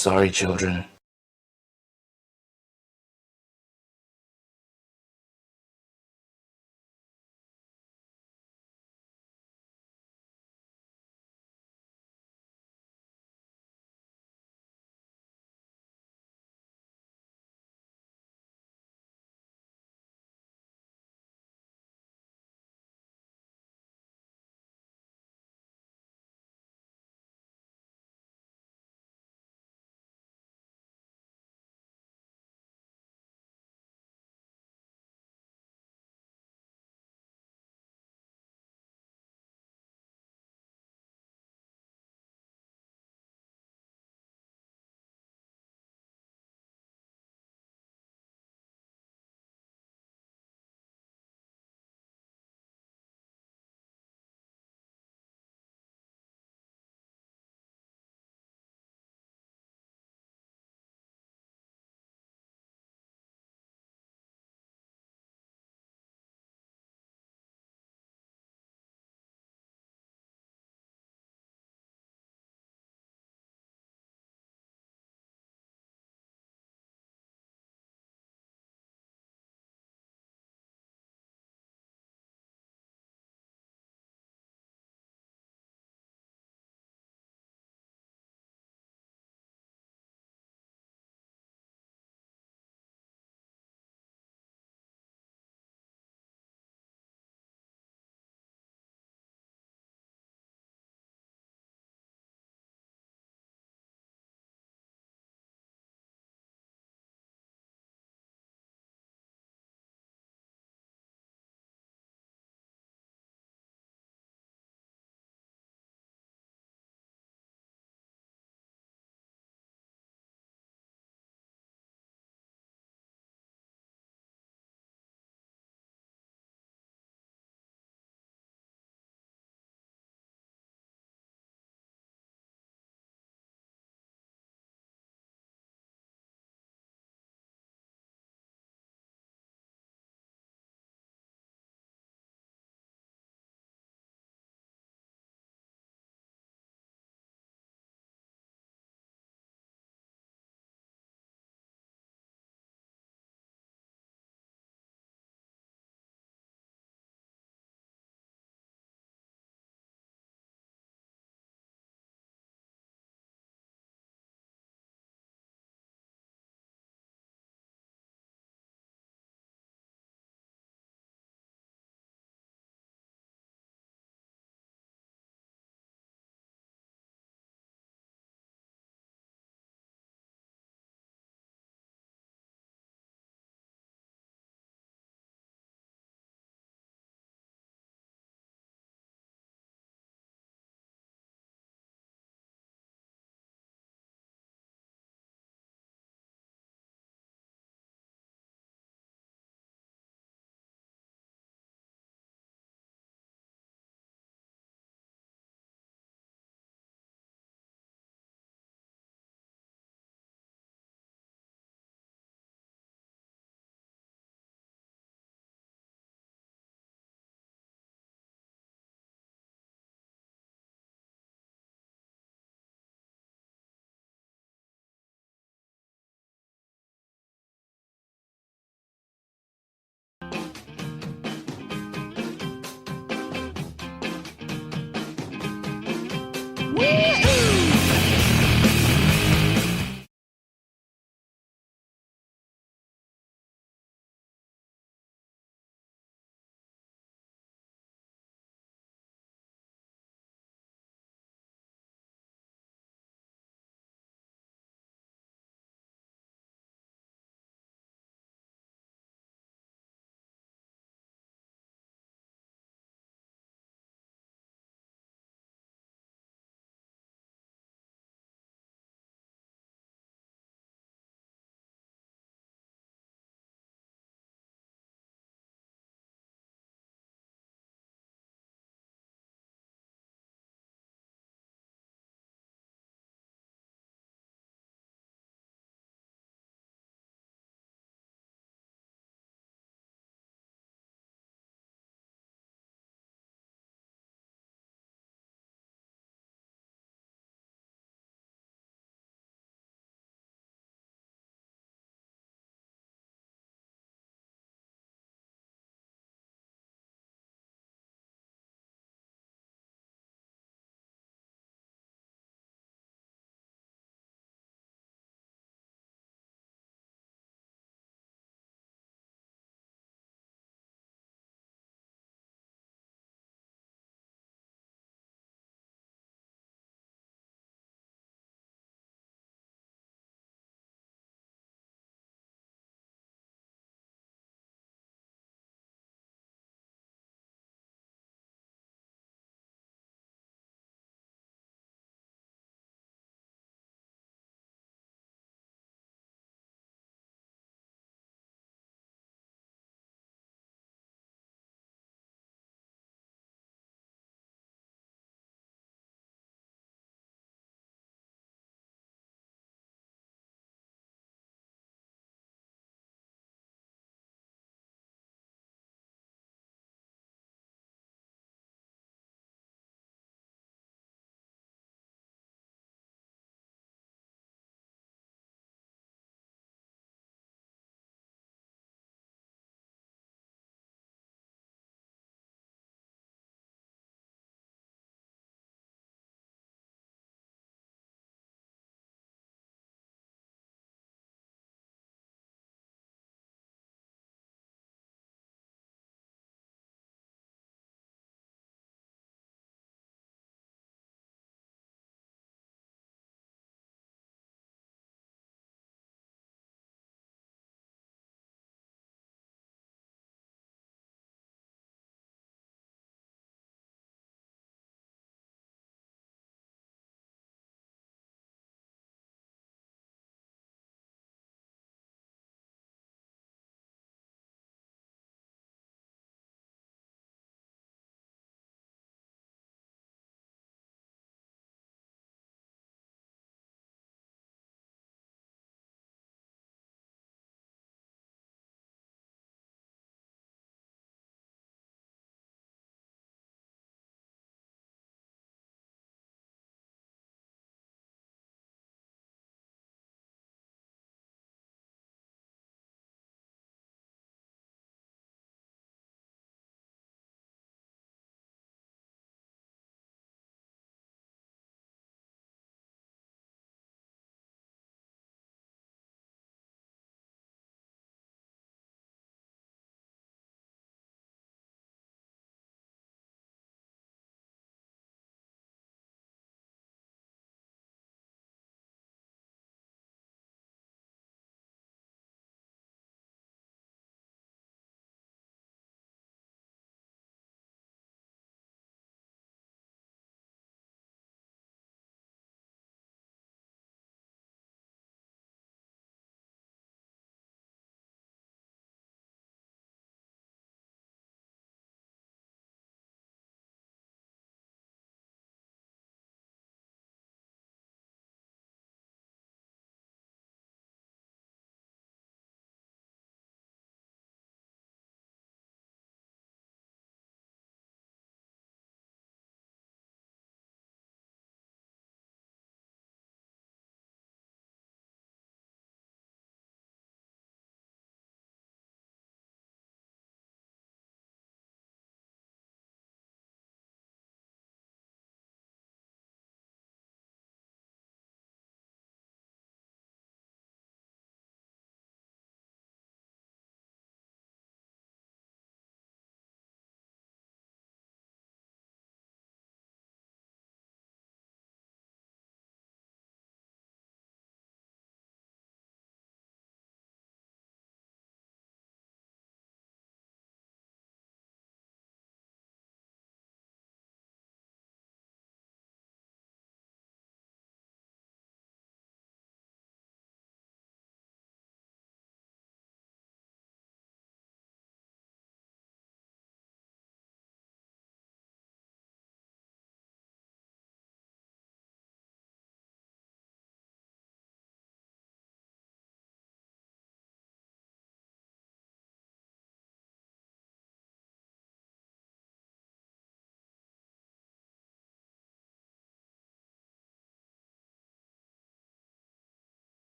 Sorry, children.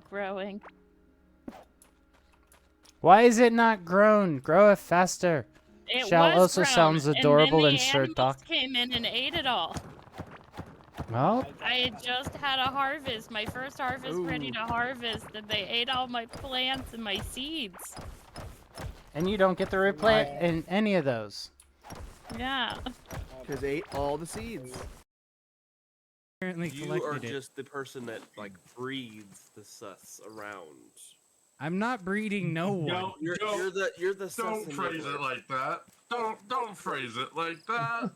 growing. Why is it not grown? Grow it faster. It Shell was also grown, sounds adorable and in then the Sir animals Doc. came in and ate it all. Well, I had just had a harvest, my first harvest ready to harvest, and they ate all my plants and my seeds. and you don't get to replant in any of those. Yeah. Because they ate all the seeds. Apparently You are collected it. just the person that like breeds the sus around. I'm not breeding no one. You're the sus. Don't phrase it like that. Don't phrase it like that.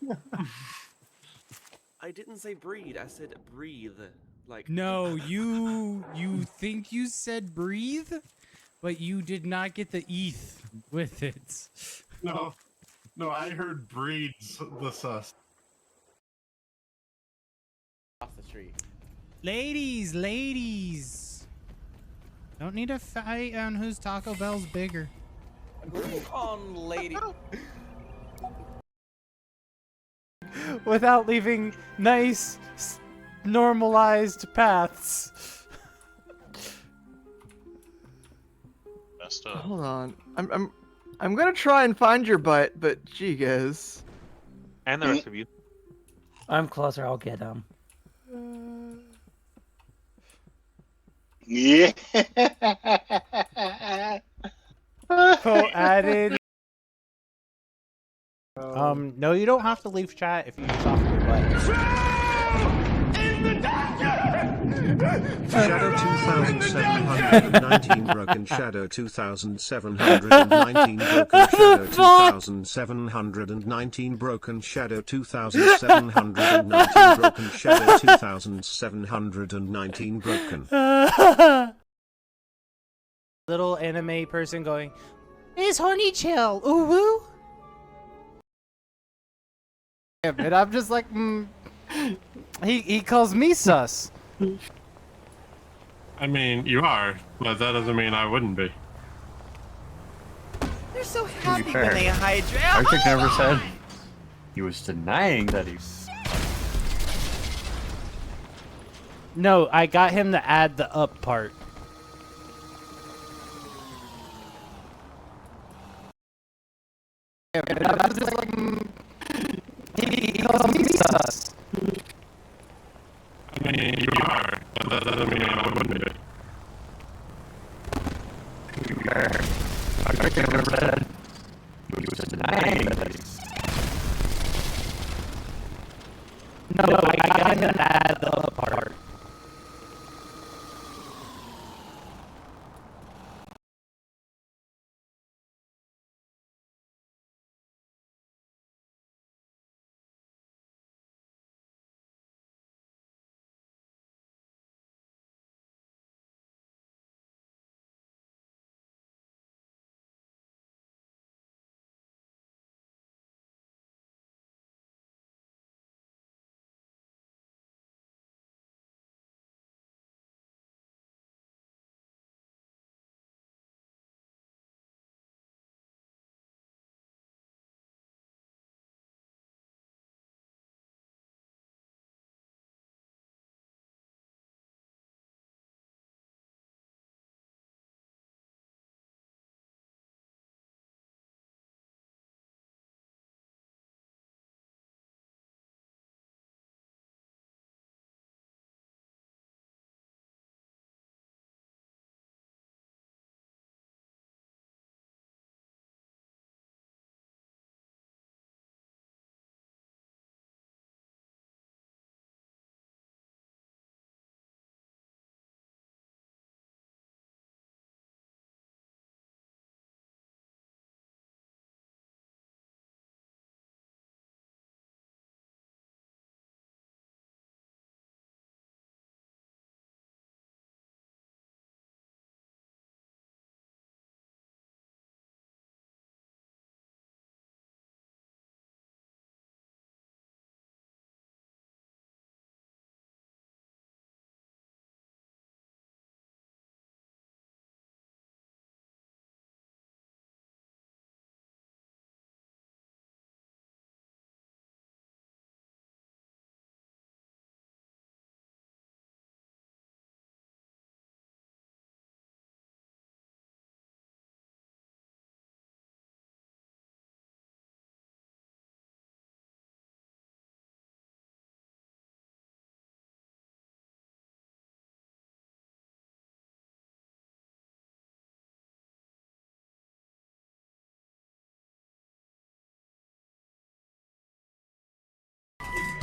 I didn't say breed. I said breathe. Like No, you think you said breathe, but you did not get the eth with it. No, I heard breeds the sus. Off the street. Ladies. Don't need to fight on whose Taco Bell's bigger. on lady. Without leaving nice, normalized paths. Messed up. Hold on. I'm gonna try and find your butt, but gee guys. And the rest of you. I'm closer. I'll get him. Yeah. Added. No, you don't have to leave chat if you use off your butt. Shadow 2719 broken Shadow 2719 broken Shadow 2719 broken Shadow 2719 broken Shadow 2719 broken. Little anime person going, "Is horny chill, ooh woo." And I'm just like, he calls me sus. I mean, you are, but that doesn't mean I wouldn't be. They're so happy when they hydrate. Arctic never said he was denying that he. No, I got him to add the up part. And I'm just like, he calls me sus. I mean, you are, but that doesn't mean I wouldn't be. Arctic never said he was denying that he. No, I got him to add the up part.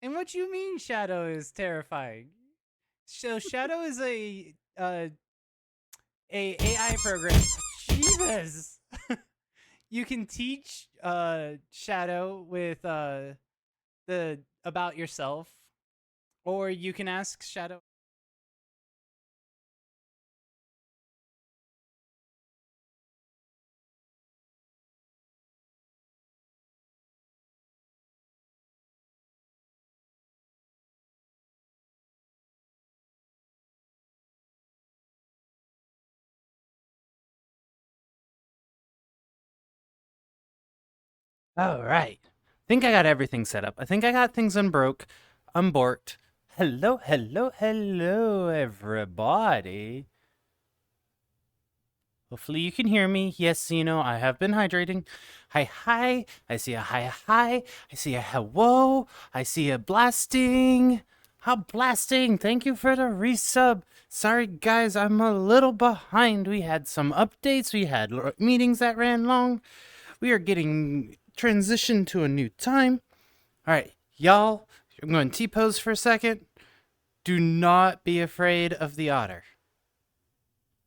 And what you mean Shadow is terrifying? So Shadow is a AI program. Jesus. You can teach Shadow with the about yourself, or you can ask Shadow. All right. Think I got everything set up. I think I got things unborked. Hello, hello, hello, everybody. Hopefully you can hear me. Yes, you know, I have been hydrating. Hi, hi. I see a hi, hi. I see a hello. I see a blasting. How blasting. Thank you for the resub. Sorry, guys, I'm a little behind. We had some updates. We had meetings that ran long. We are getting transitioned to a new time. All right, y'all, I'm going to T-pose for a second. Do not be afraid of the otter.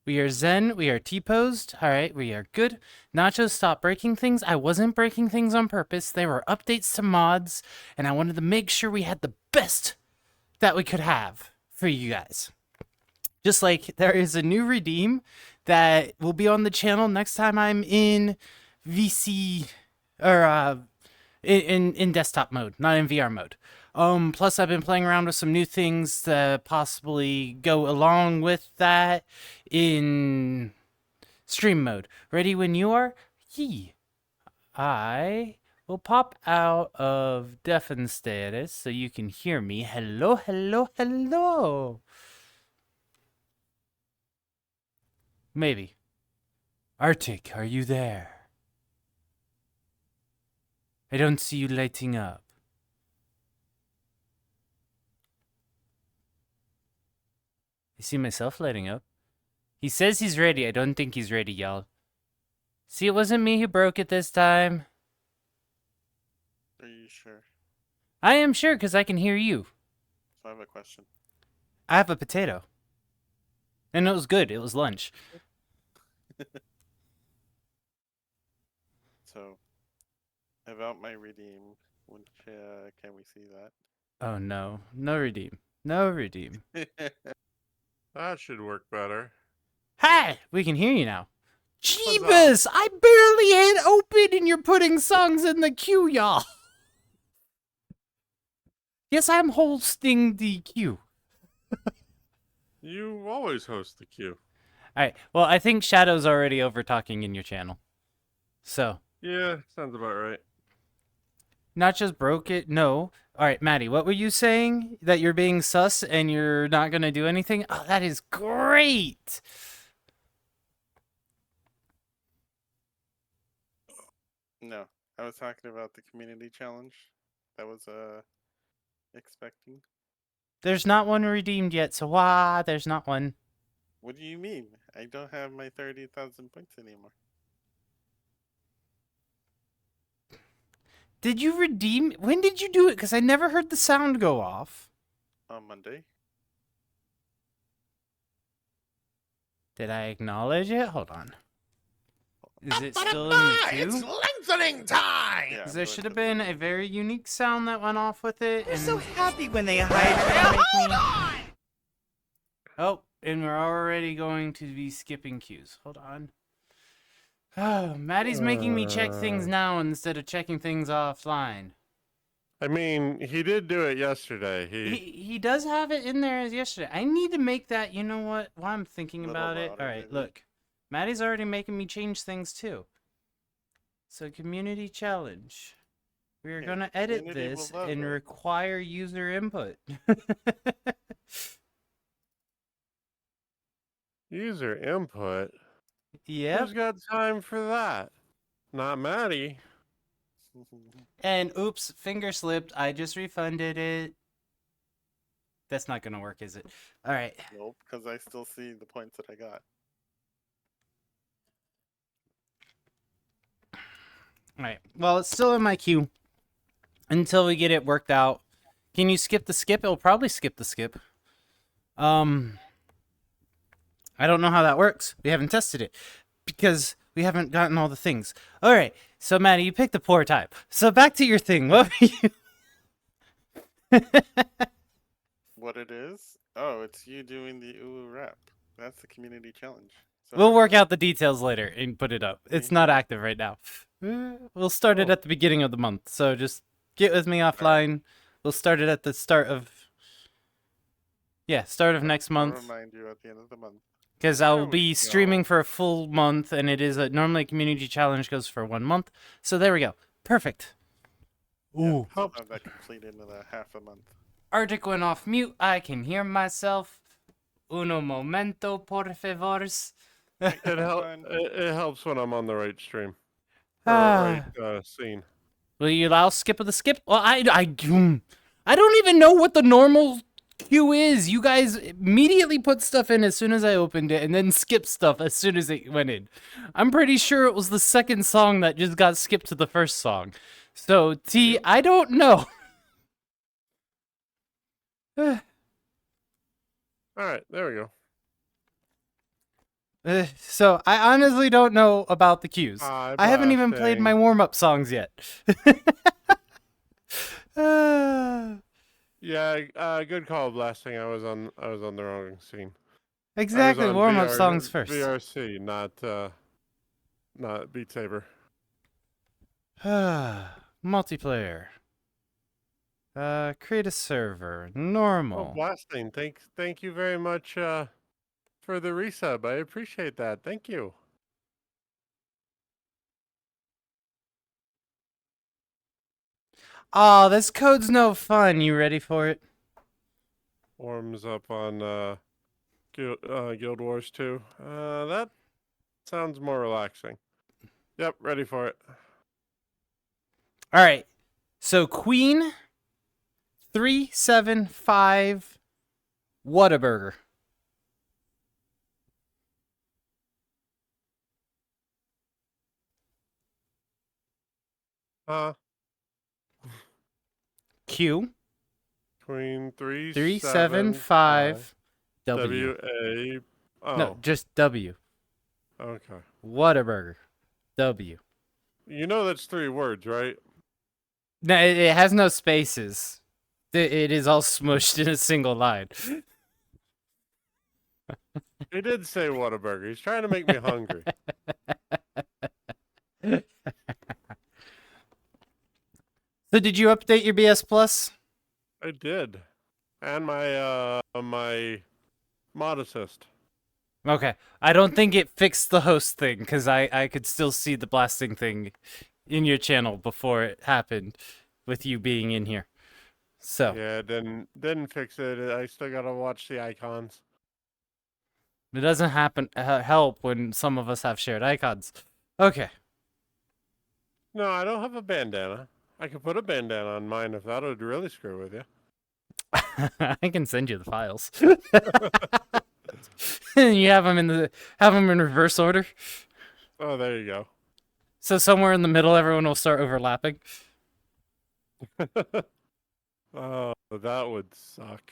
We are zen. We are T-posed. All right, we are good. Nacho, stop breaking things. I wasn't breaking things on purpose. They were updates to mods, and I wanted to make sure we had the best that we could have for you guys. Just like there is a new redeem that will be on the channel next time I'm in VC or in desktop mode, not in VR mode. Plus I've been playing around with some new things to possibly go along with that in stream mode. Ready when you are? Yee. I will pop out of deafen status so you can hear me. Hello, hello, hello. Maybe. Arctic, are you there? I don't see you lighting up. I see myself lighting up. He says he's ready. I don't think he's ready, y'all. See, it wasn't me who broke it this time. Are you sure? I am sure, because I can hear you. So I have a question. I have a potato. And it was good. It was lunch. So, about my redeem, when can we see that? Oh, no. No redeem. No redeem. That should work better. Hi! We can hear you now. Jeebus! I barely hit open and you're putting songs in the queue, y'all. Yes, I'm hosting the queue. You always host the queue. Alright, well, I think Shadow's already over talking in your channel. So. Yeah, sounds about right. Not just broke it, no. Alright, Maddie, what were you saying? That you're being sus and you're not gonna do anything? Oh, that is great! No, I was talking about the community challenge. That was expecting. There's not one redeemed yet, so there's not one. What do you mean? I don't have my 30,000 points anymore. Did you redeem? When did you do it? Because I never heard the sound go off. On Monday. Did I acknowledge it? Hold on. Is it still in the queue? It's lengthening time! Yeah, Because there should have been a very unique sound that went off with it. I'm And so happy when they hide. Oh, and we're already going to be skipping queues. Hold on. Oh, Maddie's making me check things now instead of checking things offline. I mean, he did do it yesterday. He does have it in there as yesterday. I need to make that, you know what, while I'm thinking Little about it. louder, Alright, maybe. look. Maddie's already making me change things too. So, community challenge. We are Yeah, going to edit community will this love and it. require user input. User input. Yep. Who's got time for that? Not Maddie. And oops, finger slipped. I just refunded it. That's not going to work, is it? All right. Nope, because I still see the points that I got. All right. Well, it's still in my queue until we get it worked out. Can you skip the skip? It'll probably skip the skip. I don't know how that works. We haven't tested it because we haven't gotten all the things. All right. So, Maddie, you picked the poor type. So back to your thing. What were you? What it is? Oh, it's you doing the ooh rap. That's the community challenge. So We'll work out the details later and put it up. It's not active right now. We'll start it Oh. at the beginning of the month. So just get with me offline. We'll start it at the start of... Yeah, start of next I'll month. remind you at the end of the month. Because I will There we be go. streaming for a full month, and it is normally a community challenge goes for 1 month. So there we go. Perfect. Ooh. I'll have that completed in a half a month. Arctic went off mute. I can hear myself. Uno momento, por favors. It helps when I'm on the right stream. Ah. Right scene. Will you allow skip of the skip? Well, I don't even know what the normal queue is. You guys immediately put stuff in as soon as I opened it and then skip stuff as soon as it went in. I'm pretty sure it was the second song that just got skipped to the first song. So, T, I don't know. Alright, there we go. So, I honestly don't know about the cues. I haven't even played my warm-up songs yet. Yeah, good call, blasting. I was on the wrong scene. Exactly, I was on warm-up songs first. VRC, not Beat Saber. Multiplayer. Create a server. Normal. Oh, blasting! Thank you very much for the resub. I appreciate that. Thank you. Oh, this code's no fun. You ready for it? Warms up on Guild Wars 2. That sounds more relaxing. Yep, ready for it. All right. So Queen 375 Whataburger. Q Queen 375 W. W-A... Oh. No, just W. Okay. Whataburger. W. You know that's 3 words, right? No, it has no spaces. It is all smushed in a single line. He did say Whataburger. He's trying to make me hungry. So did you update your BS Plus? I did. And my mod assist. Okay. I don't think it fixed the host thing, because I could still see the blasting thing in your channel before it happened with you being in here. So. Yeah, didn't fix it. I still gotta watch the icons. It doesn't help when some of us have shared icons. Okay. No, I don't have a bandana. I could put a bandana on mine if that would really screw with you. I can send you the files. You have them in reverse order. Oh, there you go. So somewhere in the middle, everyone will start overlapping. Oh, that would suck.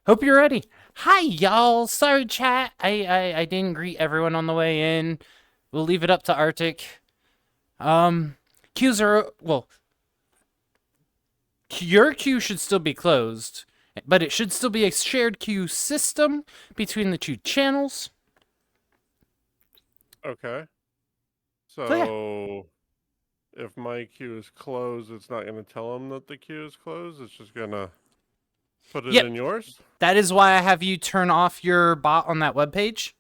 Hope you're ready. Hi, y'all. Sorry, chat. I didn't greet everyone on the way in. We'll leave it up to Arctic. Queues are... Well, your queue should still be closed, but it should still be a shared queue system between the 2 channels. Okay. So, yeah. If my queue is closed, it's not going to tell them that the queue is closed. It's just going to put it in yours? That is why I have you turn off your bot on that webpage.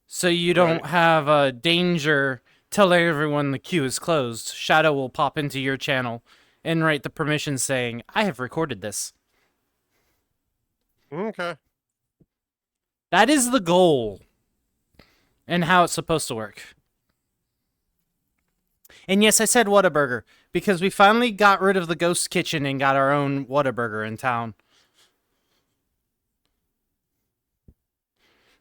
So you don't have a danger telling everyone the queue is closed. Shadow will pop into your channel and write the permission saying, I have recorded this. Okay. That is the goal and how it's supposed to work. And yes, I said Whataburger because we finally got rid of the ghost kitchen and got our own Whataburger in town.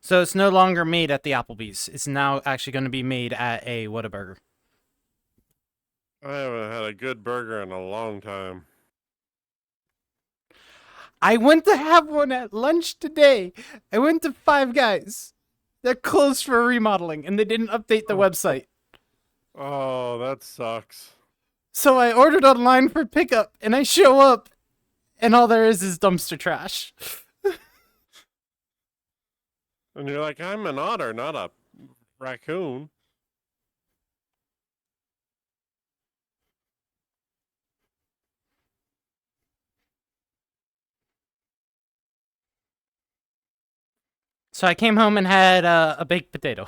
So it's no longer made at the Applebee's. It's now actually going to be made at a Whataburger. I haven't had a good burger in a long time. I went to have one at lunch today. I went to Five Guys. They're closed for remodeling, and they didn't update the website. Oh, that sucks. So I ordered online for pickup, and I show up, and all there is dumpster trash. And you're like, I'm an otter, not a raccoon. So I came home and had a baked potato.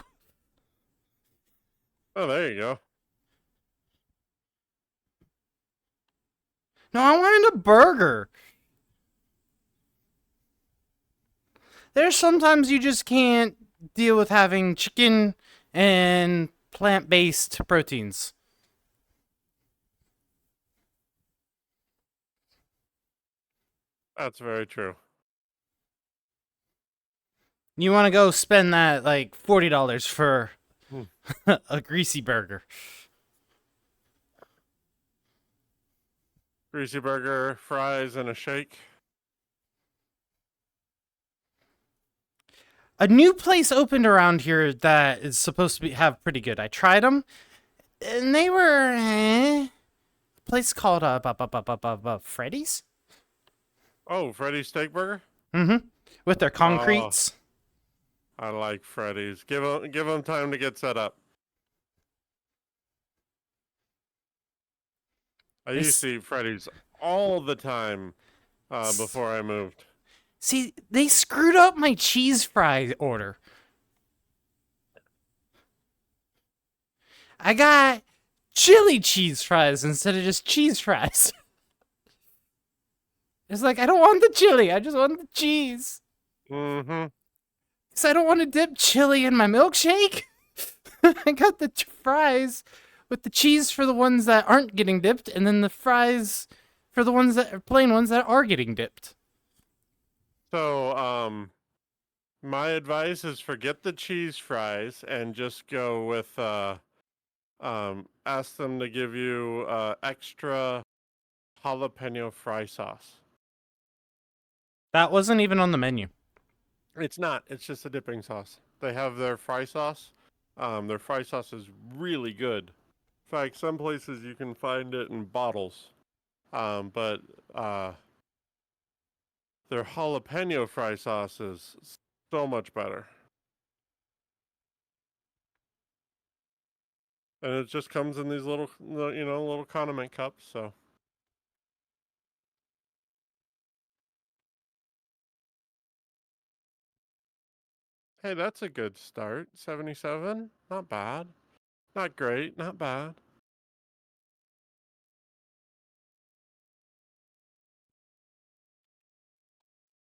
Oh, there you go. No, I wanted a burger. There's sometimes you just can't deal with having chicken and plant-based proteins. That's very true. You want to go spend that like $40 for a greasy burger. Greasy burger, fries, and a shake. A new place opened around here that is supposed to have pretty good. I tried them, and they were a place called Freddy's. Oh, Freddy's Steak Burger? Mm-hmm. With their concretes. I like Freddy's. Give them time to get set up. I used to eat Freddy's all the time before I moved. See, they screwed up my cheese fry order. I got chili cheese fries instead of just cheese fries. It's like, I don't want the chili, I just want the cheese. Mm-hmm. Because I don't want to dip chili in my milkshake. I got the fries with the cheese for the ones that aren't getting dipped, and then the fries for the ones that are plain ones that are getting dipped. So, my advice is forget the cheese fries and just go with, ask them to give you extra jalapeno fry sauce. That wasn't even on the menu. It's not. It's just a dipping sauce. They have their fry sauce. Their fry sauce is really good. In fact, some places you can find it in bottles. But their jalapeno fry sauce is so much better. And it just comes in these little, little condiment cups, so. Hey, that's a good start. 77? Not bad. Not great, not bad.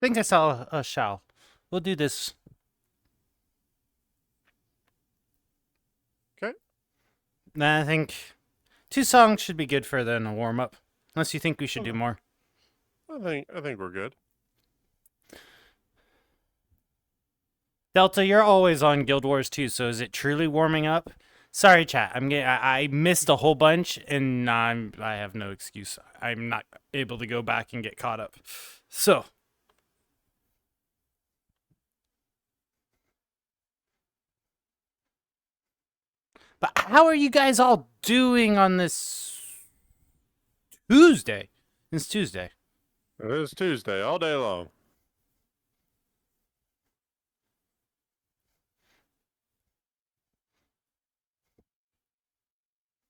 I think I saw a shell. We'll do this. Okay. Nah, I think 2 songs should be good for then a warm up. Unless you think we should do more. I think we're good. Delta, you're always on Guild Wars 2, so is it truly warming up? Sorry, chat. I missed a whole bunch, and I have no excuse. I'm not able to go back and get caught up. So. But how are you guys all doing on this Tuesday? It's Tuesday. It is Tuesday, all day long.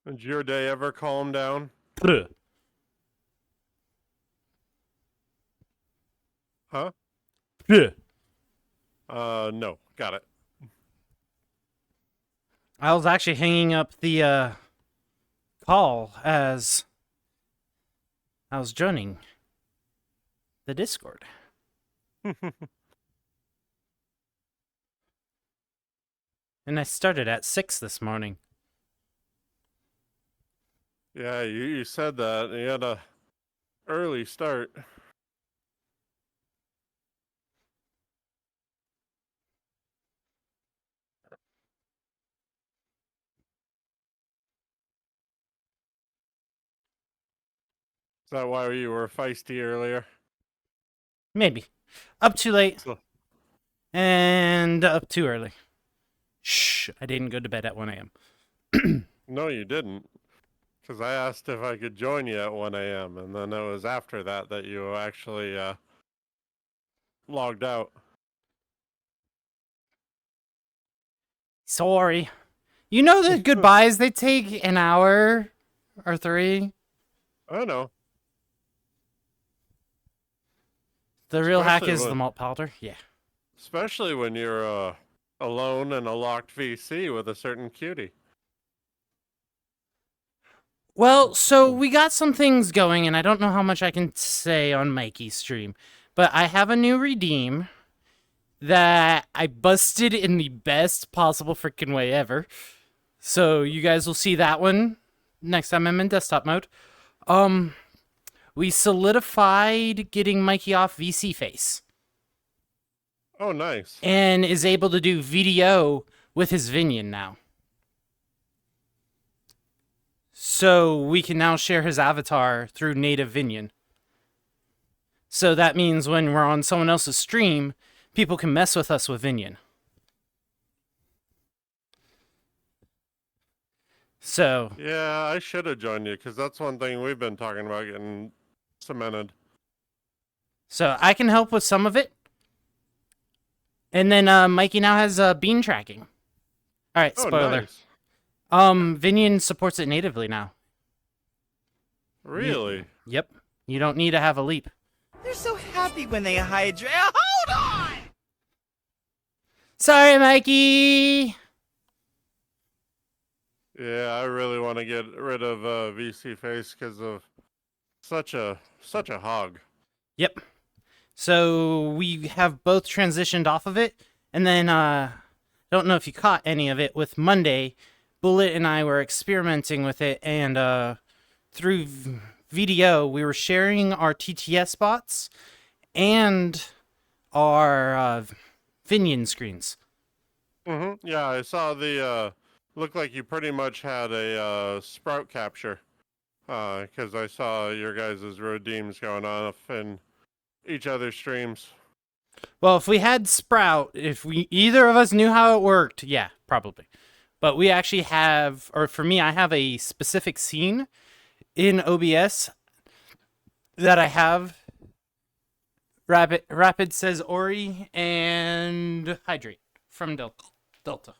Did your day ever calm down? Huh? No. Got it. I was actually hanging up the call as I was joining the Discord. And I started at 6 this morning. Yeah, you said that. You had a early start. Is that why you were feisty earlier? Maybe. Up too late So- and up too early. Shh, I didn't go to bed at 1 a.m. No, you didn't. Because I asked if I could join you at 1 a.m. and then it was after that that you actually logged out. Sorry. You know the goodbyes, they take an hour or 3. I know. The real hack Especially is the when- malt powder. Yeah. Especially when you're alone in a locked VC with a certain cutie. Well, so we got some things going, and I don't know how much I can say on Mikey's stream, but I have a new redeem that I busted in the best possible freaking way ever. So you guys will see that one next time I'm in desktop mode. We solidified getting Mikey off VC face Oh, nice. and is able to do VDO with his Vinion now. So we can now share his avatar through native Vinion. So that means when we're on someone else's stream, people can mess with us with Vinion. So, Yeah, I should have joined you because that's one thing we've been talking about getting cemented. so I can help with some of it. And then Mikey now has bean tracking. All right, Oh, spoiler. nice. Vinion supports it natively now. Really? Yep. You don't need to have a leap. They're so happy when they hydrate. Hold on! Sorry, Mikey. Yeah, I really want to get rid of VC face because of such a hog. Yep. So we have both transitioned off of it, and then don't know if you caught any of it with Monday. Bullet and I were experimenting with it, and through VDO we were sharing our TTS bots and our Vinion screens. Mm-hmm. Yeah, I saw the looked like you pretty much had a sprout capture. Because I saw your guys' redeems going off in each other's streams. Well, if we had Sprout, if we either of us knew how it worked, yeah, probably. But we actually have, or for me, I have a specific scene in OBS that I have. Rapid says Ori and Hydrate from Delta.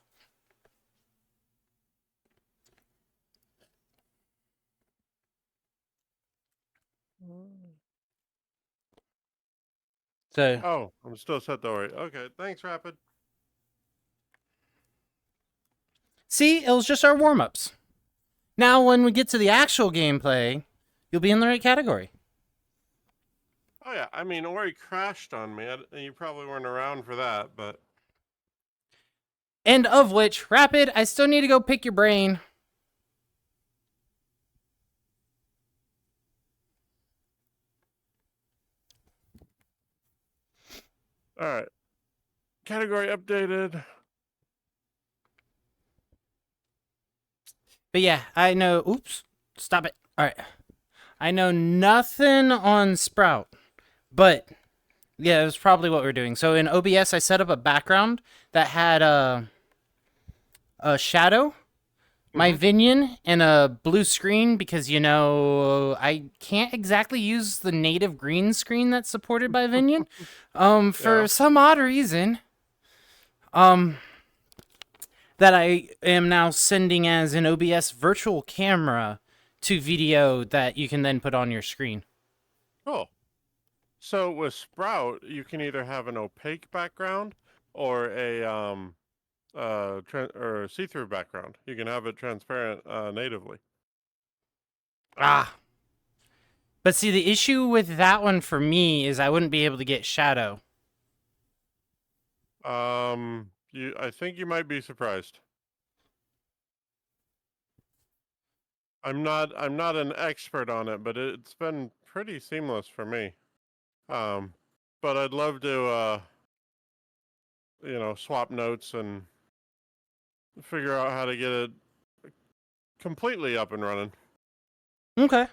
So, Oh, I'm still set to Ori. Okay, thanks, Rapid. see, it was just our warm-ups. Now, when we get to the actual gameplay, you'll be in the right category. Oh yeah, I mean Ori crashed on me. You probably weren't around for that, but And of which, Rapid, I still need to go pick your brain. all right. Category updated. But yeah, I know. Oops. Stop it. All right. I know nothing on Sprout. But yeah, it was probably what we're doing. So in OBS, I set up a background that had a shadow, my Vinion, and a blue screen because, you know, I can't exactly use the native green screen that's supported by Vinion for some odd reason. That I am now sending as an OBS virtual camera to VDO that you can then put on your screen. Oh. So with Sprout, you can either have an opaque background or a or see-through background. You can have it transparent natively. Ah. But see, the issue with that one for me is I wouldn't be able to get shadow. I think you might be surprised. I'm not an expert on it, but it's been pretty seamless for me. But I'd love to swap notes and figure out how to get it completely up and running. Okay.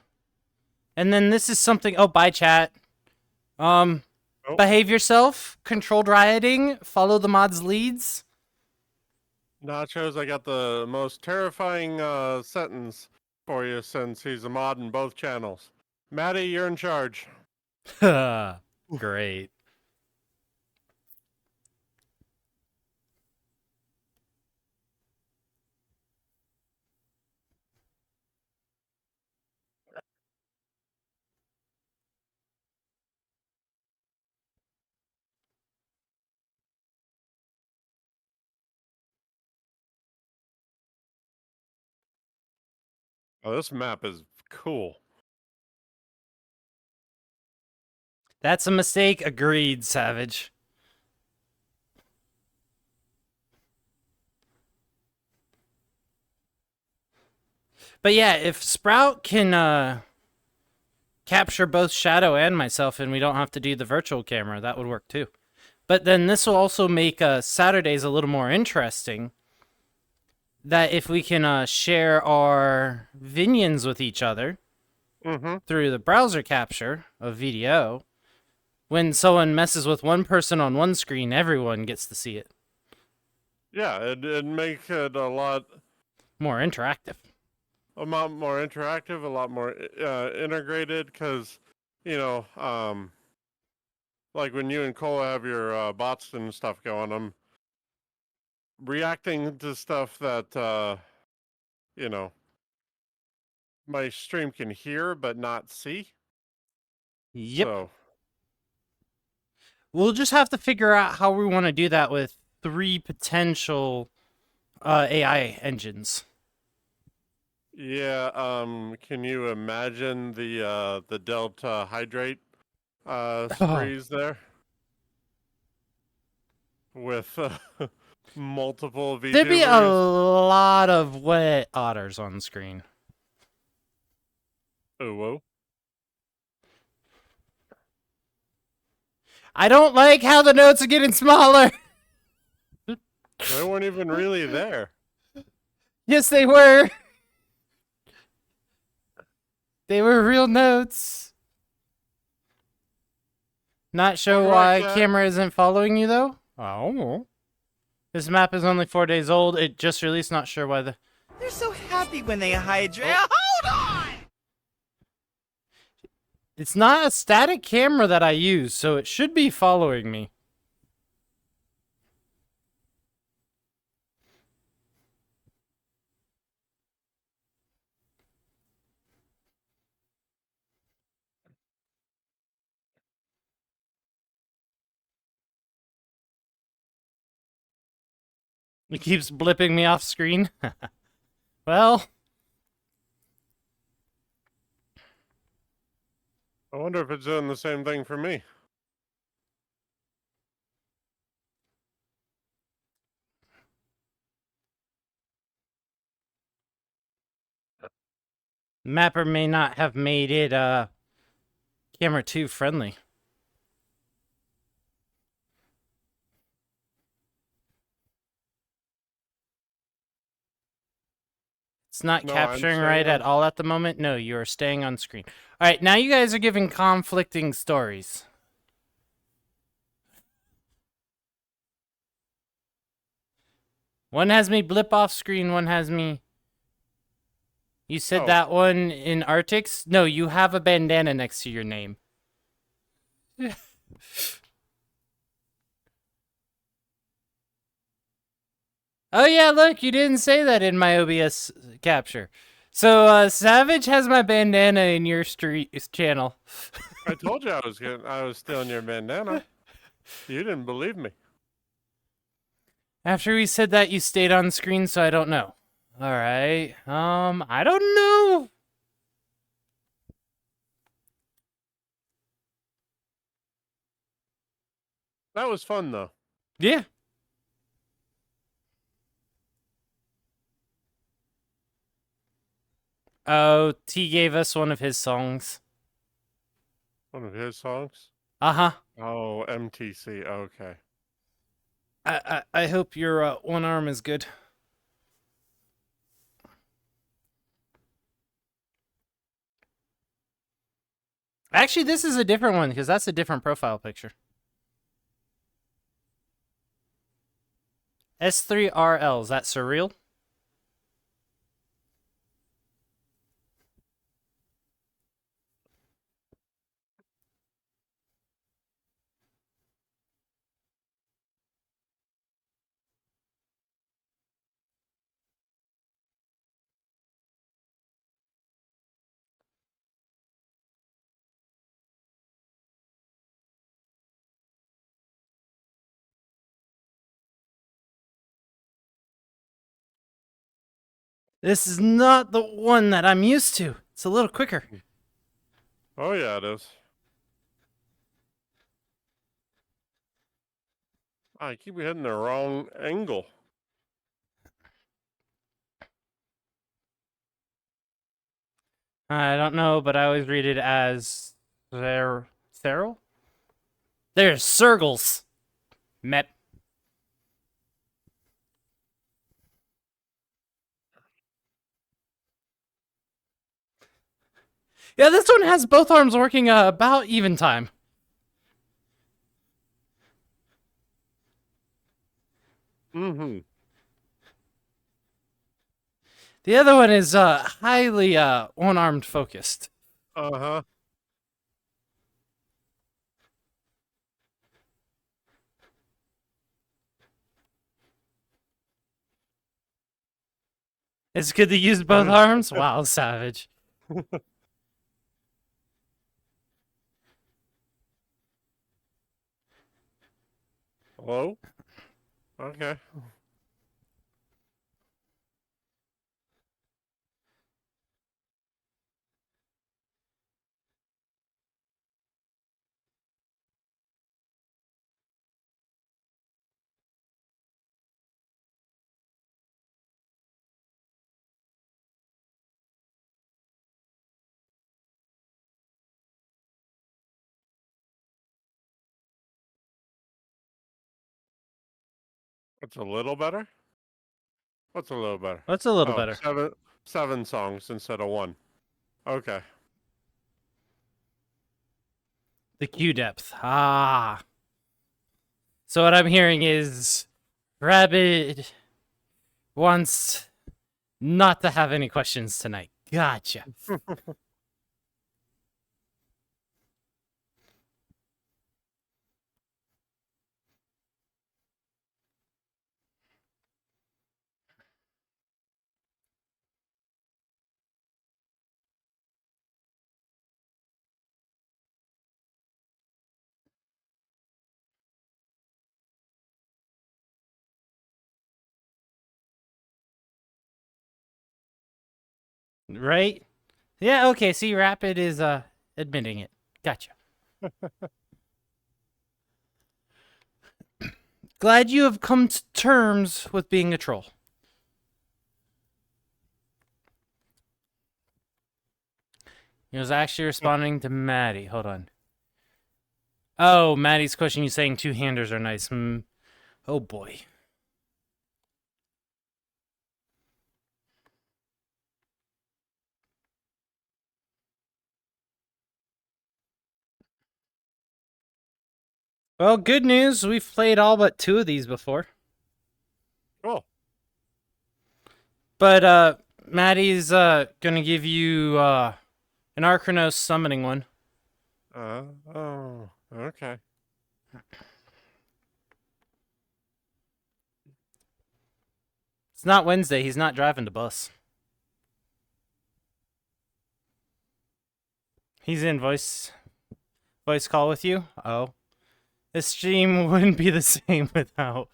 And then this is something. Oh, bye, chat. Behave yourself. Controlled rioting. Follow the mod's leads. Nachos, I got the most terrifying sentence for you since he's a mod in both channels. Maddie, you're in charge. Great. Oh, this map is cool. That's a mistake. Agreed, Savage. But yeah, if Sprout can capture both Shadow and myself and we don't have to do the virtual camera, that would work too. But then this will also make Saturdays a little more interesting. That if we can share our Vinions with each other through the browser capture of VDO, when someone messes with one person on one screen, everyone gets to see it. Yeah, it'd make it a lot more interactive. A lot more interactive, a lot more integrated, because, you know, like when you and Cole have your bots and stuff going, I'm reacting to stuff that, you know, my stream can hear but not see. Yep. So, we'll just have to figure out how we want to do that with 3 potential AI engines. yeah, can you imagine the Delta Hydrate sprees there? With multiple VTubers? There'd be a lot of wet otters on screen. Oh, whoa. I don't like how the notes are getting smaller. They weren't even really there. Yes, they were. They were real notes. Not sure why camera isn't following you, though? Oh. This map is only 4 days old. It just released. Not sure why the... They're so happy when they hydrate. Hold on! It's not a static camera that I use, so it should be following me. It keeps blipping me off screen. Well... I wonder if it's doing the same thing for me. Mapper may not have made it camera 2 friendly. It's not capturing right at all at the moment. No, you are staying on screen. All right, now you guys are giving conflicting stories. One has me blip off screen, one has me... You said that one in Arctics? No, you have a bandana next to your name. Oh yeah, look, you didn't say that in my OBS capture. So, Savage has my bandana in your channel. I told you I was stealing your bandana. You didn't believe me. After we said that, you stayed on screen, so I don't know. All right. I don't know. That was fun, though. Yeah. Oh, T gave us one of his songs. One of his songs? Uh-huh. Oh, MTC. Okay. I hope your one arm is good. Actually, this is a different one because that's a different profile picture. S3RL, is that surreal? This is not the one that I'm used to. It's a little quicker. Oh yeah, it is. I keep hitting the wrong angle. I don't know, but I always read it as Serral? There's Sergles. Mep. Yeah, this one has both arms working about even time. Mm-hmm. The other one is highly one-armed focused. Uh-huh. It's good to use both arms? Wow, savage. Hello? Okay. What's a little better? What's a little better? What's a little Oh, better? seven songs instead of one. Okay. The Q depth. Ah. So what I'm hearing is Rabbit wants not to have any questions tonight. Gotcha. Right? Yeah, okay, see, Rapid is admitting it. Gotcha. Glad you have come to terms with being a troll. He was actually responding to Maddie. Hold on. Oh, Maddie's question, you saying two-handers are nice. Oh, boy. Well, good news. We've played all but 2 of these before. Cool. But, Maddie's, gonna give you, an Archronos summoning one. Oh, okay. It's not Wednesday. He's not driving the bus. He's in voice call with you? Oh. This stream wouldn't be the same without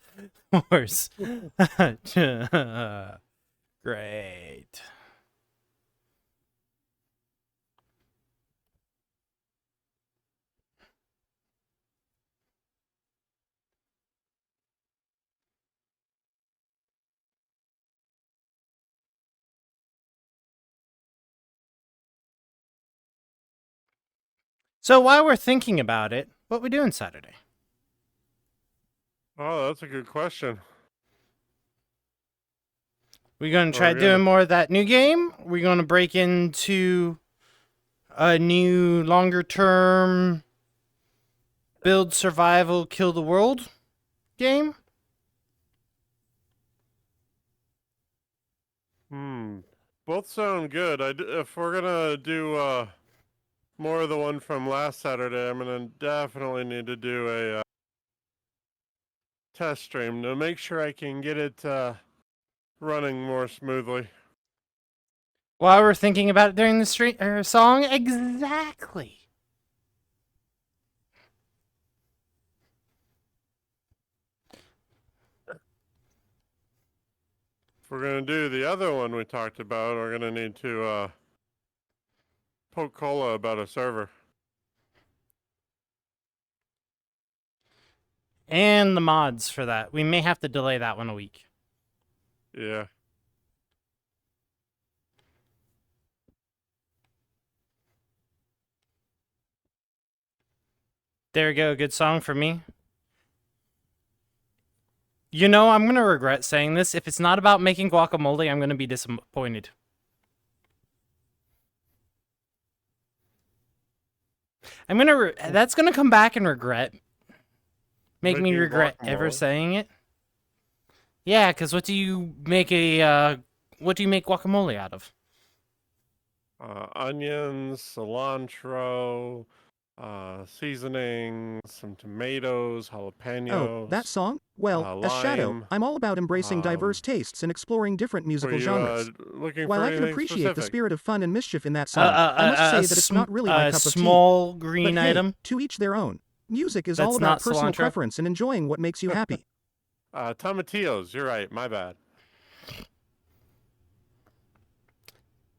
horse. Great. So while we're thinking about it, what we doing Saturday? Oh, that's a good question. We gonna try doing more of that new game? We gonna break into a new longer term build survival kill the world game. Both sound good. If we're gonna do more of the one from last Saturday, I'm gonna definitely need to do a test stream to make sure I can get it running more smoothly. While we're thinking about it during the song, exactly. If we're gonna do the other one we talked about, we're gonna need to poke Cola about a server. And the mods for that. We may have to delay that one a week. Yeah. There we go. Good song for me. You know, I'm going to regret saying this. If it's not about making guacamole, I'm going to be disappointed. I'm going to... That's going to come back and regret. Make me regret ever saying it. Yeah, because what do you make guacamole out of? Onions, cilantro, seasoning, some tomatoes, jalapenos. Oh, that song? Well, as Shadow, lime. I'm all about embracing diverse tastes and exploring different musical genres. Looking While for I can anything appreciate the specific? spirit of fun and mischief in that song, I must say that it's not really my cup of tea. Small green But hey, item. to each their own. Music is That's all about not personal cilantro? preference and enjoying what makes you happy. Tomatillos, you're right, my bad.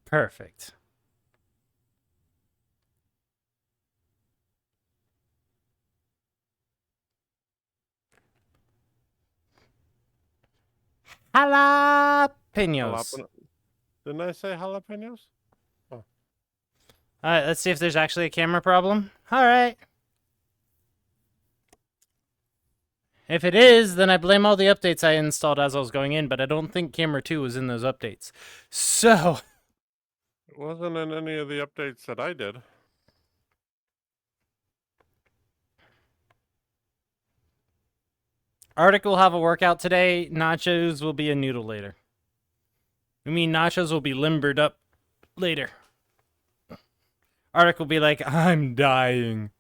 Perfect. Jalapenos. Didn't I say jalapenos? All right, let's see if there's actually a camera problem. All right. If it is, then I blame all the updates I installed as I was going in, but I don't think camera 2 was in those updates. So, It wasn't in any of the updates that I did. Arctic will have a workout today. Nachos will be a noodle later. I mean, nachos will be limbered up later. Arctic will be like, I'm dying.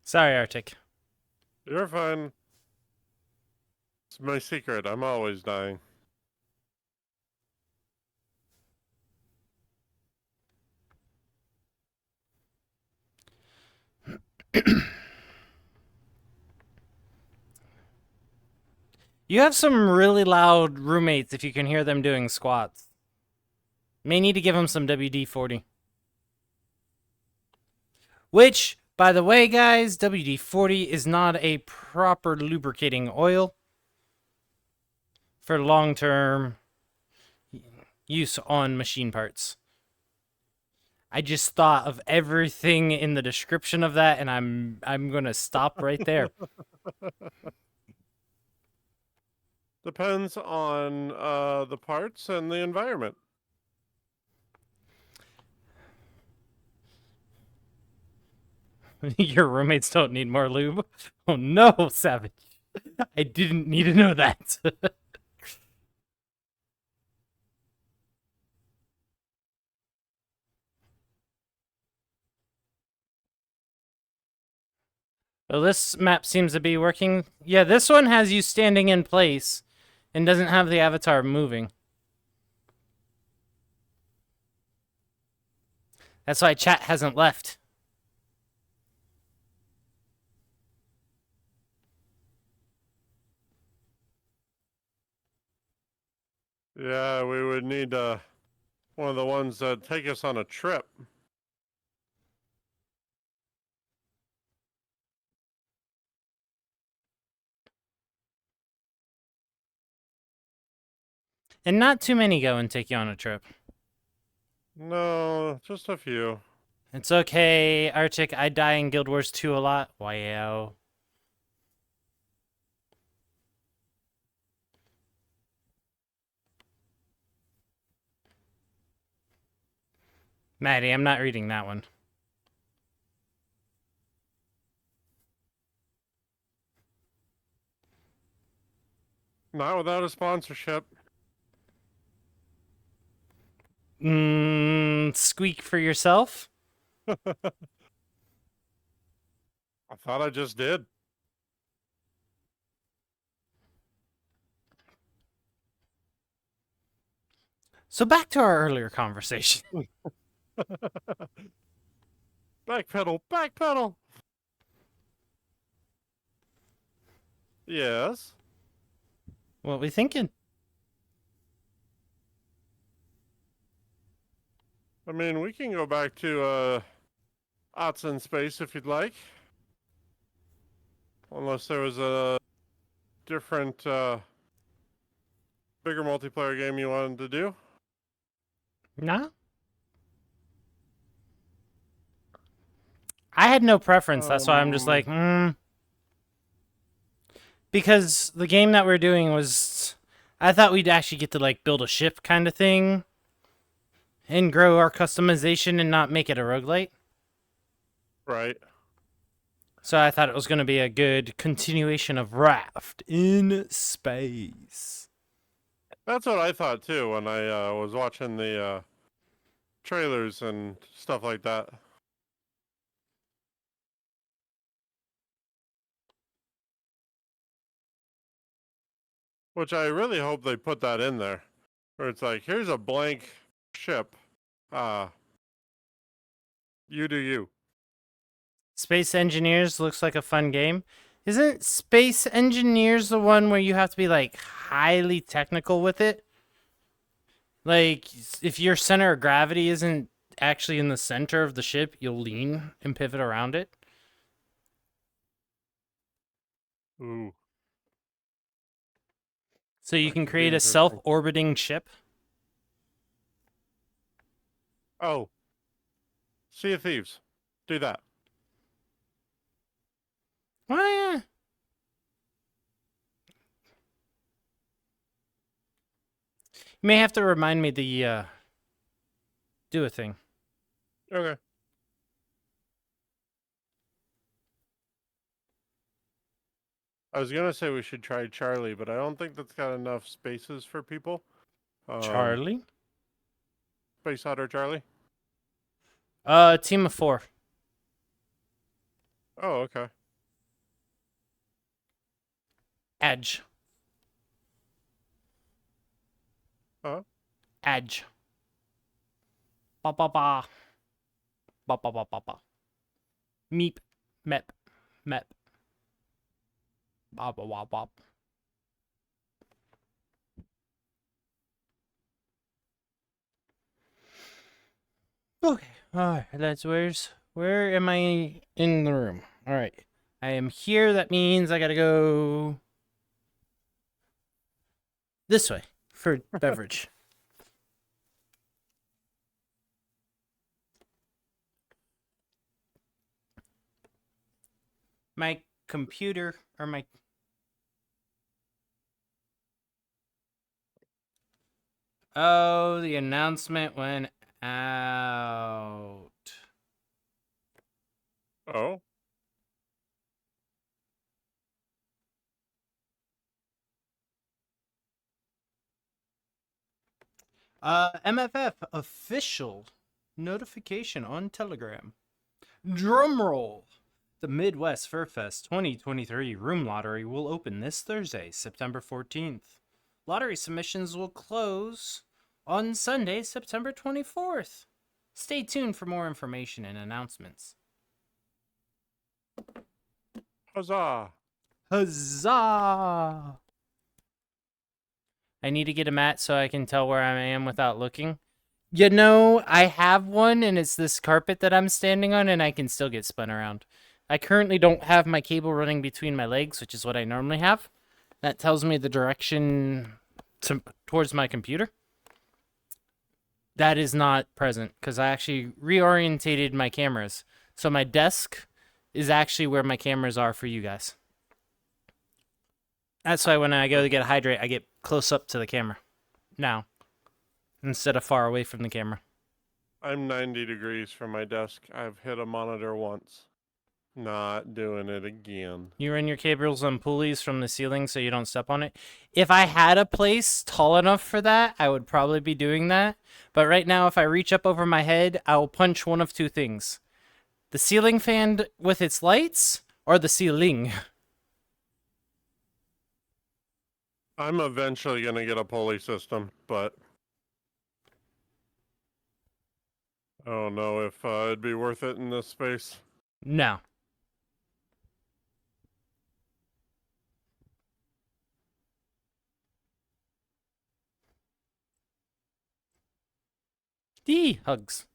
Sorry, Arctic. You're fine. It's my secret. I'm always dying. You have some really loud roommates if you can hear them doing squats. May need to give them some WD-40. Which, by the way, guys, WD-40 is not a proper lubricating oil for long-term use on machine parts. I just thought of everything in the description of that, and I'm gonna stop right there. Depends on the parts and the environment. Your roommates don't need more lube? Oh no, Savage. I didn't need to know that. Well, this map seems to be working. Yeah, this one has you standing in place and doesn't have the avatar moving. That's why chat hasn't left. Yeah, we would need one of the ones that take us on a trip. And not too many go and take you on a trip. No, just a few. It's okay, Arctic. I die in Guild Wars 2 a lot. Wow. Maddie, I'm not reading that one. Not without a sponsorship. Squeak for yourself? I thought I just did. So back to our earlier conversation. Backpedal, backpedal. Yes. What we thinking? I mean, we can go back to Arts in Space if you'd like. Unless there was a different, bigger multiplayer game you wanted to do. No. I had no preference. That's why I'm just like, Because the game that we're doing was... I thought we'd actually get to, like, build a ship kind of thing. And grow our customization and not make it a roguelite. Right. So I thought it was going to be a good continuation of Raft in Space. That's what I thought too when I was watching the trailers and stuff like that. Which I really hope they put that in there. Where it's like, here's a blank ship. You do you. Space Engineers looks like a fun game. Isn't Space Engineers the one where you have to be, like, highly technical with it? Like, if your center of gravity isn't actually in the center of the ship, you'll lean and pivot around it. Ooh. So you That can could be create a interesting. self-orbiting ship. Oh. Sea of Thieves. Do that. Oh, yeah. You may have to remind me the, do a thing. Okay. I was gonna say we should try Charlie, but I don't think that's got enough spaces for people. Charlie? Space Otter Charlie? Team of 4. Oh, okay. Edge. Huh? Edge. Ba ba ba. Ba ba ba ba ba. Meep. Mep. Mep. Ba ba ba ba. Okay. Alright, where am I in the room? Alright. I am here, that means I gotta go this way for beverage. My computer, or my... Oh, the announcement went out. Oh? MFF official notification on Telegram. Drumroll. The Midwest Fur Fest 2023 Room Lottery will open this Thursday, September 14th. Lottery submissions will close on Sunday, September 24th. Stay tuned for more information and announcements. Huzzah! Huzzah! I need to get a mat so I can tell where I am without looking. You know, I have one, and it's this carpet that I'm standing on, and I can still get spun around. I currently don't have my cable running between my legs, which is what I normally have. That tells me the direction towards my computer. That is not present, because I actually reorientated my cameras. So my desk is actually where my cameras are for you guys. That's why when I go to get a hydrate, I get close up to the camera now, instead of far away from the camera. I'm 90 degrees from my desk. I've hit a monitor once. Not doing it again. You run your cables on pulleys from the ceiling so you don't step on it. If I had a place tall enough for that, I would probably be doing that. But right now, if I reach up over my head, I will punch one of two things. The ceiling fan with its lights, or the ceiling. I'm eventually going to get a pulley system, but I don't know if it'd be worth it in this space. No. Hugs.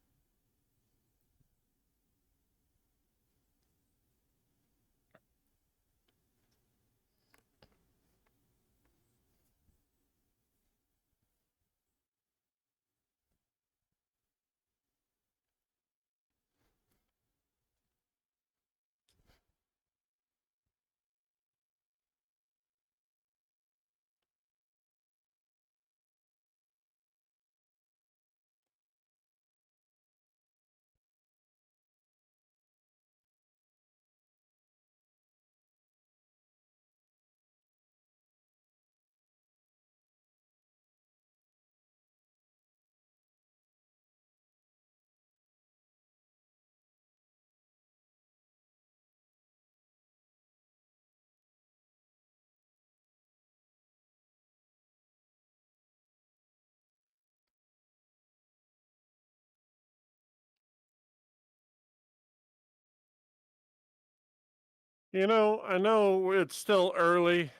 You know, I know it's still early,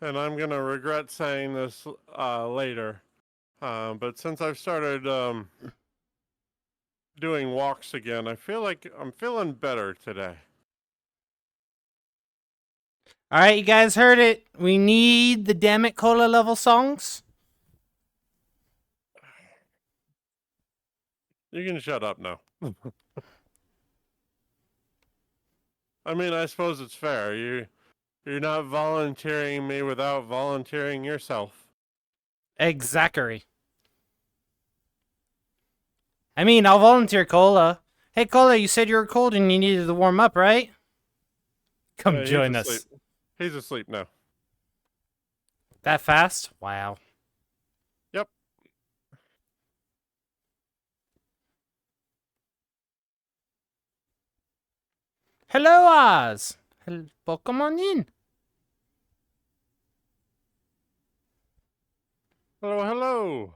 and I'm going to regret saying this later. But since I've started doing walks again, I feel like I'm feeling better today. All right, you guys heard it. We need the Damn It Cola level songs. You can shut up now. I mean, I suppose it's fair. You're not volunteering me without volunteering yourself. Exactly. I mean, I'll volunteer Cola. Hey, Cola, you said you were cold and you needed to warm up, right? Come He's join asleep. us. He's asleep now. That fast? Wow. Yep. Hello, Oz. Welcome on in. Hello, hello.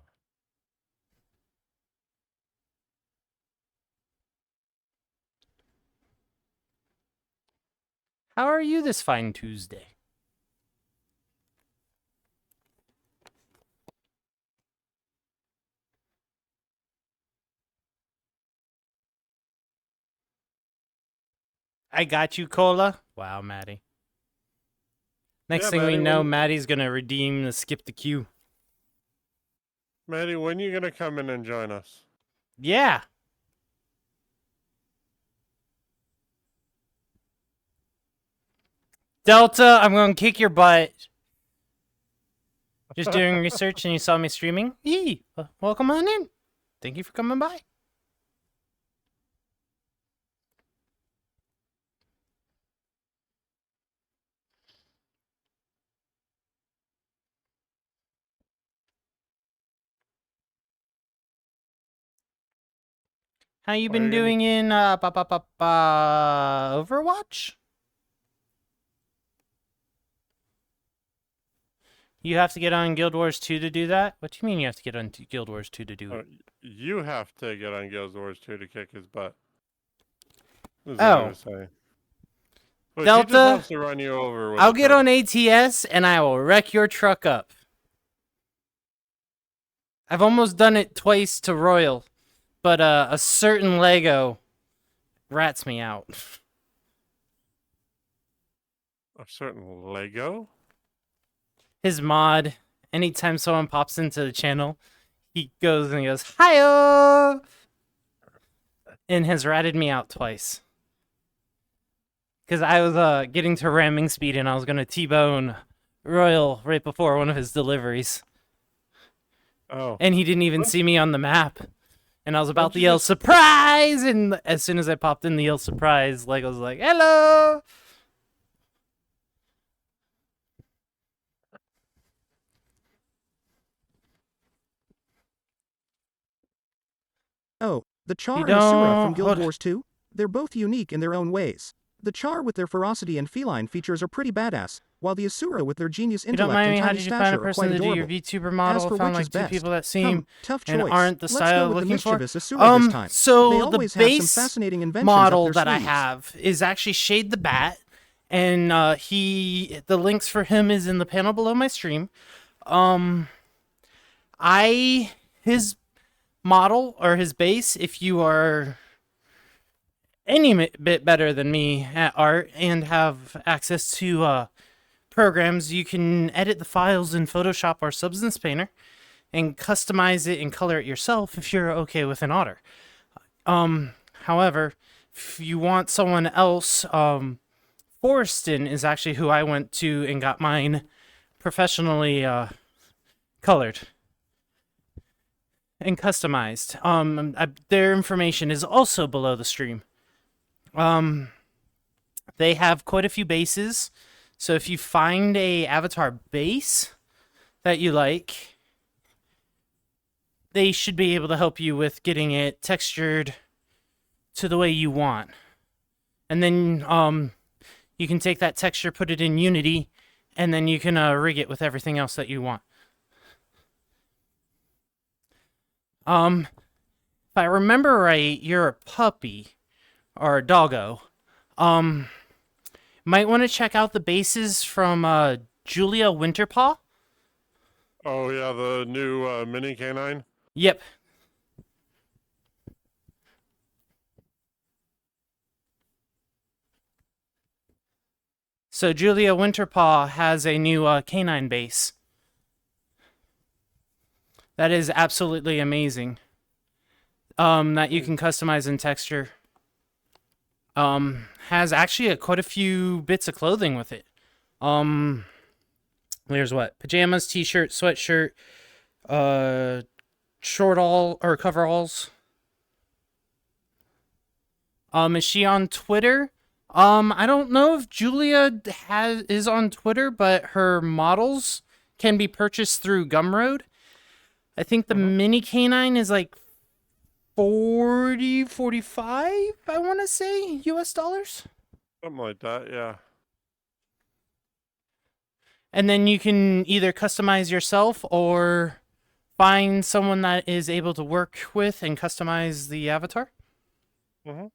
How are you this fine Tuesday? I got you, Cola. Wow, Maddie. Next Yeah, thing we Maddie, know, when- Maddie's gonna redeem the skip the queue. Maddie, when you gonna come in and join us? Yeah. Delta, I'm gonna kick your butt. Just doing research and you saw me streaming? Yee! Welcome on in. Thank you for coming by. How you been you gonna- doing in Overwatch? You have to get on Guild Wars 2 to do that? What do you mean you have to get on Guild Wars 2 to do it? You have to get on Guild Wars 2 to kick his butt. This is what Oh. I was saying. Look, he Delta, just wants to run you over with I'll a get truck. on ATS and I will wreck your truck up. I've almost done it twice to Royal, but a certain Lego rats me out. A certain Lego? His mod, anytime someone pops into the channel, he goes and he goes, "Hi-oh!" and has ratted me out twice. Because I was getting to ramming speed and I was going to T-bone Royal right before one of his deliveries. Oh. And he didn't even see me on the map. And I was about Don't to you yell just- surprise, and as soon as I popped in the yell surprise, Lego's like, hello. Oh, the Char You and Asura from don't- Guild hold- Wars 2? They're both unique in their own ways. The Char with their ferocity and feline features are pretty badass, while the Asura with their genius You don't intellect mind and me? How tiny did you find a stature are person quite to do your adorable. VTuber model? As for Found which like is two best? people that seem Tough and choice. aren't the Let's style go with looking the for. mischievous Asura this time. So They the always have some base fascinating inventions model up their that I sleeves. have is actually Shade the Bat, and the links for him is in the panel below my stream. His model or his base, if you are any bit better than me at art and have access to programs, you can edit the files in Photoshop or Substance Painter and customize it and color it yourself if you're okay with an otter. However, if you want someone else, Forreston is actually who I went to and got mine professionally colored and customized. Their information is also below the stream. They have quite a few bases, so if you find a avatar base that you like, they should be able to help you with getting it textured to the way you want. And then you can take that texture, put it in Unity, and then you can rig it with everything else that you want. If I remember right, you're a puppy or a doggo. Might want to check out the bases from Julia Winterpaw. Oh yeah, the new mini canine. Yep. So Julia Winterpaw has a new canine base. That is absolutely amazing. That you can customize and texture. Has actually quite a few bits of clothing with it. There's what? Pajamas, t-shirt, sweatshirt, short all or coveralls. Is she on Twitter? I don't know if Julia is on Twitter, but her models can be purchased through Gumroad. I think the mini canine is like 40, 45, I want to say, US dollars. Something like that, yeah. And then you can either customize yourself or find someone that is able to work with and customize the avatar. Mm-hmm.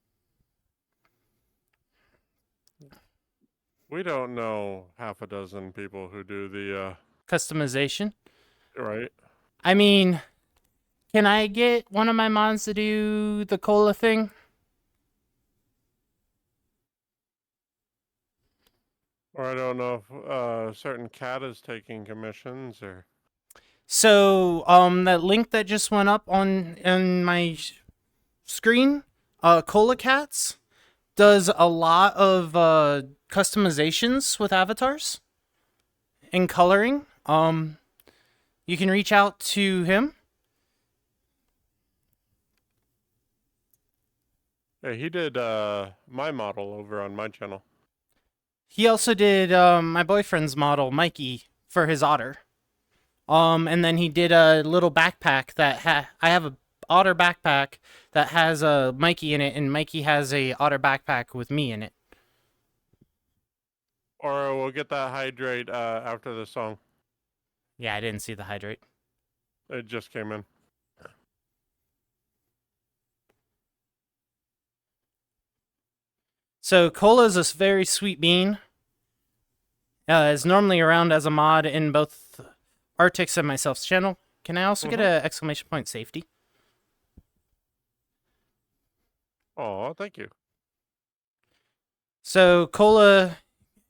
We don't know half a dozen people who do the Customization. right. I mean, can I get one of my mods to do the cola thing? Or I don't know if a certain cat is taking commissions or. So, that link that just went up on my screen, Cola Cats does a lot of customizations with avatars and coloring. You can reach out to him. Yeah, he did my model over on my channel. He also did my boyfriend's model, Mikey, for his otter. And then he did a little backpack that I have a otter backpack that has a Mikey in it, and Mikey has a otter backpack with me in it. Or we'll get that hydrate after the song. Yeah, I didn't see the hydrate. It just came in. So Cola is a very sweet bean. Is normally around as a mod in both Artix and myself's channel. Can I also get an exclamation point safety? Oh, thank you. So Cola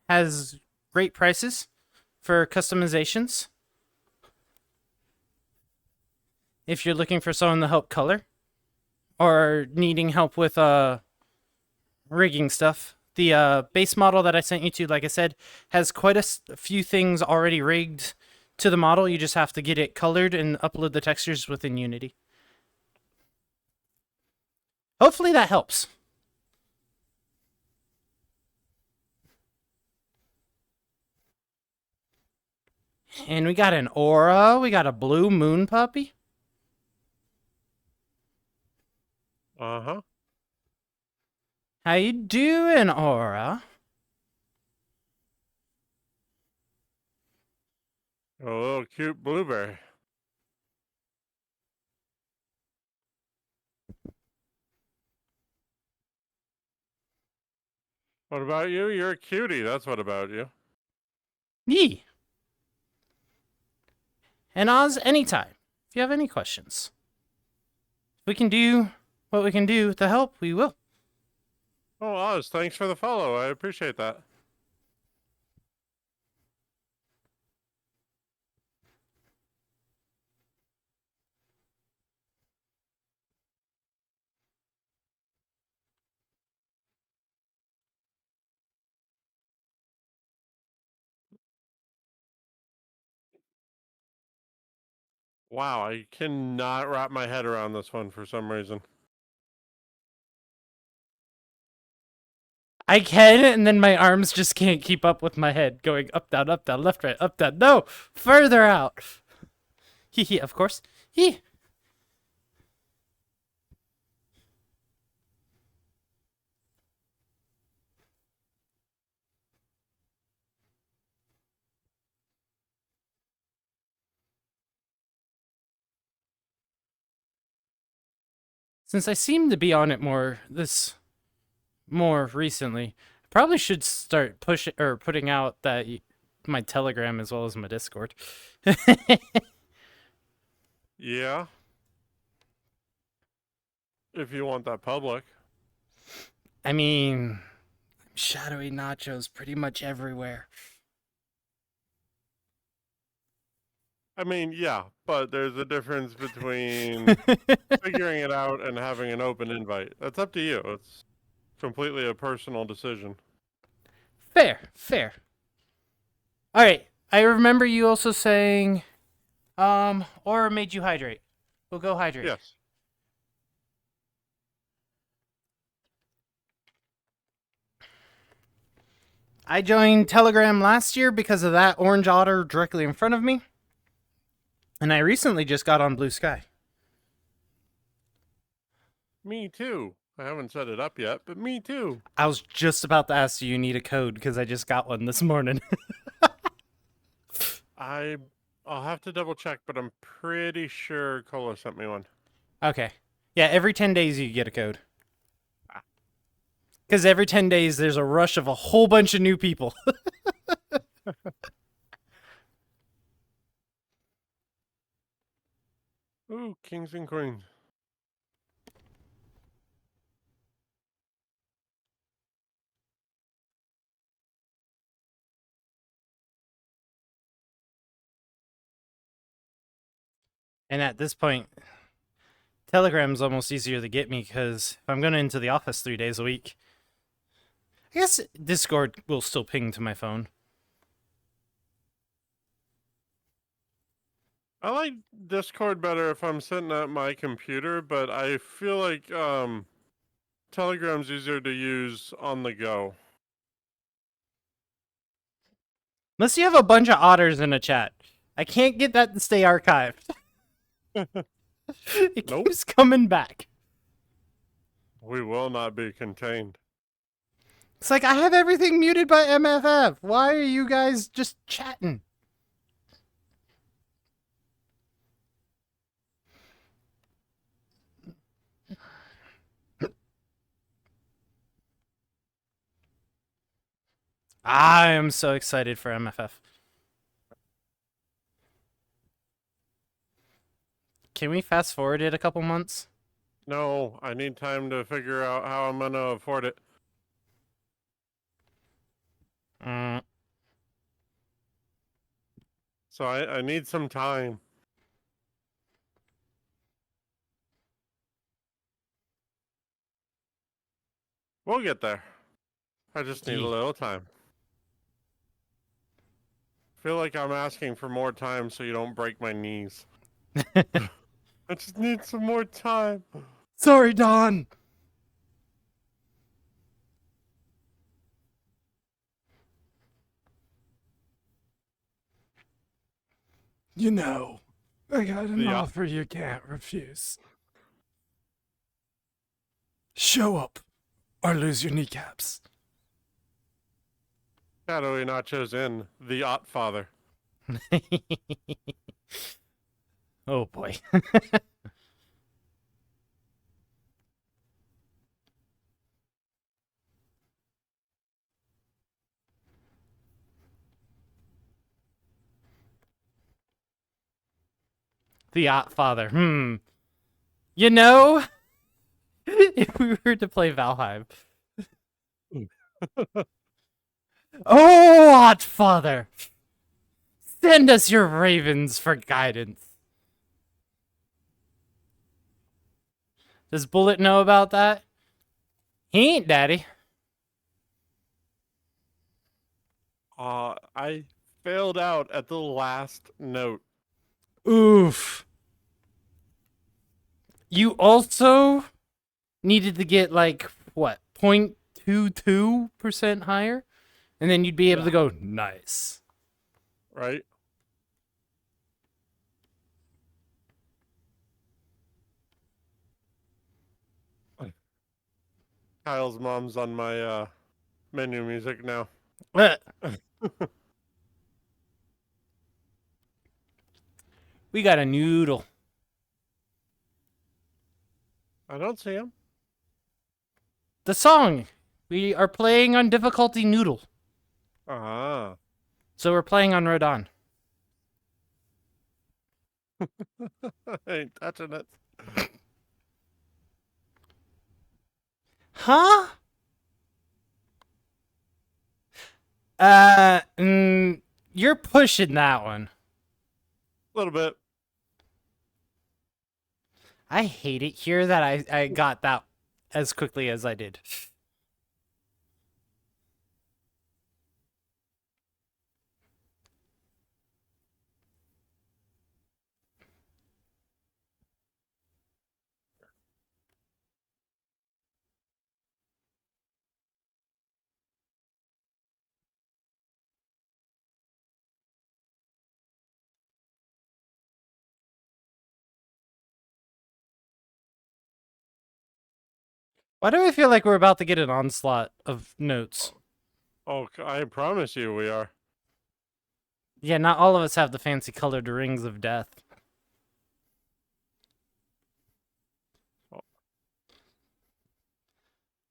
has great prices for customizations. If you're looking for someone to help color or needing help with rigging stuff. The base model that I sent you to, like I said, has quite a few things already rigged to the model. You just have to get it colored and upload the textures within Unity. Hopefully that helps. And we got an aura. We got a blue moon puppy. Uh-huh. How you doing, aura? A little cute blueberry. What about you? You're a cutie. That's what about you. Yee. And Oz, anytime. If you have any questions. If we can do what we can do to help, we will. Oh, Oz, thanks for the follow. I appreciate that. Wow, I cannot wrap my head around this one for some reason. I can, and then my arms just can't keep up with my head, going up, down, left, right, up, down. No! Further out! Hee hee, of course. Hee! Since I seem to be on it more recently, I probably should start putting out that my Telegram as well as my Discord. Yeah. If you want that public. I mean, Shadowy Nachos pretty much everywhere. I mean, yeah, but there's a difference between figuring it out and having an open invite. That's up to you. It's completely a personal decision. Fair, fair. All right. I remember you also saying, Aura made you hydrate. We'll go hydrate. Yes. I joined Telegram last year because of that orange otter directly in front of me. And I recently just got on Blue Sky. Me too. I haven't set it up yet, but me too. I was just about to ask you need a code because I just got one this morning. I'll have to double check, but I'm pretty sure Cola sent me one. Okay. Yeah, every 10 days you get a code. Because every 10 days there's a rush of a whole bunch of new people. Ooh, kings and queens. And at this point, Telegram's almost easier to get me because if I'm going into the office 3 days a week, I guess Discord will still ping to my phone. I like Discord better if I'm sitting at my computer, but I feel like Telegram's easier to use on the go. Unless you have a bunch of otters in a chat. I can't get that to stay archived. It keeps coming back. We will not be contained. It's like, I have everything muted by MFF. Why are you guys just chatting? I am so excited for MFF. Can we fast forward it a couple months? No, I need time to figure out how I'm going to afford it. So I need some time. We'll get there. I just need a little time. Feel like I'm asking for more time so you don't break my knees. I just need some more time. Sorry, Don. You know, I got an Yeah. offer you can't refuse. Show up or lose your kneecaps. Shadowy Nachos in The Ottfather. Oh boy. The Ottfather. You know, if we were to play Valheim. Oh, Ottfather! Send us your ravens for guidance. Does Bullet know about that? He ain't daddy. I failed out at the last note. Oof. You also needed to get like, what, 0.22% higher? And then you'd be able to go, nice. Right? Kyle's mom's on my menu music now. We got a noodle. I don't see him. The song. We are playing on difficulty noodle. Ah. So we're playing on Rodon. I ain't touching it. Huh? You're pushing that one. A little bit. I hate it here that I got that as quickly as I did. Why do I feel like we're about to get an onslaught of notes? Oh, I promise you we are. Yeah, not all of us have the fancy colored rings of death.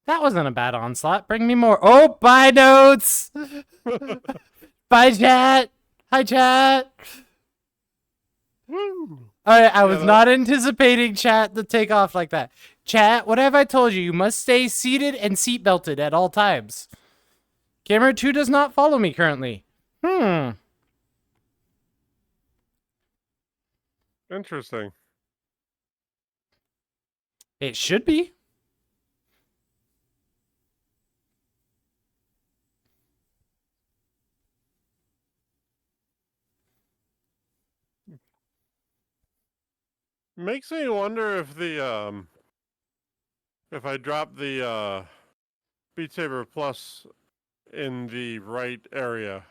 That wasn't a bad onslaught. Bring me more. Oh, bye notes! Bye chat! Hi chat! Woo! Alright, I was not anticipating chat to take off like that. Chat, what have I told you? You must stay seated and seatbelted at all times. Camera 2 does not follow me currently. Interesting. It should be. Makes me wonder if the if I drop the Beat Saber Plus in the right area.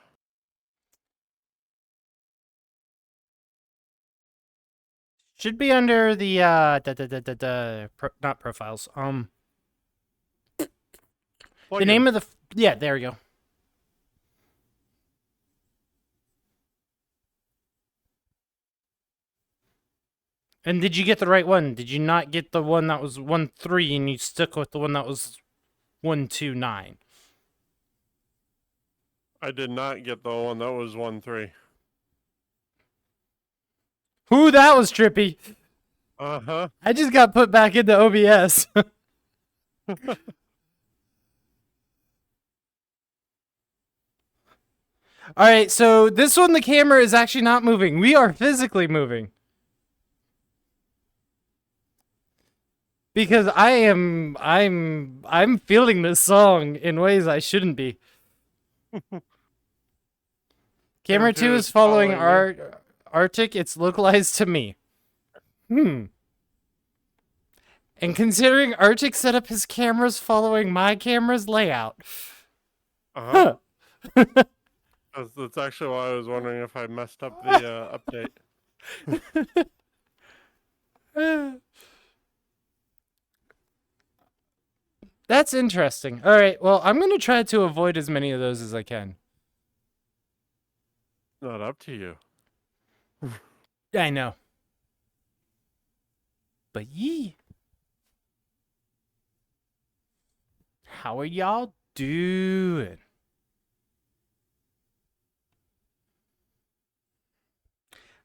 Should be under the not profiles. The name of the yeah, there we go. And did you get the right one? Did you not get the one that was 1.3 and you stuck with the one that was 1.29? I did not get the one that was 1.3. Ooh, that was trippy. Uh-huh. I just got put back into OBS. Alright, so this one the camera is actually not moving. We are physically moving. Because I'm feeling this song in ways I shouldn't be. Camera 2 is following Arctic. It's localized to me. And considering Arctic set up his cameras following my camera's layout. Uh-huh. That's actually why I was wondering if I messed up the update. That's interesting. All right, well, I'm going to try to avoid as many of those as I can. Not up to you. I know. But yee. How are y'all doing?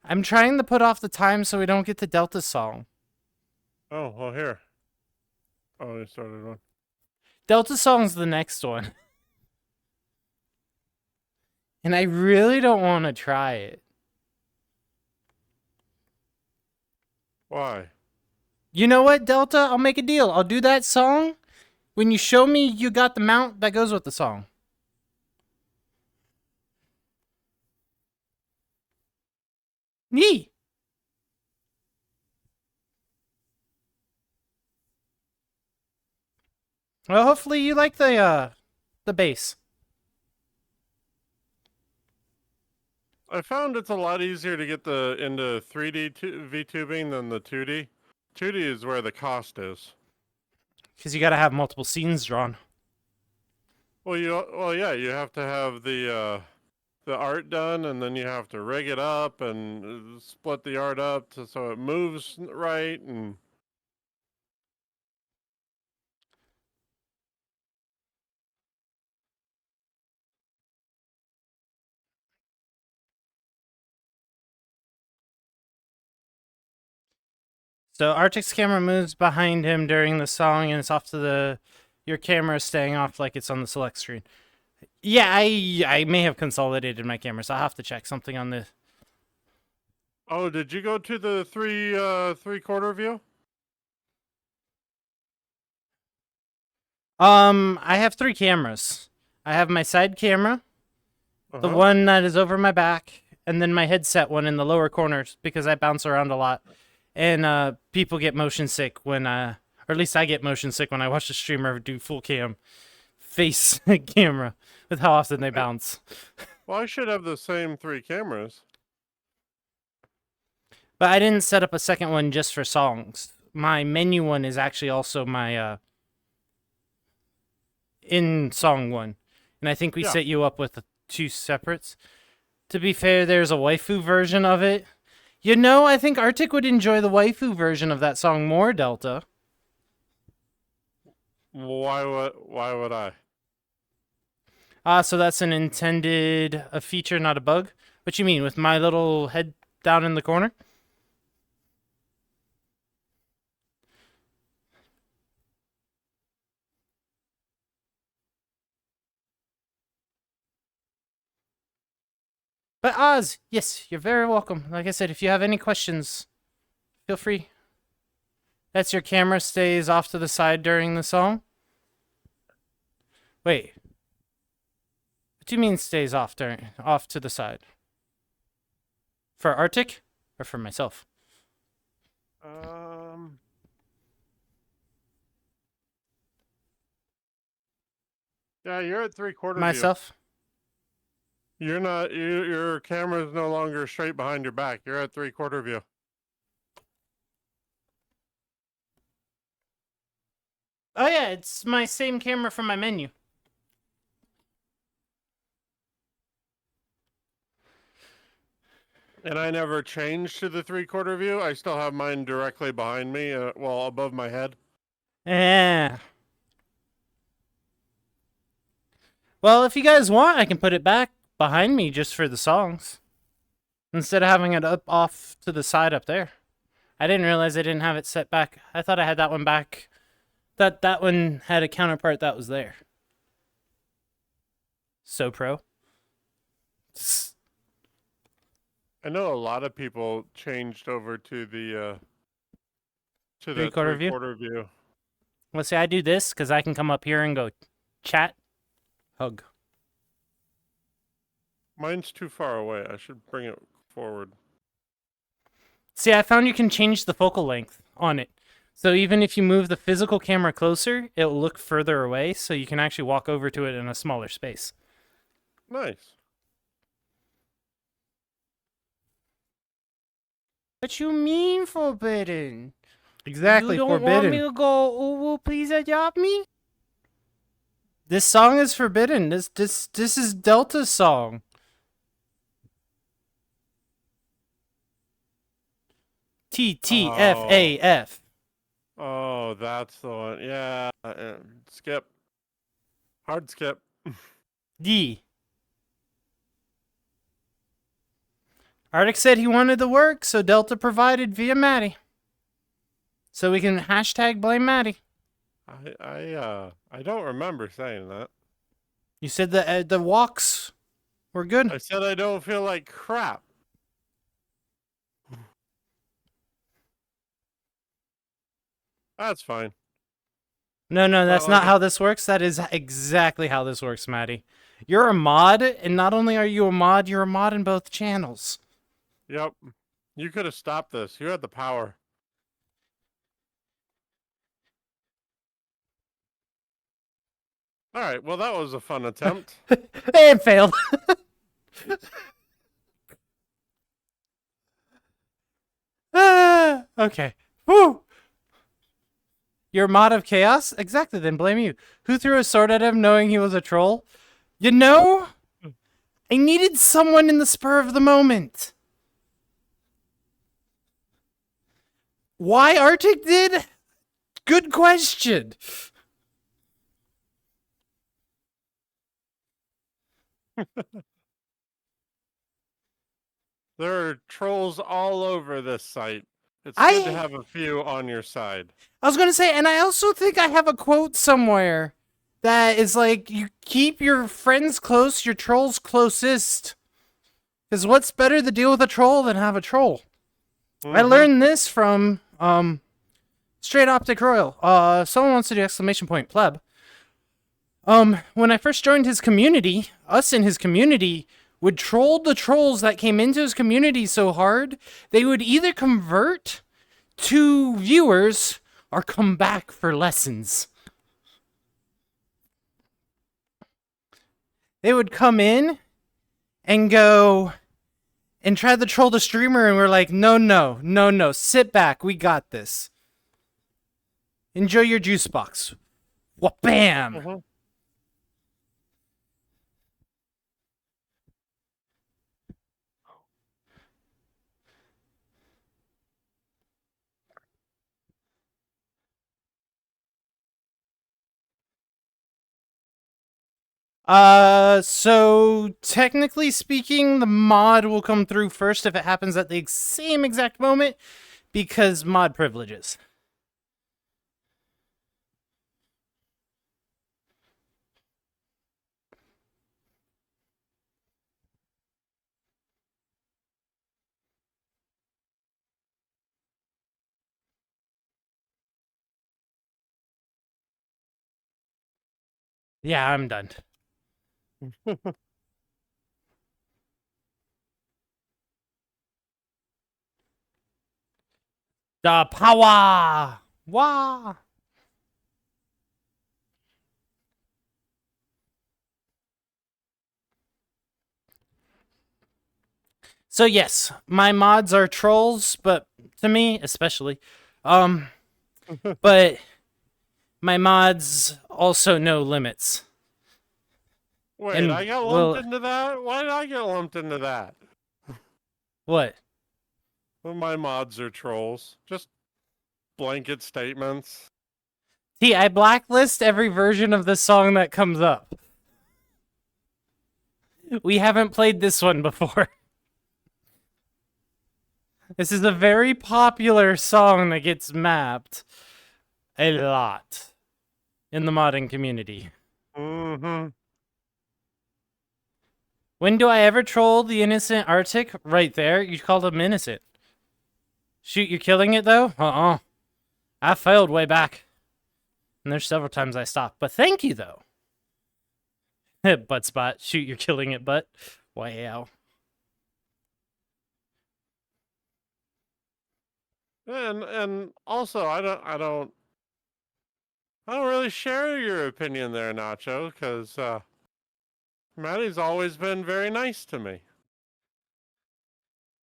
I'm trying to put off the time so we don't get the Delta song. Oh, well, here. Oh, they started one. Delta song's the next one. And I really don't want to try it. Why? You know what, Delta? I'll make a deal. I'll do that song when you show me you got the mount that goes with the song. Yee. Well, hopefully you like the bass. I found it's a lot easier to get into 3D VTubing than the 2D. 2D is where the cost is. Because you got to have multiple scenes drawn. Well, yeah, you have to have the art done, and then you have to rig it up and split the art up so it moves right. And so Arctic's camera moves behind him during the song, and it's off to your camera staying off like it's on the select screen. Yeah, I may have consolidated my camera, so I'll have to check something on this. oh, did you go to the three-quarter view? I have 3 cameras. I have my side camera, the one that is over my back, and then my headset one in the lower corners because I bounce around a lot. And people get motion sick when, or at least I get motion sick when I watch a streamer do full cam face camera with how often they bounce. Well, I should have the same 3 cameras. But I didn't set up a second one just for songs. My menu one is actually also my in-song one. And I think we set you up with 2 separates. To be fair, there's a waifu version of it. You know, I think Arctic would enjoy the waifu version of that song more, Delta. Why would I? So that's a feature, not a bug? What you mean, with my little head down in the corner? But Oz, yes, you're very welcome. Like I said, if you have any questions, feel free. That's your camera stays off to the side during the song? Wait. What do you mean stays off to the side? For Arctic or for myself? Yeah, you're at 3/4 Myself? view. You're not. Your camera is no longer straight behind your back. You're at 3/4 view. Oh yeah, it's my same camera from my menu. And I never changed to the 3/4 view. I still have mine directly behind me, well, above my head. Yeah. Well, if you guys want, I can put it back behind me just for the songs. Instead of having it off to the side up there. I didn't realize I didn't have it set back. I thought I had that one back. That one had a counterpart that was there. So pro. I know a lot of people changed over to the to the 3/4 view? 3/4 view. Well, see, I do this because I can come up here and go chat, hug. Mine's too far away. I should bring it forward. See, I found you can change the focal length on it. So even if you move the physical camera closer, it'll look further away, so you can actually walk over to it in a smaller space. Nice. What you mean forbidden? Exactly, You don't forbidden. want me to go, ooh, please adopt me? This song is forbidden. This is Delta's song. TTFAF. Oh, that's the one. Yeah. Skip. Hard skip. D. Arctic said he wanted the work, so Delta provided via Maddie. So we can hashtag blame Maddie. I don't remember saying that. You said the walks were good. I said I don't feel like crap. That's fine. No, that's Well, not how this works. That is exactly how this works, Maddie. You're a mod, and not only are you a mod, you're a mod in both channels. Yep. You could have stopped this. You had the power. All right. Well, that was a fun attempt. And failed. Okay. Woo! You're a mod of chaos? Exactly, then blame you. Who threw a sword at him knowing he was a troll? You know, I needed someone in the spur of the moment. Why Arctic did? Good question. There are trolls all over this site. It's good to have a few on your side. I was going to say, and I also think I have a quote somewhere that is like, you keep your friends close, your trolls closest. Because what's better to deal with a troll than have a troll? I learned this from Straight Optic Royal. Someone wants to do exclamation point pleb. When I first joined his community, us in his community would troll the trolls that came into his community so hard, they would either convert to viewers or come back for lessons. They would come in and go and try to troll the streamer, and we're like, no, sit back, we got this. Enjoy your juice box. Wha-bam! So technically speaking, the mod will come through first if it happens at the same exact moment, because mod privileges. Yeah, I'm done. The power! Wah! So yes, my mods are trolls, but to me especially. But my mods also know limits. Wait, And, I got lumped into that? Why did I get lumped into that? What? Well, my mods are trolls. Just blanket statements. See, I blacklist every version of this song that comes up. We haven't played this one before. This is a very popular song that gets mapped a lot in the modding community. Mm-hmm. When do I ever troll the innocent Arctic? Right there. You called him innocent. Shoot, you're killing it, though? Uh-uh. I failed way back. And there's several times I stopped. But thank you, though. Butt spot. Shoot, you're killing it, butt. Wow. And also, I don't really share your opinion there, Nacho, because Maddie's always been very nice to me.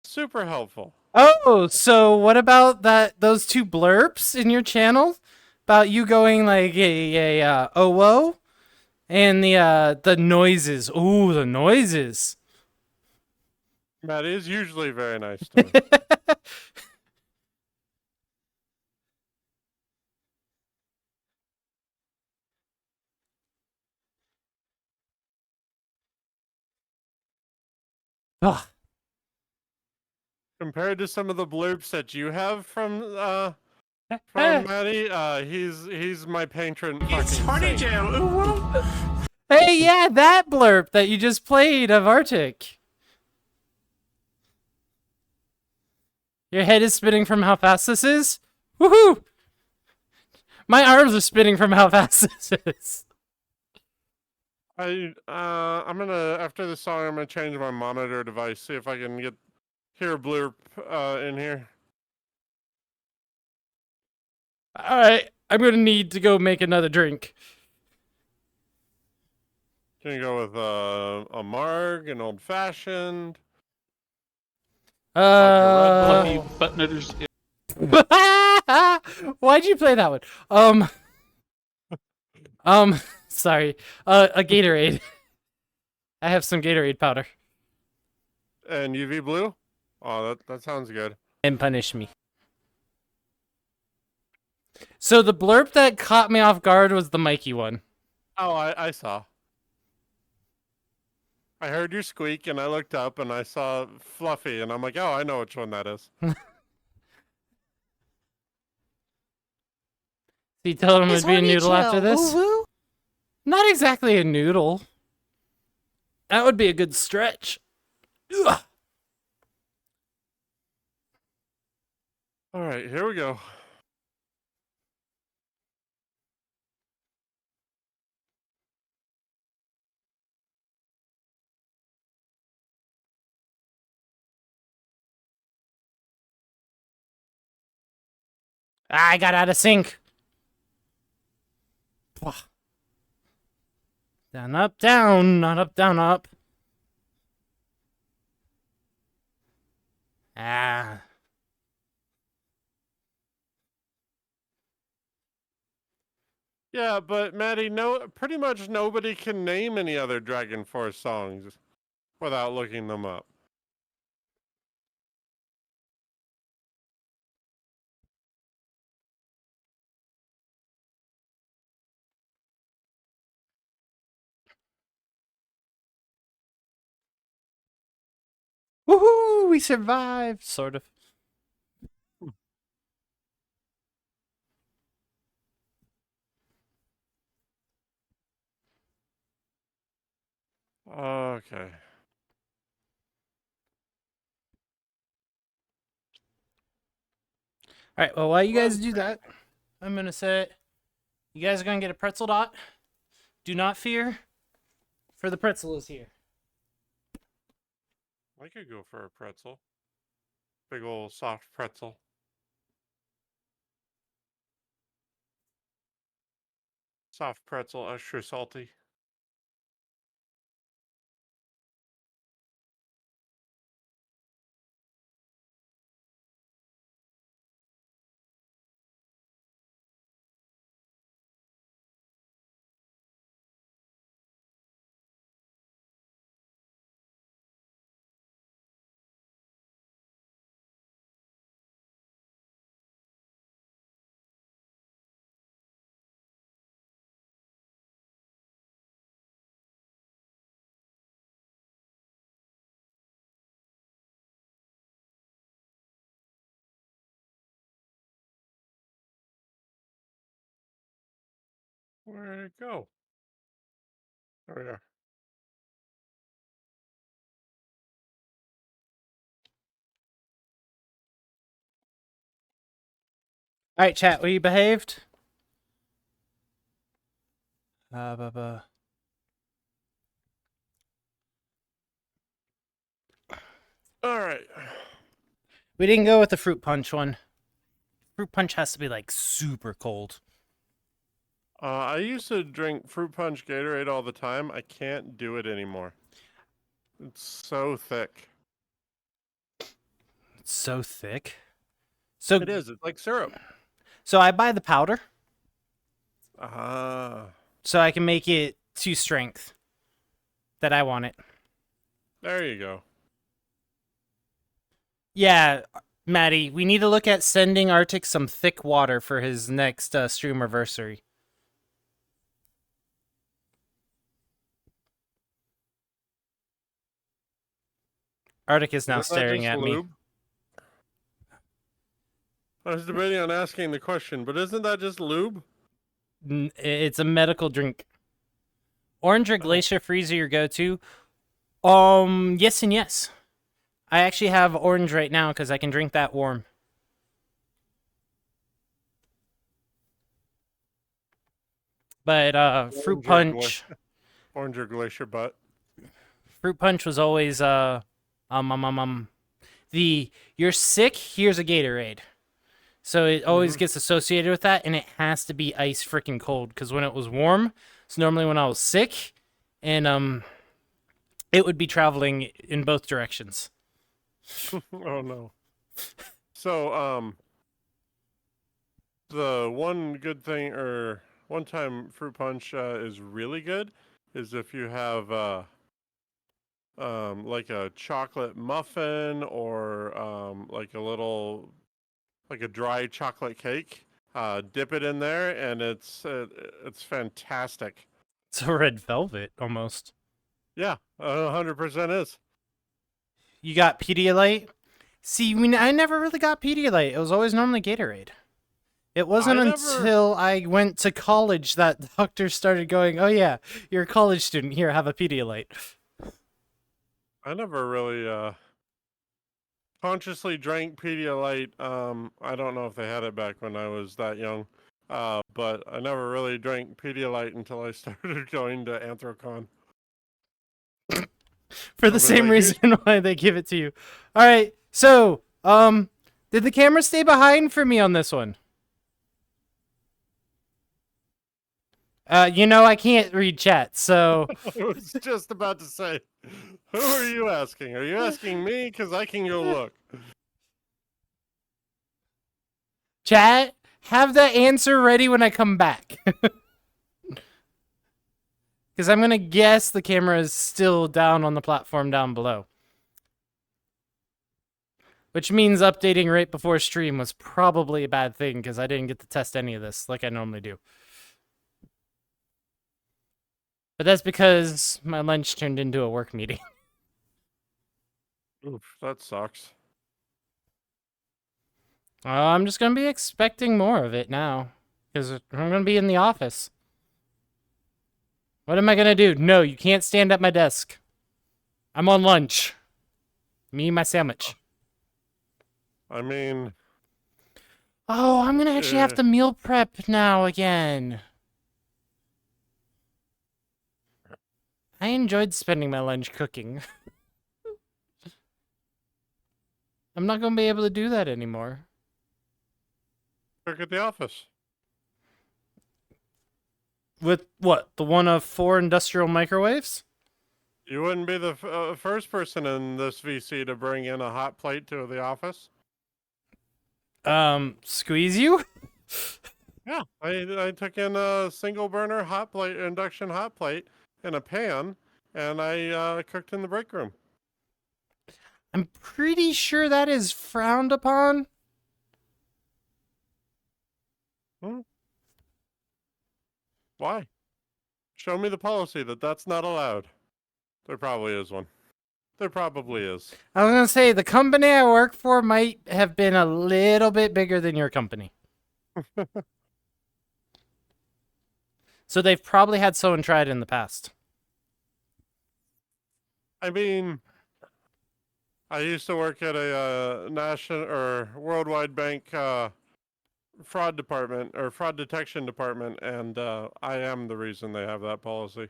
Super helpful. Oh, so what about those two blurps in your channel about you going like oh whoa, and the noises. Ooh, the noises. That is usually very nice to me. Ugh. Compared to some of the blurps that you have from Maddie, he's my patron. It's funny, Hey, yeah, that blurp that you just played of Arctic. Your head is spinning from how fast this is? Woohoo! My arms are spinning from how fast this is. I'm gonna, after this song, I'm gonna change my monitor device, see if I can hear a blurp in here. Alright, I'm gonna need to go make another drink. Can you go with a Marg, an old fashioned? Fluffy butt knitters. Why'd you play that one? Sorry. A Gatorade. I have some Gatorade powder. And UV blue? Oh, that sounds good. And punish me. So the blurp that caught me off guard was the Mikey one. Oh, I saw. I heard your squeak, and I looked up, and I saw Fluffy, and I'm like, oh, I know which one that is. So you tell him it'd be a noodle after this? Woo-woo. Not exactly a noodle. That would be a good stretch. Ugh. All right, here we go. I got out of sync. Down, up, down, not up, down, up. Ah. Yeah, but Maddie, pretty much nobody can name any other Dragon Force songs without looking them up. Woohoo! We survived, sort of. Okay. All right, well, while you guys do that, I'm going to set. You guys are going to get a pretzel dot. Do not fear, for the pretzel is here. I could go for a pretzel. Big old soft pretzel. Soft pretzel, extra salty. Where'd it go? There we are. All right, chat, we behaved. All right. We didn't go with the fruit punch one. Fruit punch has to be like super cold. I used to drink fruit punch Gatorade all the time. I can't do it anymore. It's so thick. It's so thick. So It is. It's like syrup. So I buy the powder. Ah. So I can make it to strength that I want it. There you go. Yeah, Maddie, we need to look at sending Arctic some thick water for his next streamiversary. Arctic is now Isn't that staring just at me. lube? I was debating on asking the question, but isn't that just lube? It's a medical drink. Orange or Glacier Freezer your go-to? Yes and yes. I actually have orange right now because I can drink that warm. But fruit punch. Orange or glacier butt. Fruit punch was always you're sick, here's a Gatorade. So it always gets associated with that, and it has to be ice freaking cold because when it was warm, it's normally when I was sick, and it would be traveling in both directions. Oh no. So the one good thing, or one time fruit punch is really good, is if you have like a chocolate muffin or like a dry chocolate cake. Dip it in there, and it's fantastic. It's a red velvet almost. Yeah, 100% is. You got Pedialyte? See, I never really got Pedialyte. It was always normally Gatorade. It wasn't until I went to college that doctors started going, "Oh yeah, you're a college student. Here, have a Pedialyte." I never really consciously drank Pedialyte. I don't know if they had it back when I was that young, but I never really drank Pedialyte until I started going to Anthrocon. For the same reason why they give it to you. All right, so did the camera stay behind for me on this one? I can't read chat, so... I was just about to say, who are you asking? Are you asking me? Because I can go look. Chat, have the answer ready when I come back. Because I'm going to guess the camera is still down on the platform down below. Which means updating right before stream was probably a bad thing, because I didn't get to test any of this like I normally do. But that's because my lunch turned into a work meeting. Oof, that sucks. I'm just going to be expecting more of it now. Because I'm going to be in the office. What am I going to do? No, you can't stand at my desk. I'm on lunch. Me and my sandwich. I mean... Oh, I'm going to actually have to meal prep now again. I enjoyed spending my lunch cooking. I'm not going to be able to do that anymore. Cook at the office. With what? The one of 4 industrial microwaves? You wouldn't be the first person in this VC to bring in a hot plate to the office. Squeeze you? Yeah, I took in a single burner hot plate, induction hot plate, in a pan, and I cooked in the break room. I'm pretty sure that is frowned upon. Why? Show me the policy that that's not allowed. There probably is one. There probably is. I was going to say, the company I work for might have been a little bit bigger than your company. So they've probably had someone try it in the past. I mean, I used to work at a national or worldwide bank fraud department or fraud detection department, and I am the reason they have that policy.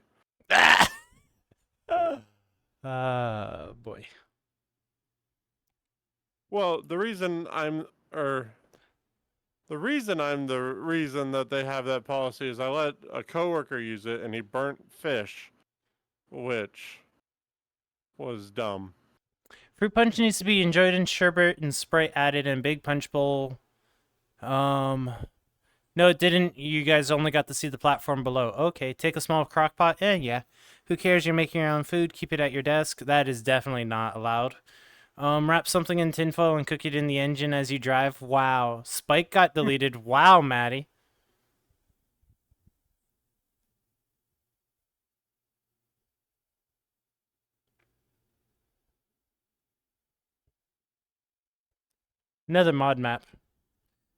Boy. Well, the reason that they have that policy is I let a coworker use it, and he burnt fish, which was dumb. Fruit punch needs to be enjoyed in sherbet and Sprite added in big punch bowl. No, it didn't. You guys only got to see the platform below. Okay, take a small crock pot. Yeah. Who cares? You're making your own food. Keep it at your desk. That is definitely not allowed. Wrap something in tinfoil and cook it in the engine as you drive. Wow. Spike got deleted. Wow, Maddie. Another mod map.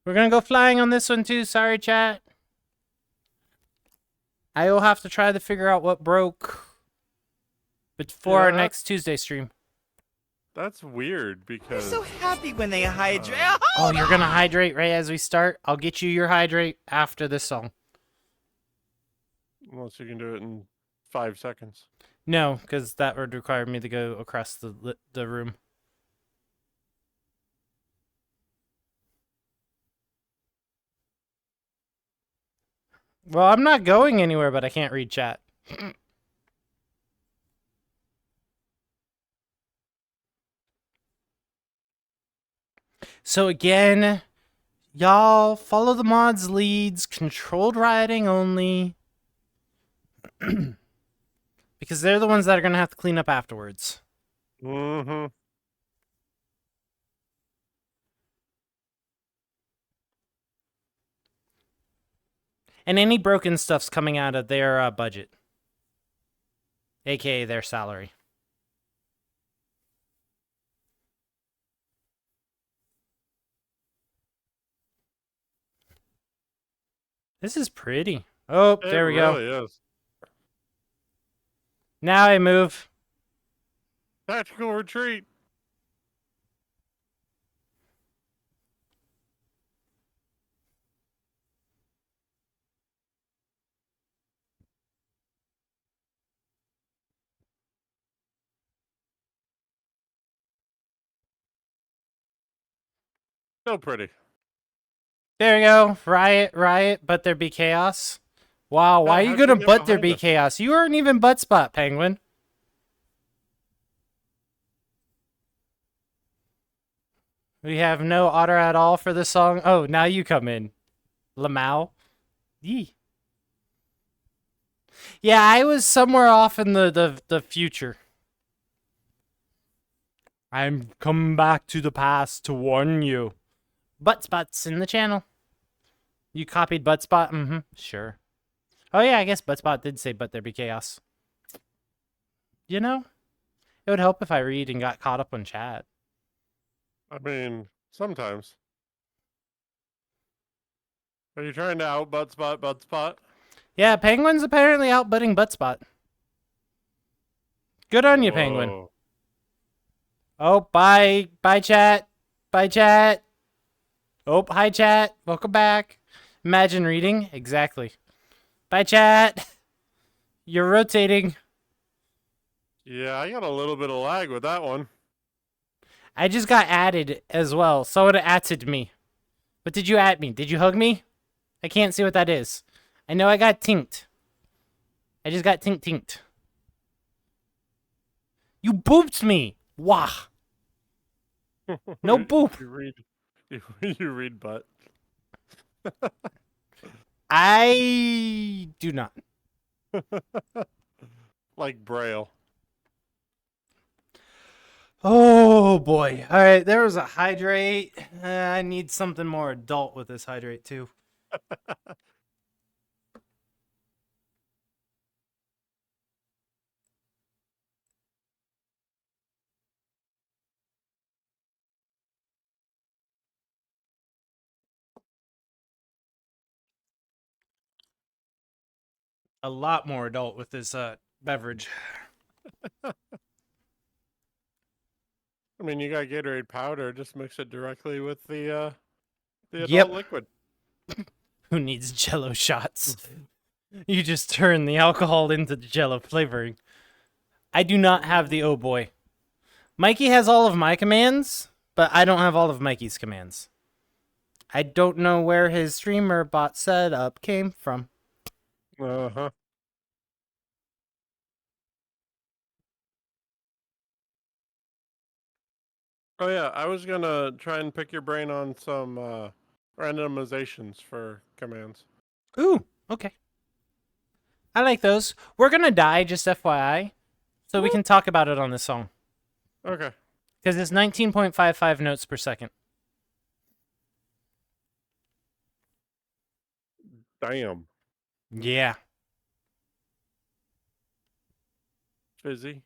We're gonna go flying on this one too. Sorry, chat. I will have to try to figure out what broke before our next Tuesday stream. That's weird You're because. so happy when they hydrate. Oh, you're gonna hydrate right as we start? I'll get you your hydrate after this song. Unless you can do it in 5 seconds. No, because that would require me to go across the room. Well, I'm not going anywhere, but I can't read chat. So again, y'all follow the mods' leads, controlled rioting only. Because they're the ones that are going to have to clean up afterwards. Mm-hmm. And any broken stuff's coming out of their budget. AKA their salary. This is pretty. Oh, there we go. It really is. Now I move. Tactical retreat. So pretty. There we go. Riot, but there be chaos. Wow, why are you how'd gonna you get but there behind be us? chaos? You aren't even butt spot, Penguin. We have no otter at all for this song. Oh, now you come in. Lamau. Yee. Yeah, I was somewhere off in the future. I'm coming back to the past to warn you. Butt spots in the channel. You copied butt spot? Mm-hmm. Sure. Oh yeah, I guess butt spot did say but there be chaos. You know? It would help if I read and got caught up on chat. I mean, sometimes. Are you trying to out butt spot? Yeah, Penguin's apparently outbutting butt spot. Good on you, Penguin. Whoa. Oh, bye. Bye, chat. Bye, chat. Oh, hi, chat. Welcome back. Imagine reading. Exactly. Bye, chat. You're rotating. Yeah, I got a little bit of lag with that one. I just got added as well. Someone added me. But did you add me? Did you hug me? I can't see what that is. I know I got tinked. I just got tinked. You booped me. Wah. No boop. You read butt. I do not. Like Braille. Oh boy. All right, there was a hydrate. I need something more adult with this hydrate too. A lot more adult with this beverage. I mean, you got Gatorade powder. Just mix it directly with the adult liquid. Who needs Jello shots? You just turn the alcohol into the Jello flavoring. I do not have the oh boy. Mikey has all of my commands, but I don't have all of Mikey's commands. I don't know where his streamer bot setup came from. Uh-huh. Oh yeah, I was gonna try and pick your brain on some randomizations for commands. Ooh, okay. I like those. We're gonna die, just FYI, so we can talk about it on this song. Okay. Because it's 19.55 notes per second. Damn. Yeah. Fizzy.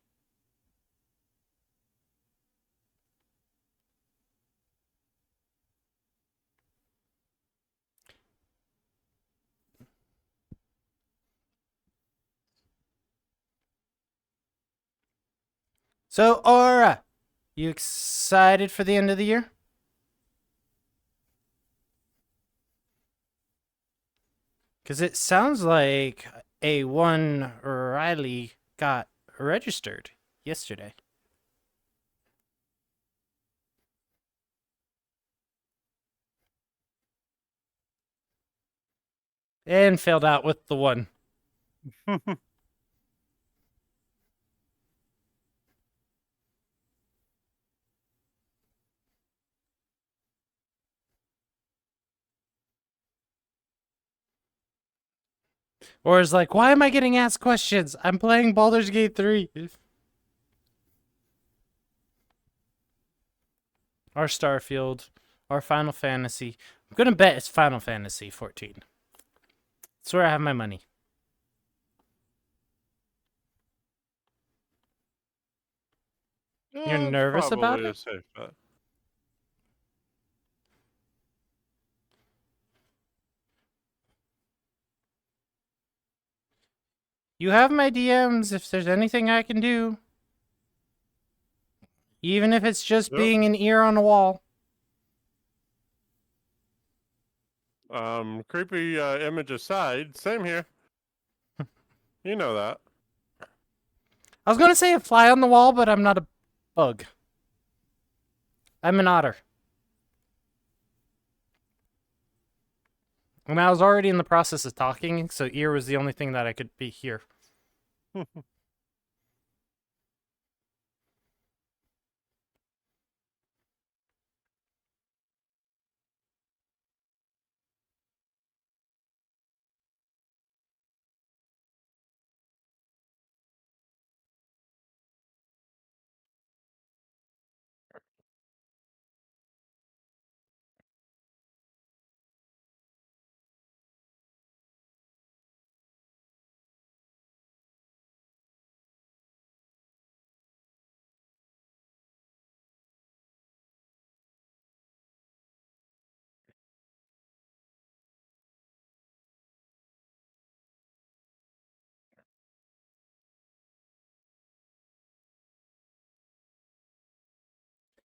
So, Aura, you excited for the end of the year? Because it sounds like A1 Riley got registered yesterday. And failed out with the 1. Or is like, why am I getting asked questions? I'm playing Baldur's Gate 3. Our Starfield, our Final Fantasy. I'm gonna bet it's Final Fantasy 14. That's where I have my money. You're It's nervous about probably a it? safe bet. You have my DMs if there's anything I can do. Even if it's just Yep. being an ear on a wall. Creepy image aside, same here. You know that. I was gonna say a fly on the wall, but I'm not a bug. I'm an otter. And I was already in the process of talking, so ear was the only thing that I could be here.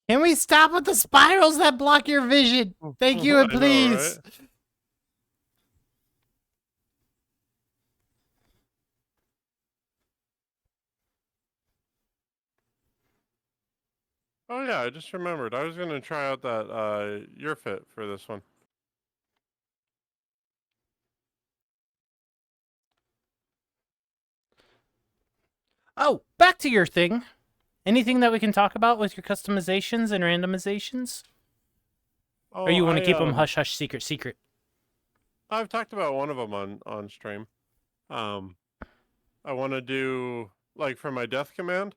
Can we stop with the spirals that block your vision? Thank you and I know, please. right? Oh yeah, I just remembered. I was gonna try out that your fit for this one. Oh, back to your thing. Anything that we can talk about with your customizations and randomizations? Oh, Or you want to keep them hush hush secret? I've talked about one of them on stream. I want to do like for my death command.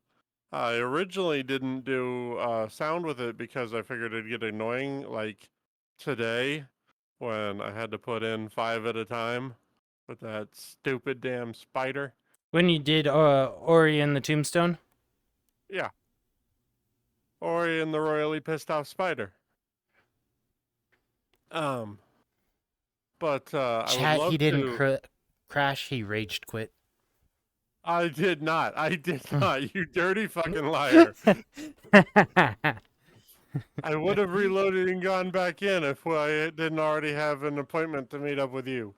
I originally didn't do sound with it because I figured it'd get annoying like today when I had to put in 5 at a time with that stupid damn spider. When you did Ori and the Tombstone? Yeah. Ori and the royally pissed off spider. But I Chat, would love he didn't to... crash, he raged quit. I did not. I did not. You dirty fucking liar. I would have reloaded and gone back in if I didn't already have an appointment to meet up with you.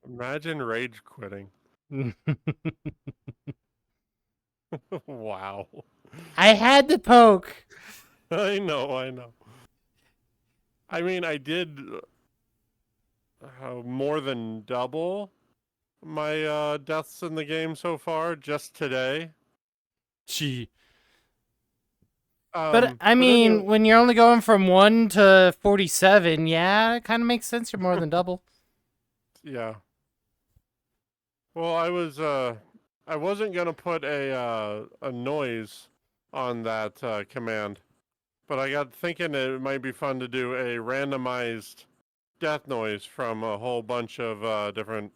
Imagine rage quitting. Wow. I had to poke. I know. I mean, I did more than double my deaths in the game so far, just today. Gee. But I mean, anyway- when you're only going from 1 to 47, yeah, it kind of makes sense. You're more than double. Yeah. Well, I wasn't gonna put a noise on that command, but I got thinking it might be fun to do a randomized death noise from a whole bunch of different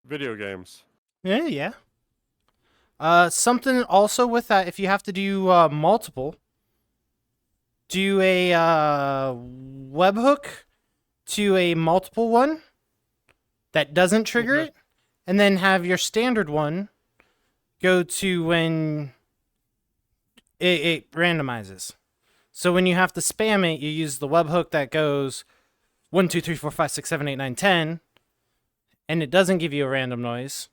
video games. Yeah. Something also with that, if you have to do multiple, do a webhook to a multiple one that doesn't trigger it, and then have your standard one go to when it randomizes. So when you have to spam it, you use the webhook that goes 1, 2, 3, 4, 5, 6, 7, 8, 9, 10, and it doesn't give you a random noise.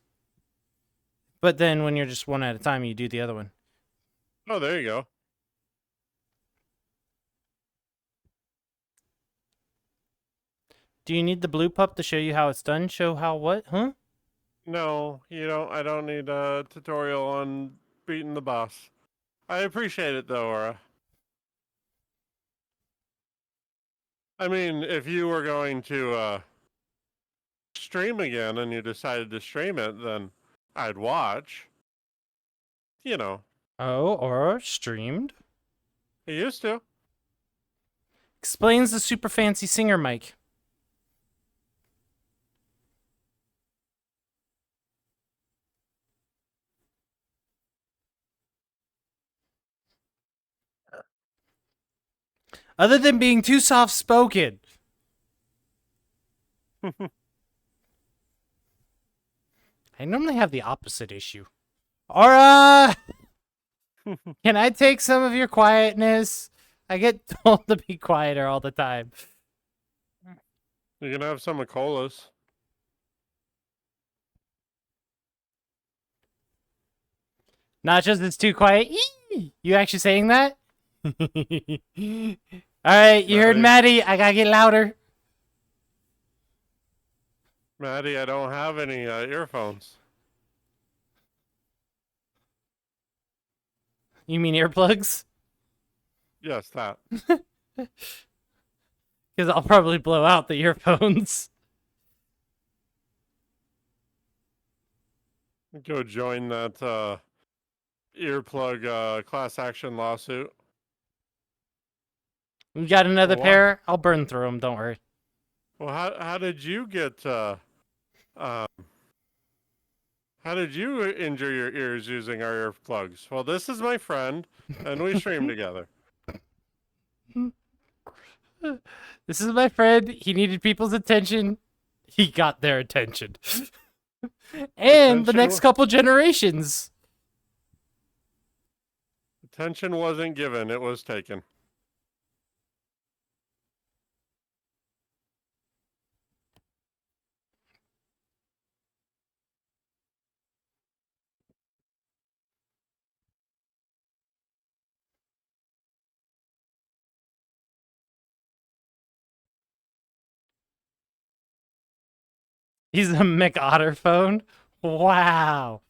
But then when you're just one at a time, you do the other one. Oh, there you go. Do you need the blue pup to show you how it's done? Show how what? Huh? No, you don't. I don't need a tutorial on beating the boss. I appreciate it though, Aura. I mean, if you were going to stream again and you decided to stream it, then I'd watch. You know. Oh, or streamed. I used to. Explains the super fancy singer mic. Other than being too soft-spoken. I normally have the opposite issue. Aura! Can I take some of your quietness? I get told to be quieter all the time. You can have some of Cola's. Not just it's too quiet. Eee! You actually saying that? Alright, you heard Maddie. I gotta get louder. Maddie, I don't have any earphones. You mean earplugs? Yes, that. Because I'll probably blow out the earphones. Go join that earplug class action lawsuit. We got another Wow. pair. I'll burn through them. Don't worry. Well, how did you get how did you injure your ears using our earplugs? Well, this is my friend, and we stream together. This is my friend. He needed people's attention. He got their attention. And the next couple generations. Attention wasn't given; it was taken. He's a McOtter phone. Wow.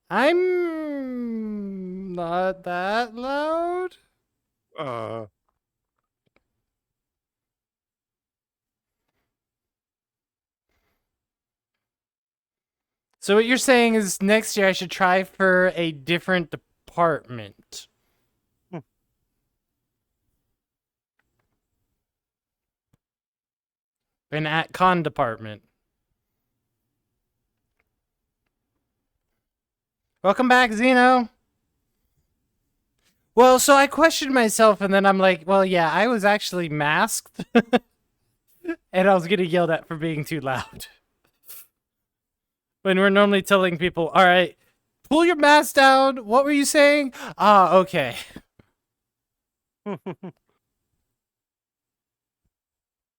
I'm not that loud. So what you're saying is next year I should try for a different department. An at-con department. Welcome back, Zeno. Well, so I questioned myself, and then I'm like, well, yeah, I was actually masked. And I was getting yelled at for being too loud. When we're normally telling people, all right, pull your mask down. What were you saying? Ah, okay.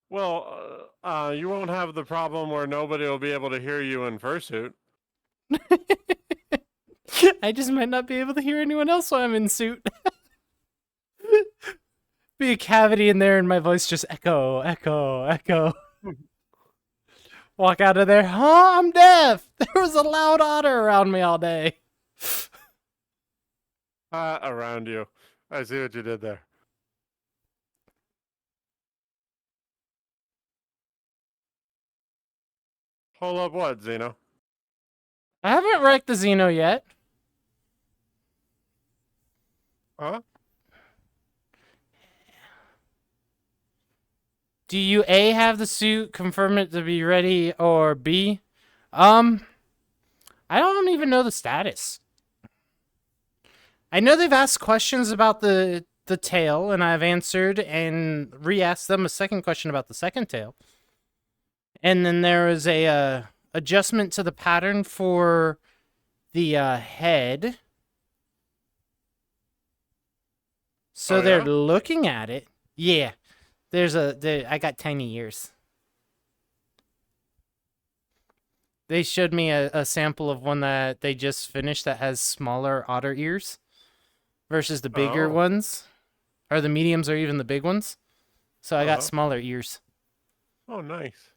Well, you won't have the problem where nobody will be able to hear you in fursuit. I just might not be able to hear anyone else while I'm in suit. be a cavity in there and my voice just echo, echo, echo. Walk out of there, huh? I'm deaf. There was a loud otter around me all day. Around you. I see what you did there. Hold up what, Xeno? I haven't wrecked the Xeno yet. Huh? Do you A, have the suit, confirm it to be ready, or B? I don't even know the status. I know they've asked questions about the tail, and I've answered and re-asked them a second question about the second tail. And then there is a adjustment to the pattern for the head. So they're looking at it. Yeah. I got tiny ears. They showed me a sample of one that they just finished that has smaller otter ears versus the bigger ones, or the mediums, or even the big ones. So I got smaller ears. Oh, nice.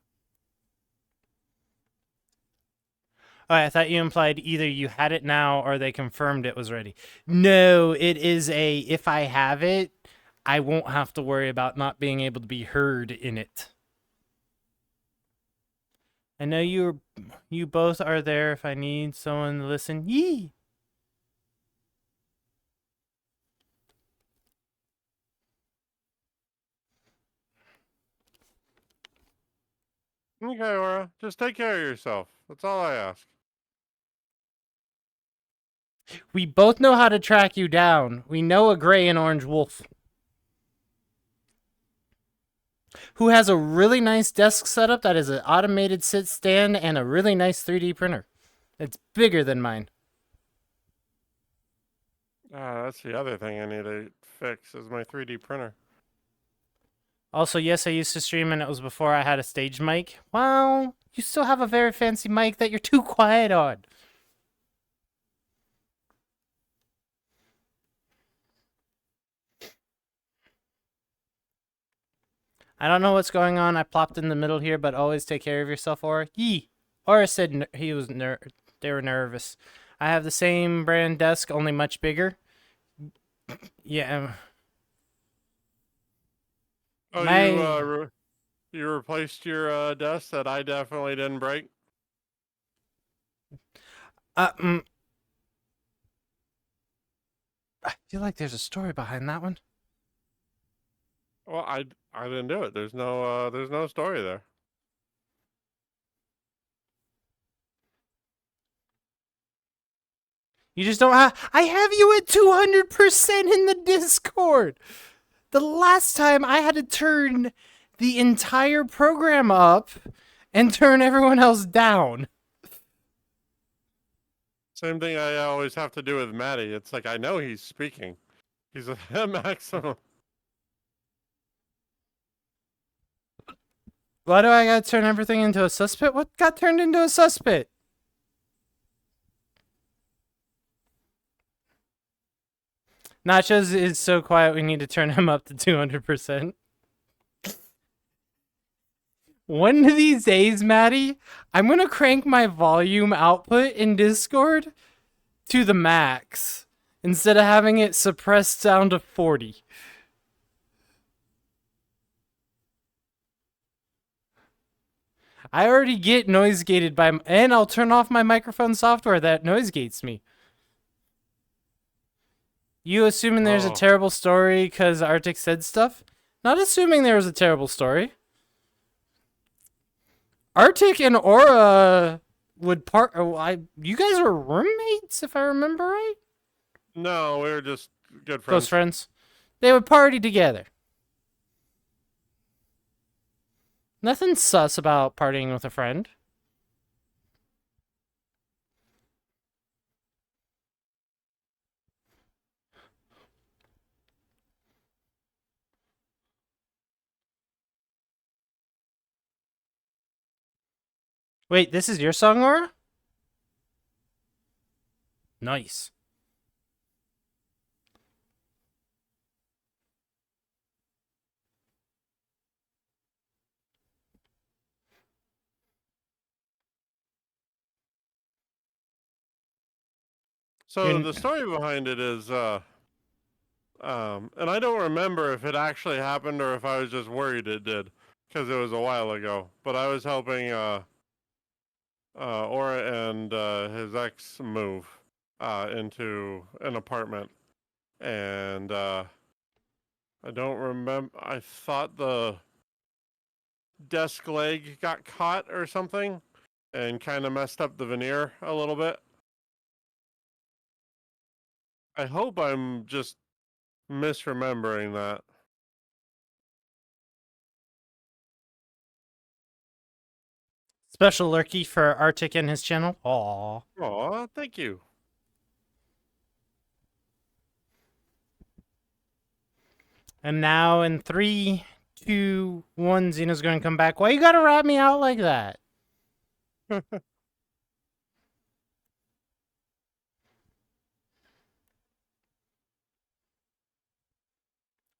Oh, I thought you implied either you had it now or they confirmed it was ready. No, it is if I have it, I won't have to worry about not being able to be heard in it. I know you both are there if I need someone to listen. Yee! Okay, Aura. Just take care of yourself. That's all I ask. We both know how to track you down. We know a gray and orange wolf who has a really nice desk setup that is an automated sit stand and a really nice 3D printer. It's bigger than mine. That's the other thing I need to fix is my 3D printer. Also, yes, I used to stream and it was before I had a stage mic. Well, you still have a very fancy mic that you're too quiet on. I don't know what's going on. I plopped in the middle here, but always take care of yourself, Aura. Yee! Aura said they were nervous. I have the same brand desk, only much bigger. Yeah. Oh, you replaced your desk that I definitely didn't break? I feel like there's a story behind that one. Well, I didn't do it. There's no story there. You just don't have... I have you at 200% in the Discord! The last time I had to turn the entire program up and turn everyone else down. Same thing I always have to do with Maddie. It's like, I know he's speaking. He's at maximum. Why do I gotta turn everything into a suspect? What got turned into a suspect? Nachos is so quiet, we need to turn him up to 200%. One of these days, Maddie, I'm gonna crank my volume output in Discord to the max instead of having it suppressed down to 40. I already get noise gated and I'll turn off my microphone software that noise gates me. You assuming there's a terrible story because Arctic said stuff? Not assuming there was a terrible story. Arctic and Aura would part. You guys were roommates, if I remember right. No, we were just good friends. Close friends. They would party together. Nothing sus about partying with a friend. Wait, this is your song, Aura? Nice. So the story behind it is, and I don't remember if it actually happened or if I was just worried it did, because it was a while ago. But I was helping Aura and his ex move into an apartment, and I don't remember. I thought the desk leg got caught or something, and kind of messed up the veneer a little bit. I hope I'm just misremembering that. Special lurky for Arctic and his channel. Aww. Aw, thank you. And now in 3, 2, 1, Xeno's going to come back. Why you gotta rat me out like that?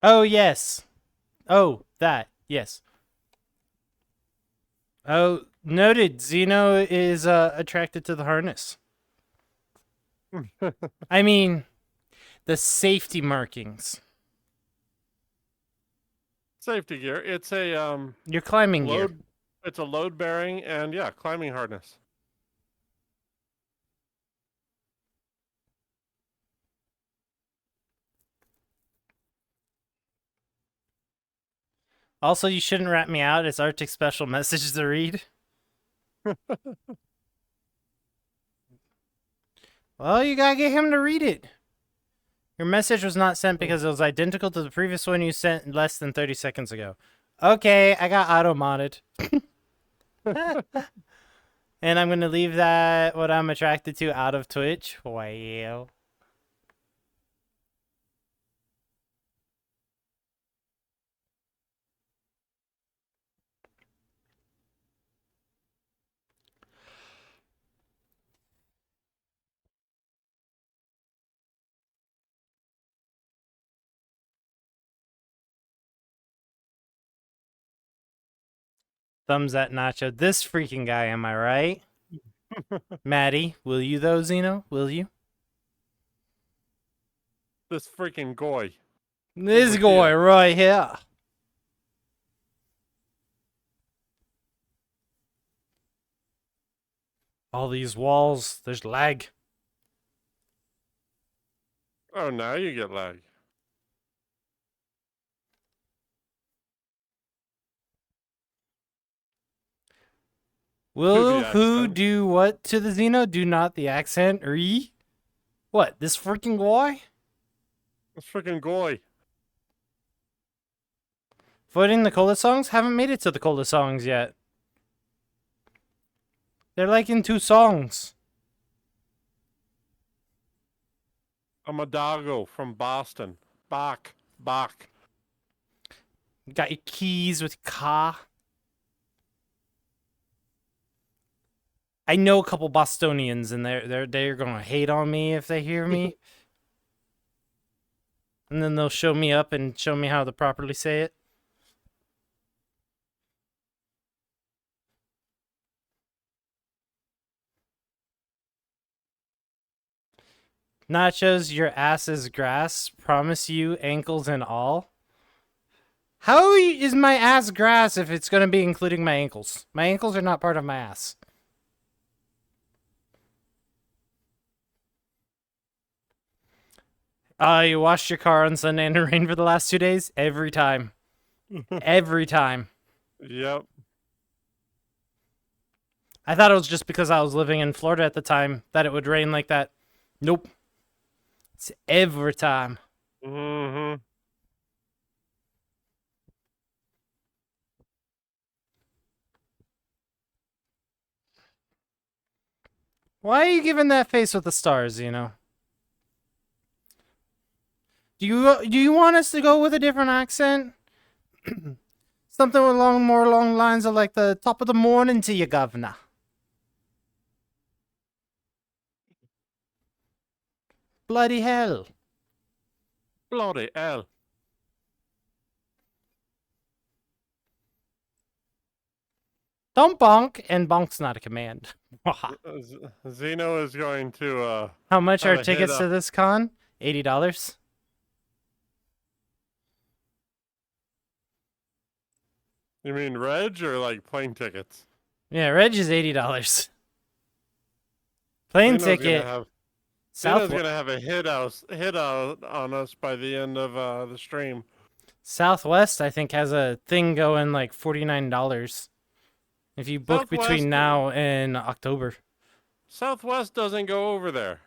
Oh, yes. Oh, that. Yes. Oh, noted. Xeno is attracted to the harness. I mean, the safety markings. Safety gear. It's a Your climbing gear. It's a load bearing and yeah, climbing harness. Also, you shouldn't rat me out. It's Arctic special message to read. Well, you gotta get him to read it. Your message was not sent because it was identical to the previous one you sent less than 30 seconds ago. Okay, I got auto-modded. And I'm gonna leave that, what I'm attracted to, out of Twitch. Wow. Thumbs at Nacho. This freaking guy, am I right? Maddie, will you though, Xeno? Will you? This freaking goy. This guy right here. All these walls, there's lag. Oh, now you get lag. Will the who accent. do what to the Xeno? Do not the accent. What, this freaking guy? This freaking goy. Voting the cola songs? Haven't made it to the cola songs yet. They're like in 2 songs. I'm a doggo from Boston. Bach. Got your keys with ka. I know a couple Bostonians, and they're gonna hate on me if they hear me. And then they'll show me up and show me how to properly say it. Nachos, your ass is grass. Promise you, ankles and all. How is my ass grass if it's gonna be including my ankles? My ankles are not part of my ass. You washed your car on Sunday in the rain for the last 2 days? Every time. Every time. Yep. I thought it was just because I was living in Florida at the time that it would rain like that. Nope. It's every time. Mm-hmm. Why are you giving that face with the stars, you know? Do you want us to go with a different accent? Something more along the lines of like the top of the morning to you, governor. Bloody hell. Bloody hell. Don't bonk, and bonk's not a command. Zeno is going to. How much have are a hit tickets to up. this con? $80. You mean Reg or like plane tickets? Yeah, Reg is $80. Plane Zeno's ticket. Gonna have, South Zeno's gonna have a hit out on us by the end of the stream. Southwest, I think, has a thing going like $49 if you book Southwest- between now and October. Southwest doesn't go over there.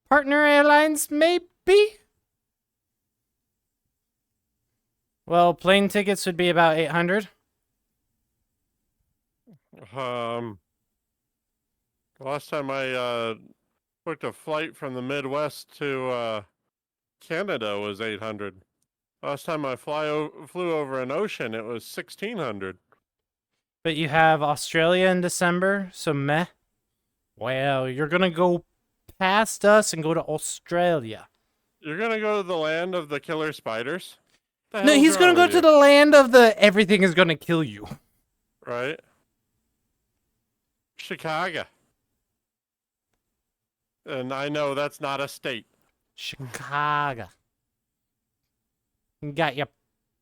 Partner Airlines, maybe? Well, plane tickets would be about $800. Last time I booked a flight from the Midwest to Canada was $800. Last time I flew over an ocean, it was $1,600. But you have Australia in December, so meh. Well, you're gonna go past us and go to Australia. You're gonna go to the land of the killer spiders? The No, hell's he's gonna wrong go with to you? the land of the everything is gonna kill you. Right? Chicago. And I know that's not a state. Chicago. You got your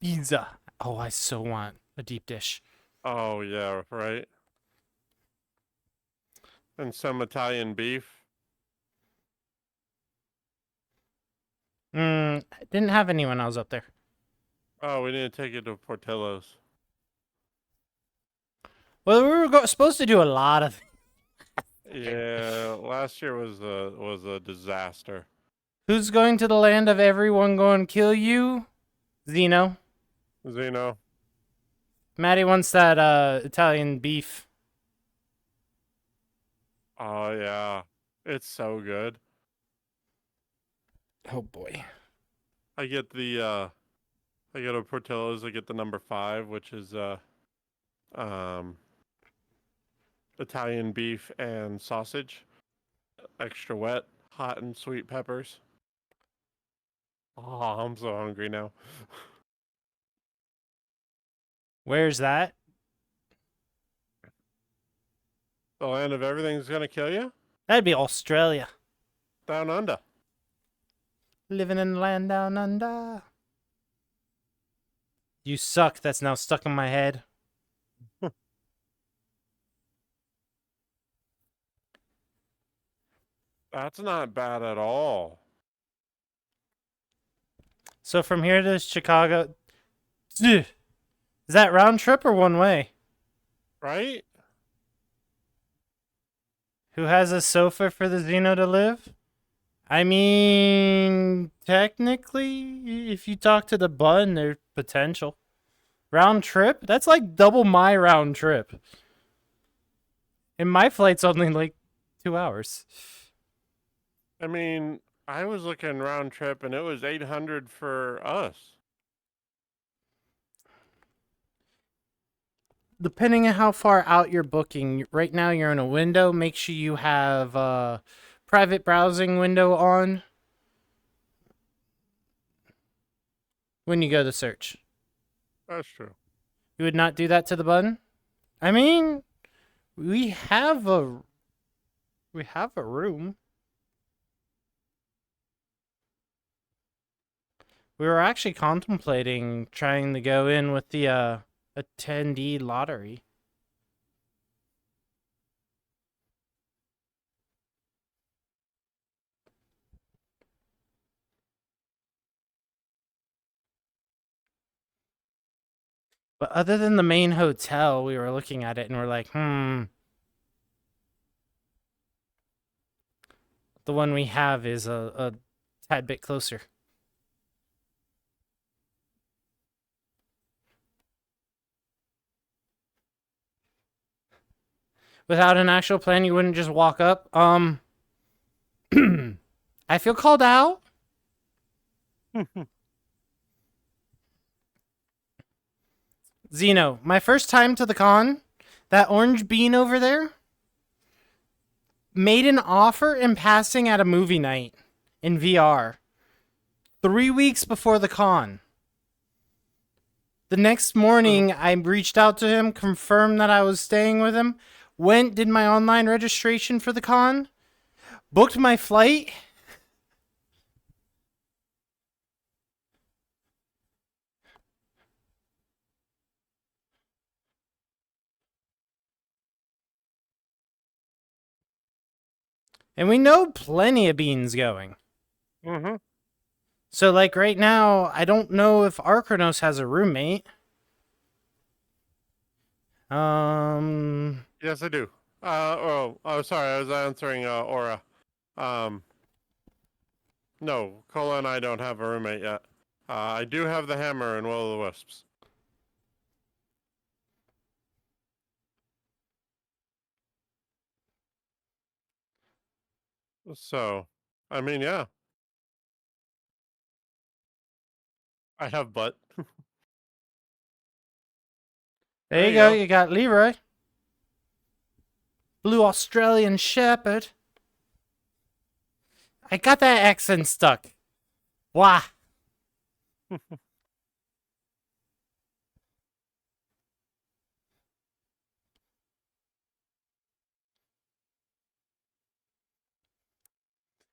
pizza. Oh, I so want a deep dish. Oh, yeah, right. And some Italian beef. I didn't have any when I was up there. Oh, we need to take it to Portillo's. Well, we were supposed to do a lot of. Yeah, last year was a disaster. Who's going to the land of everyone going to kill you? Zeno. Zeno. Maddie wants that Italian beef. Oh yeah, it's so good. Oh boy. I get the I go to Portillo's. I get the number 5, which is Italian beef and sausage, extra wet, hot and sweet peppers. Oh, I'm so hungry now. Where's that? The land of everything's gonna kill you? That'd be Australia. Down under. Living in the land down under. You suck. That's now stuck in my head. That's not bad at all. So from here to Chicago, is that round trip or one way? Right? Who has a sofa for the Xeno to live? I mean, technically, if you talk to the bun, there's potential. Round trip? That's like double my round trip. And my flight's only like 2 hours. I mean, I was looking round trip and it was $800 for us. Depending on how far out you're booking, right now you're in a window. Make sure you have private browsing window on when you go to search. That's true. You would not do that to the button? I mean, we have a room. We were actually contemplating trying to go in with the attendee lottery. But other than the main hotel, we were looking at it and we're like, The one we have is a tad bit closer. Without an actual plan, you wouldn't just walk up. I feel called out. Zeno, my first time to the con, that orange bean over there made an offer in passing at a movie night in VR 3 weeks before the con. The next morning, I reached out to him, confirmed that I was staying with him, went, did my online registration for the con, booked my flight. And we know plenty of beans going. Mm-hmm. So, like, right now, I don't know if Archronos has a roommate. Yes, I do. Sorry, I was answering Aura. No, Cola and I don't have a roommate yet. I do have the hammer and Will of the Wisps. So, I mean, yeah. I have butt. There you go, you got Leroy. Blue Australian Shepherd. I got that accent stuck. Wah. But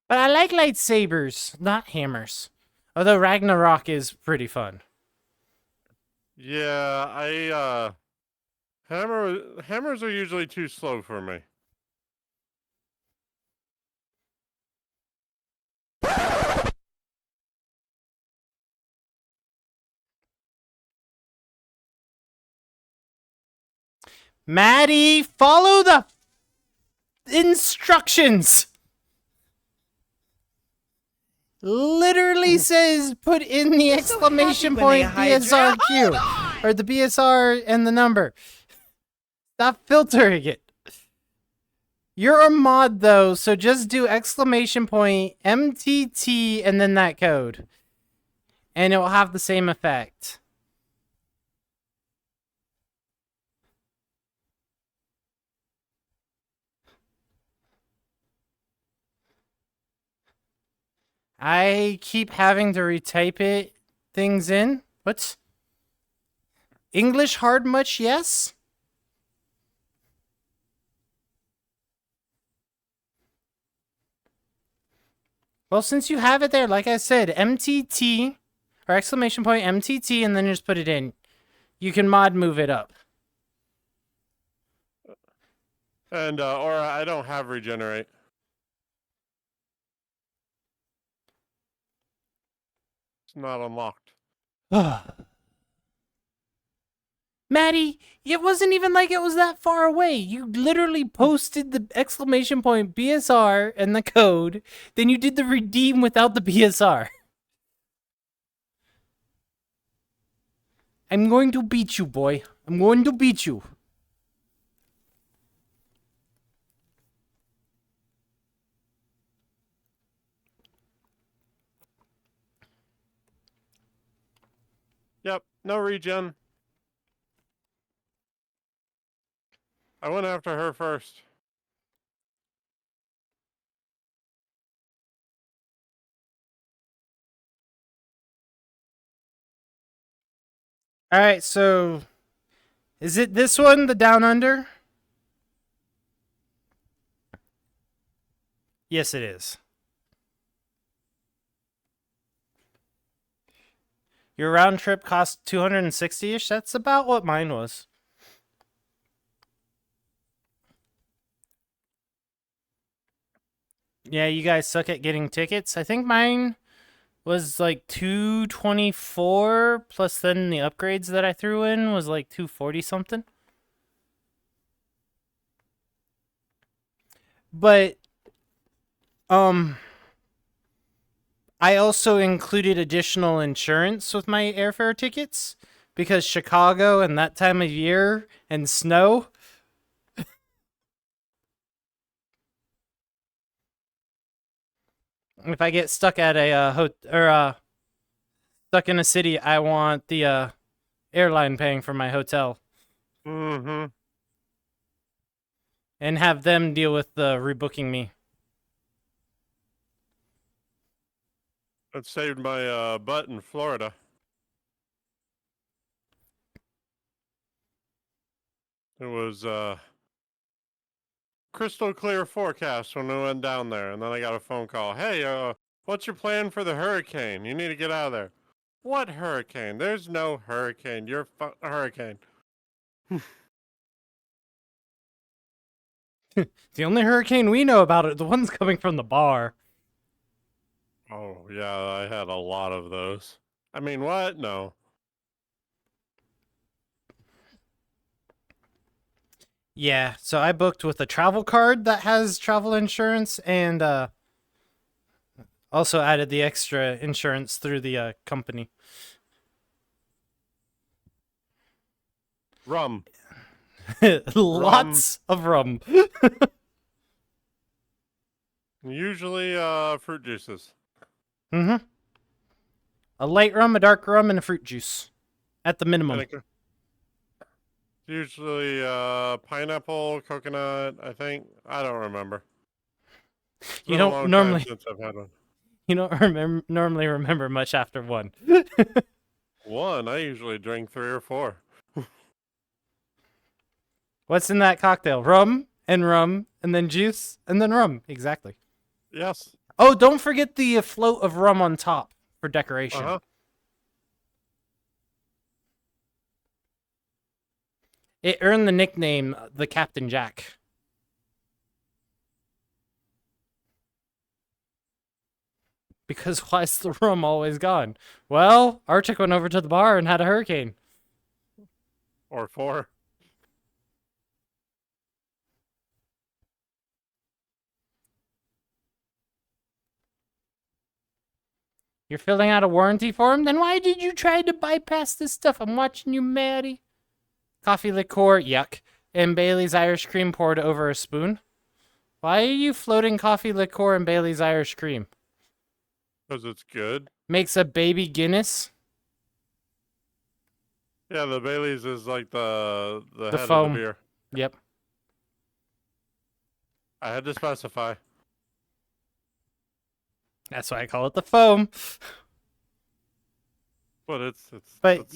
I like lightsabers, not hammers. Although Ragnarok is pretty fun. Yeah, hammers are usually too slow for me. Maddie, follow the instructions. Literally says put in the exclamation point BSRQ. Or the BSR and the number. Stop filtering it. You're a mod though, so just do exclamation point MTT and then that code. And it will have the same effect. I keep having to retype things in. What? English hard much? Yes? Well, since you have it there, like I said, MTT, or exclamation point MTT, and then just put it in. You can mod move it up. And, Aura, I don't have regenerate. It's not unlocked. Maddie, it wasn't even like it was that far away. You literally posted the exclamation point BSR and the code, then you did the redeem without the BSR. I'm going to beat you, boy. I'm going to beat you. Yep, no regen. I went after her first. Alright, so is it this one, the Down Under? Yes, it is. Your round trip cost 260-ish? That's about what mine was. Yeah, you guys suck at getting tickets. I think mine was like 224, plus then the upgrades that I threw in was like 240 something. But I also included additional insurance with my airfare tickets because Chicago and that time of year and snow. If I get stuck at a stuck in a city, I want the airline paying for my hotel. Mm-hmm. And have them deal with the rebooking me. That saved my butt in Florida. It was crystal clear forecast when we went down there, and then I got a phone call. Hey, what's your plan for the hurricane? You need to get out of there. What hurricane? There's no hurricane. You're a hurricane. The only hurricane we know about are the ones coming from the bar. Oh, yeah, I had a lot of those. I mean, what? No. Yeah, so I booked with a travel card that has travel insurance and also added the extra insurance through the company. Rum. Lots of rum. Usually fruit juices. Mm-hmm. A light rum, a dark rum, and a fruit juice. At the minimum. Usually pineapple, coconut, I think. I don't remember. You don't normally since I've had one. You don't normally remember much after one. One, I usually drink 3 or 4. What's in that cocktail? Rum, and then juice, and then rum. Exactly. Yes. Oh, don't forget the float of rum on top for decoration. Uh-huh. It earned the nickname the Captain Jack. Because why is the rum always gone? Well, Arctic went over to the bar and had a hurricane. Or 4. You're filling out a warranty form? Then why did you try to bypass this stuff? I'm watching you, Maddie. Coffee liqueur, yuck. And Bailey's Irish cream poured over a spoon. Why are you floating coffee liqueur and Bailey's Irish cream? Because it's good. Makes a baby Guinness. Yeah, the Bailey's is like the head foam. of the beer. Yep. I had to specify. That's why I call it the foam. But it's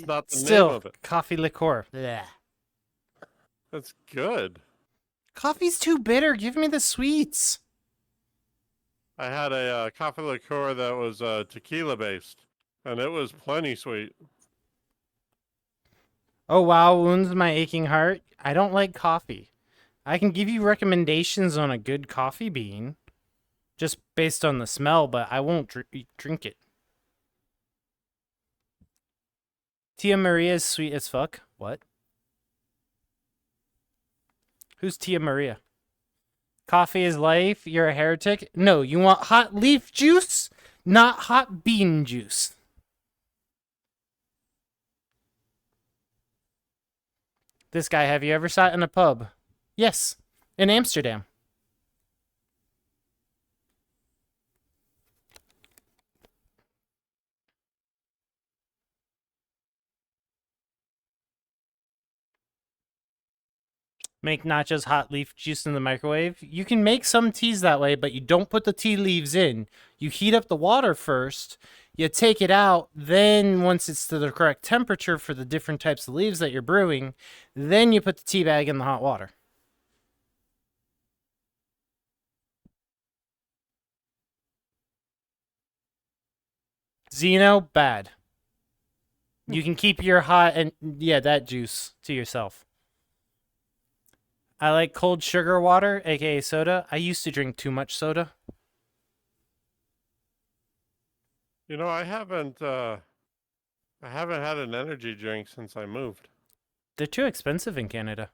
not the still, name of it. Coffee liqueur. Blech. That's good. Coffee's too bitter. Give me the sweets. I had a coffee liqueur that was tequila based, and it was plenty sweet. Oh wow, wounds my aching heart. I don't like coffee. I can give you recommendations on a good coffee bean, just based on the smell, but I won't drink it. Tia Maria is sweet as fuck. What? Who's Tia Maria? Coffee is life. You're a heretic. No, you want hot leaf juice, not hot bean juice. This guy, have you ever sat in a pub? Yes, in Amsterdam. Make nachos hot leaf juice in the microwave. You can make some teas that way, but you don't put the tea leaves in. You heat up the water first, you take it out, then once it's to the correct temperature for the different types of leaves that you're brewing, then you put the tea bag in the hot water. Zeno, bad. You can keep your hot and, yeah, that juice to yourself. I like cold sugar water, aka soda. I used to drink too much soda. You know, I haven't had an energy drink since I moved. They're too expensive in Canada.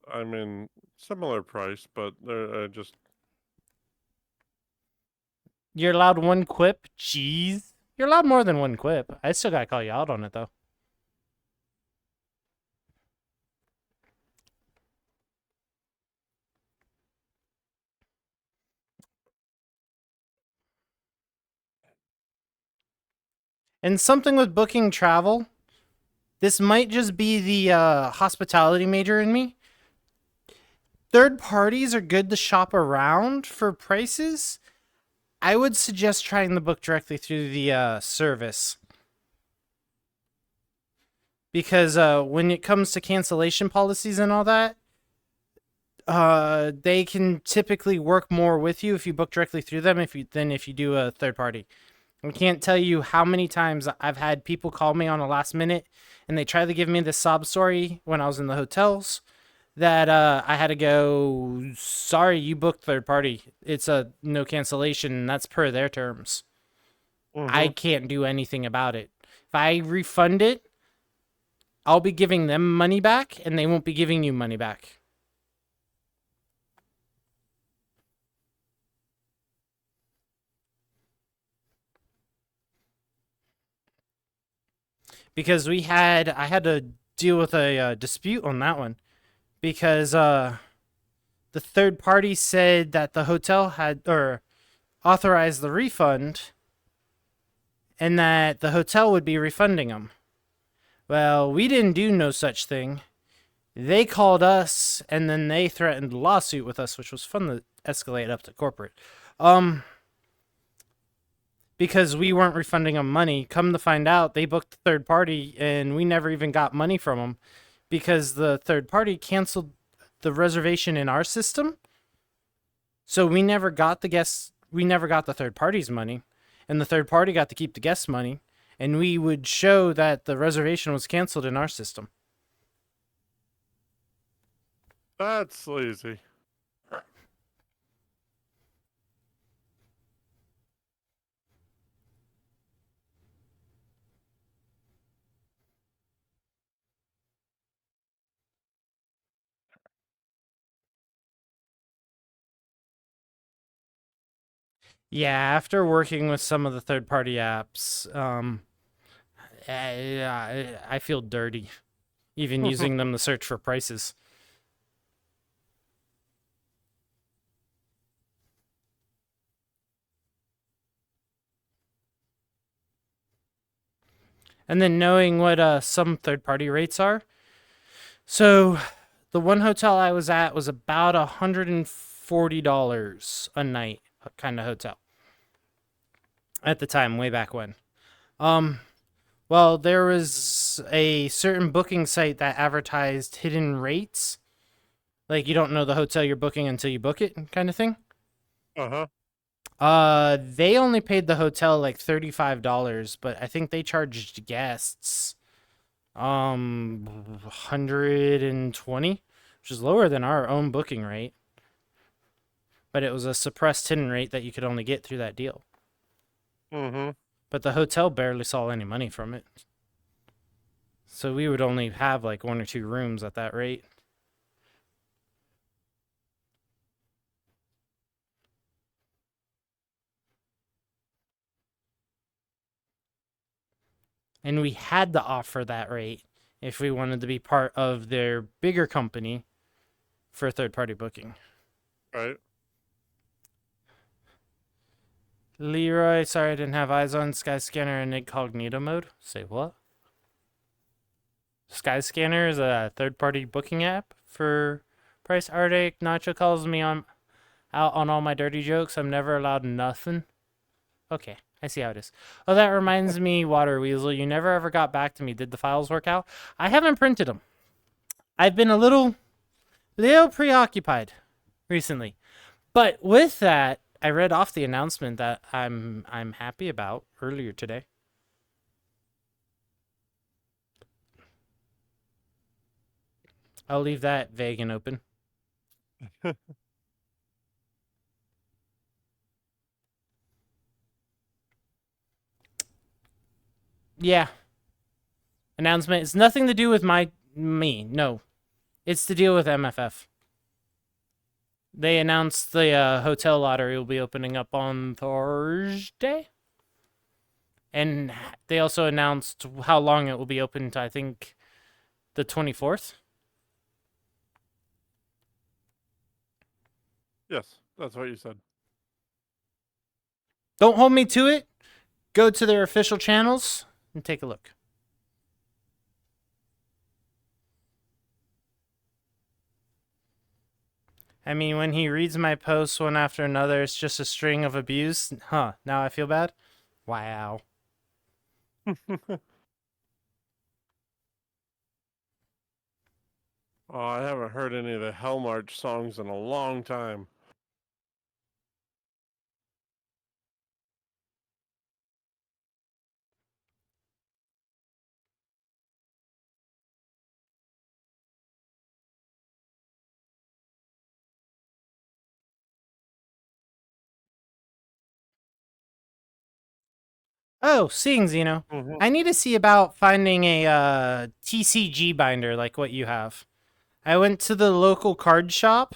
I mean, similar price, but they're just... You're allowed one quip? Jeez. You're allowed more than one quip. I still gotta call you out on it, though. And something with booking travel, this might just be the hospitality major in me. Third parties are good to shop around for prices. I would suggest trying to book directly through the service. because when it comes to cancellation policies and all that, they can typically work more with you if you book directly through them than if you do a third party. I can't tell you how many times I've had people call me on a last minute and they try to give me this sob story when I was in the hotels that I had to go, sorry, you booked third party. It's a no cancellation, and that's per their terms. I can't do anything about it. If I refund it, I'll be giving them money back, and they won't be giving you money back. Because I had to deal with a dispute on that one. Because the third party said that the hotel had authorized the refund and that the hotel would be refunding them. Well, we didn't do no such thing. They called us and then they threatened a lawsuit with us, which was fun to escalate up to corporate. Because we weren't refunding them money. Come to find out, they booked the third party and we never even got money from them because the third party canceled the reservation in our system. So we never got the third party's money, and the third party got to keep the guest money, and we would show that the reservation was canceled in our system. That's sleazy. Yeah, after working with some of the third-party apps, I feel dirty, even using them to search for prices. And then knowing what some third-party rates are. So the one hotel I was at was about $140 a night kind of hotel. At the time, way back when. Well, there was a certain booking site that advertised hidden rates. Like, you don't know the hotel you're booking until you book it kind of thing. They only paid the hotel like $35, but I think they charged guests $120, which is lower than our own booking rate. But it was a suppressed hidden rate that you could only get through that deal. But the hotel barely saw any money from it. So we would only have like 1 or 2 rooms at that rate. And we had to offer that rate if we wanted to be part of their bigger company for third-party booking. Right. Leroy, sorry I didn't have eyes on Skyscanner in incognito mode. Say what? Skyscanner is a third-party booking app for Price Arctic. Nacho calls me out on all my dirty jokes. I'm never allowed nothing. Okay, I see how it is. Oh, that reminds me, Water Weasel, you never ever got back to me. Did the files work out? I haven't printed them. I've been a little preoccupied recently. But with that, I read off the announcement that I'm happy about earlier today. I'll leave that vague and open. Yeah. Announcement. It's nothing to do with me. No. It's to deal with MFF. They announced the hotel lottery will be opening up on Thursday. And they also announced how long it will be open to, I think, the 24th. Yes, that's what you said. Don't hold me to it. Go to their official channels and take a look. I mean, when he reads my posts one after another, it's just a string of abuse. Huh, now I feel bad? Wow. Oh, I haven't heard any of the Hell March songs in a long time. Oh, seeing Xeno. Mhm. I need to see about finding a TCG binder like what you have. I went to the local card shop,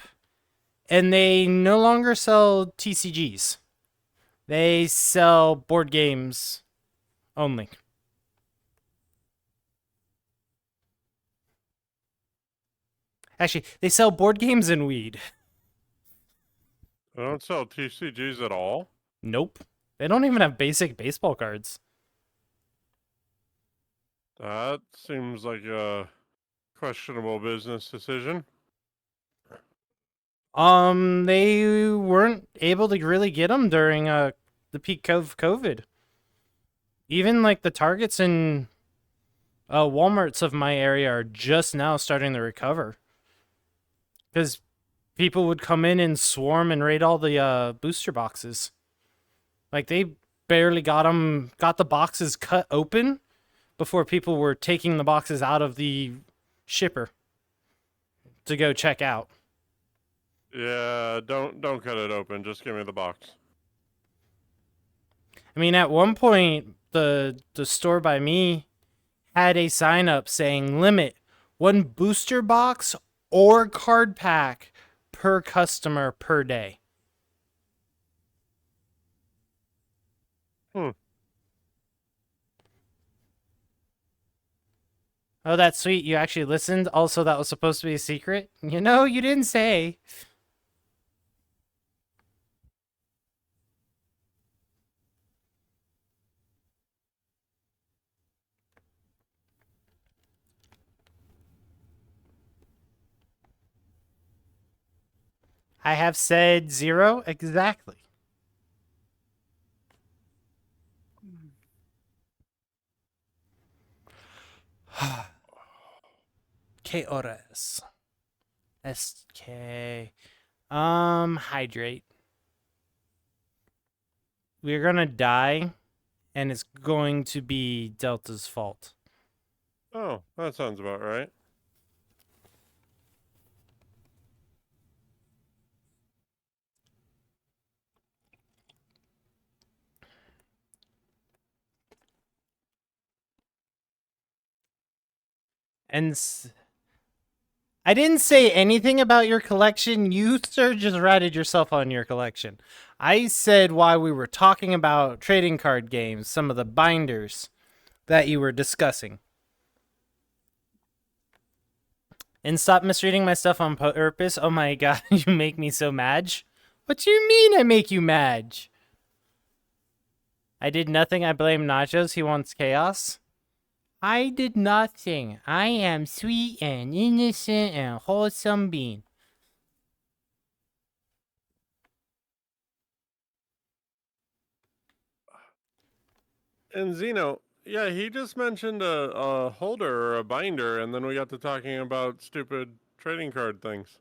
and they no longer sell TCGs. They sell board games only. Actually, they sell board games and weed. They don't sell TCGs at all? Nope. They don't even have basic baseball cards. That seems like a questionable business decision. They weren't able to really get them during the peak of COVID. Even like the Targets and Walmarts of my area are just now starting to recover. Because people would come in and swarm and raid all the booster boxes. Like they barely got the boxes cut open before people were taking the boxes out of the shipper to go check out. Yeah, don't cut it open. Just give me the box. I mean, at one point, the store by me had a sign up saying limit 1 booster box or card pack per customer per day. Oh, that's sweet. You actually listened. Also, that was supposed to be a secret. You know, you didn't say. I have said 0 exactly. ¿Qué horas? SK. Hydrate. We're gonna die, and it's going to be Delta's fault. Oh, that sounds about right. And I didn't say anything about your collection. You, sir, just ratted yourself on your collection. I said while we were talking about trading card games, some of the binders that you were discussing. And stop misreading my stuff on purpose. Oh my god, you make me so mad. What do you mean I make you mad? I did nothing. I blame Nachos. He wants chaos. I did nothing. I am sweet and innocent and wholesome being. And Zeno, yeah, he just mentioned a holder or a binder, and then we got to talking about stupid trading card things.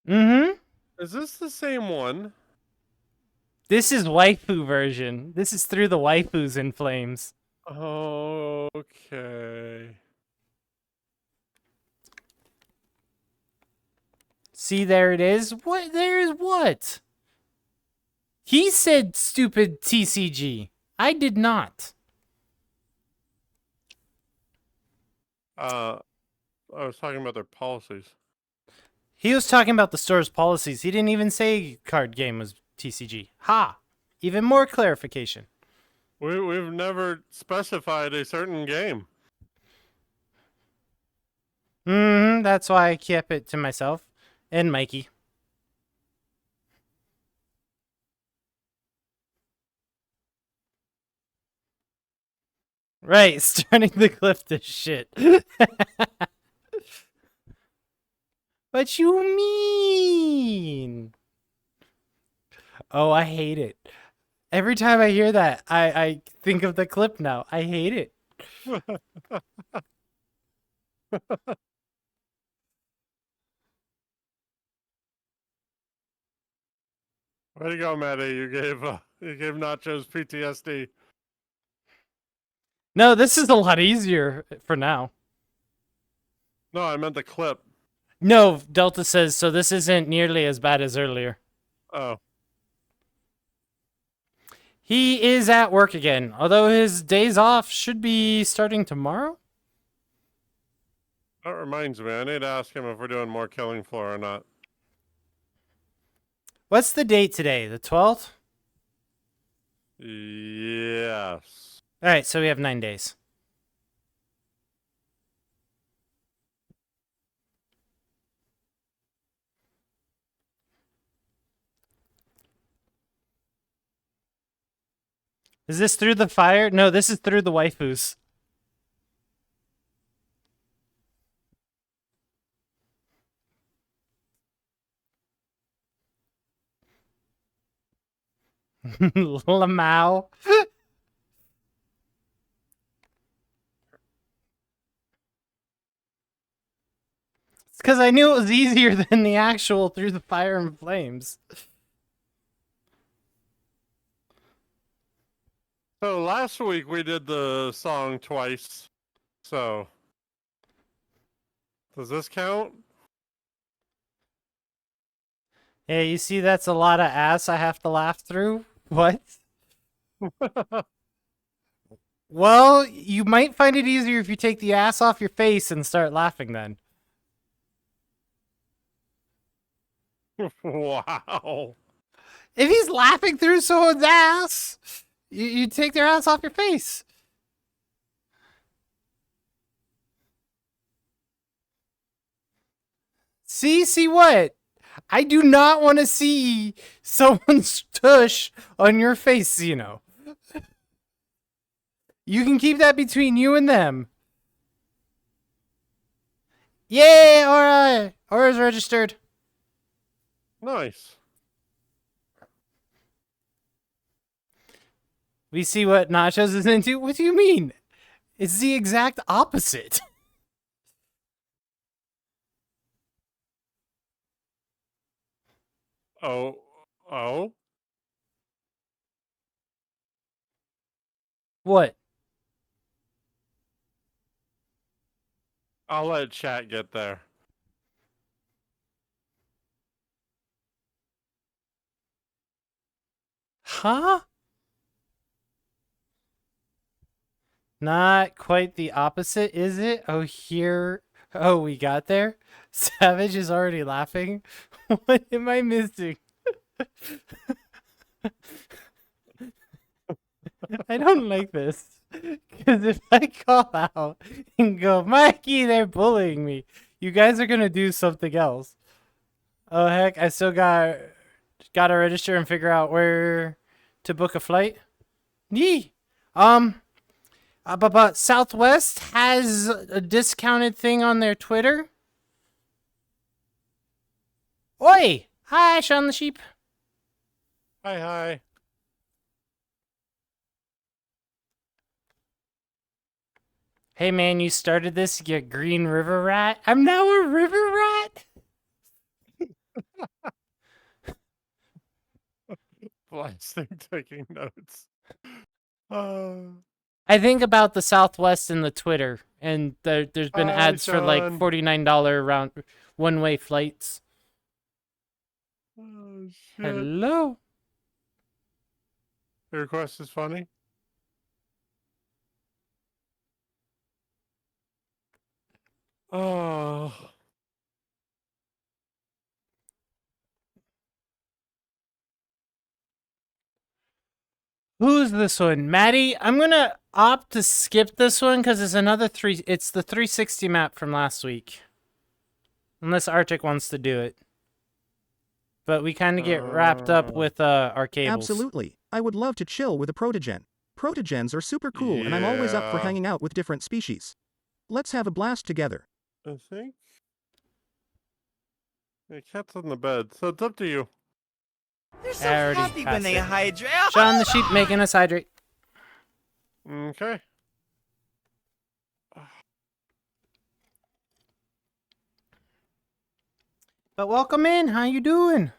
Mm-hmm. Is this the same one? This is waifu version. This is through the waifus in flames. Okay. See, there it is. What? There's what? He said stupid TCG. I did not. I was talking about their policies. He was talking about the store's policies. He didn't even say card game was TCG. Ha! Even more clarification. We've never specified a certain game. Mm-hmm. That's why I kept it to myself and Mikey. Right, starting to clip this shit. What you mean? Oh, I hate it. Every time I hear that, I think of the clip now. I hate it. Way to go, Maddie. You gave Nachos PTSD. No, this is a lot easier for now. No, I meant the clip. No, Delta says, so this isn't nearly as bad as earlier. Oh. He is at work again, although his days off should be starting tomorrow. That reminds me, I need to ask him if we're doing more Killing Floor or not. What's the date today? The 12th? Yes. All right, so we have 9 days. Is this through the fire? No, this is through the waifus. Lamau. It's because I knew it was easier than the actual Through the Fire and Flames. So last week we did the song twice. So does this count? Yeah, you see that's a lot of ass I have to laugh through? What? Well, you might find it easier if you take the ass off your face and start laughing then. Wow. If he's laughing through someone's ass, you take their ass off your face. See what? I do not want to see someone's tush on your face, you know. You can keep that between you and them. Yay, Aura! Aura's registered. Nice. We see what Nachos is into. What do you mean? It's the exact opposite. Oh? What? I'll let chat get there. Huh? Not quite the opposite, is it? Oh, here. Oh, we got there? Savage is already laughing. What am I missing? I don't like this. Because if I call out and go, Mikey, they're bullying me, you guys are going to do something else. Oh, heck, I still got to register and figure out where to book a flight. Yee. But Southwest has a discounted thing on their Twitter. Oi! Hi, Sean the Sheep. Hi. Hey man, you started this, you green river rat? I'm now a river rat? Blasting, taking notes. I think about the Southwest and the Twitter, and there's been ads for like $49 round one-way flights. Oh, shit. Hello? Your request is funny? Oh. Who's this one? Maddie? I'm gonna opt to skip this one because it's it's the 360 map from last week. Unless Arctic wants to do it. But we kind of get wrapped up with our cables. Absolutely. I would love to chill with a protogen. Protogens are super cool, and I'm always up for Yeah. hanging out with different species. Let's have a blast together. I think. The cat's on the bed, so it's up to you. They're so I already happy when passed they it. hydrate. Sean the Sheep making us hydrate. Okay. But welcome in. How you doing?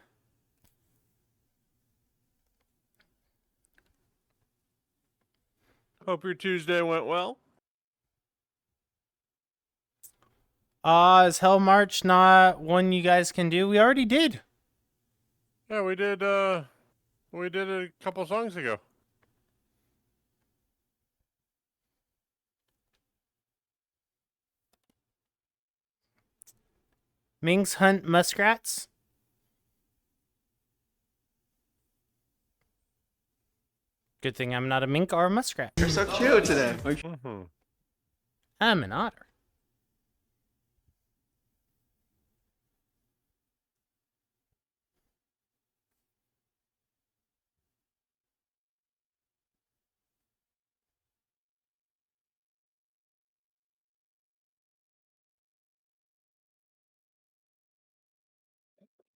Hope your Tuesday went well. Is Hell March not one you guys can do? We already did. Yeah, we did it a couple songs ago. Minks hunt muskrats. Good thing I'm not a mink or a muskrat. You're so cute today. Mm-hmm. I'm an otter.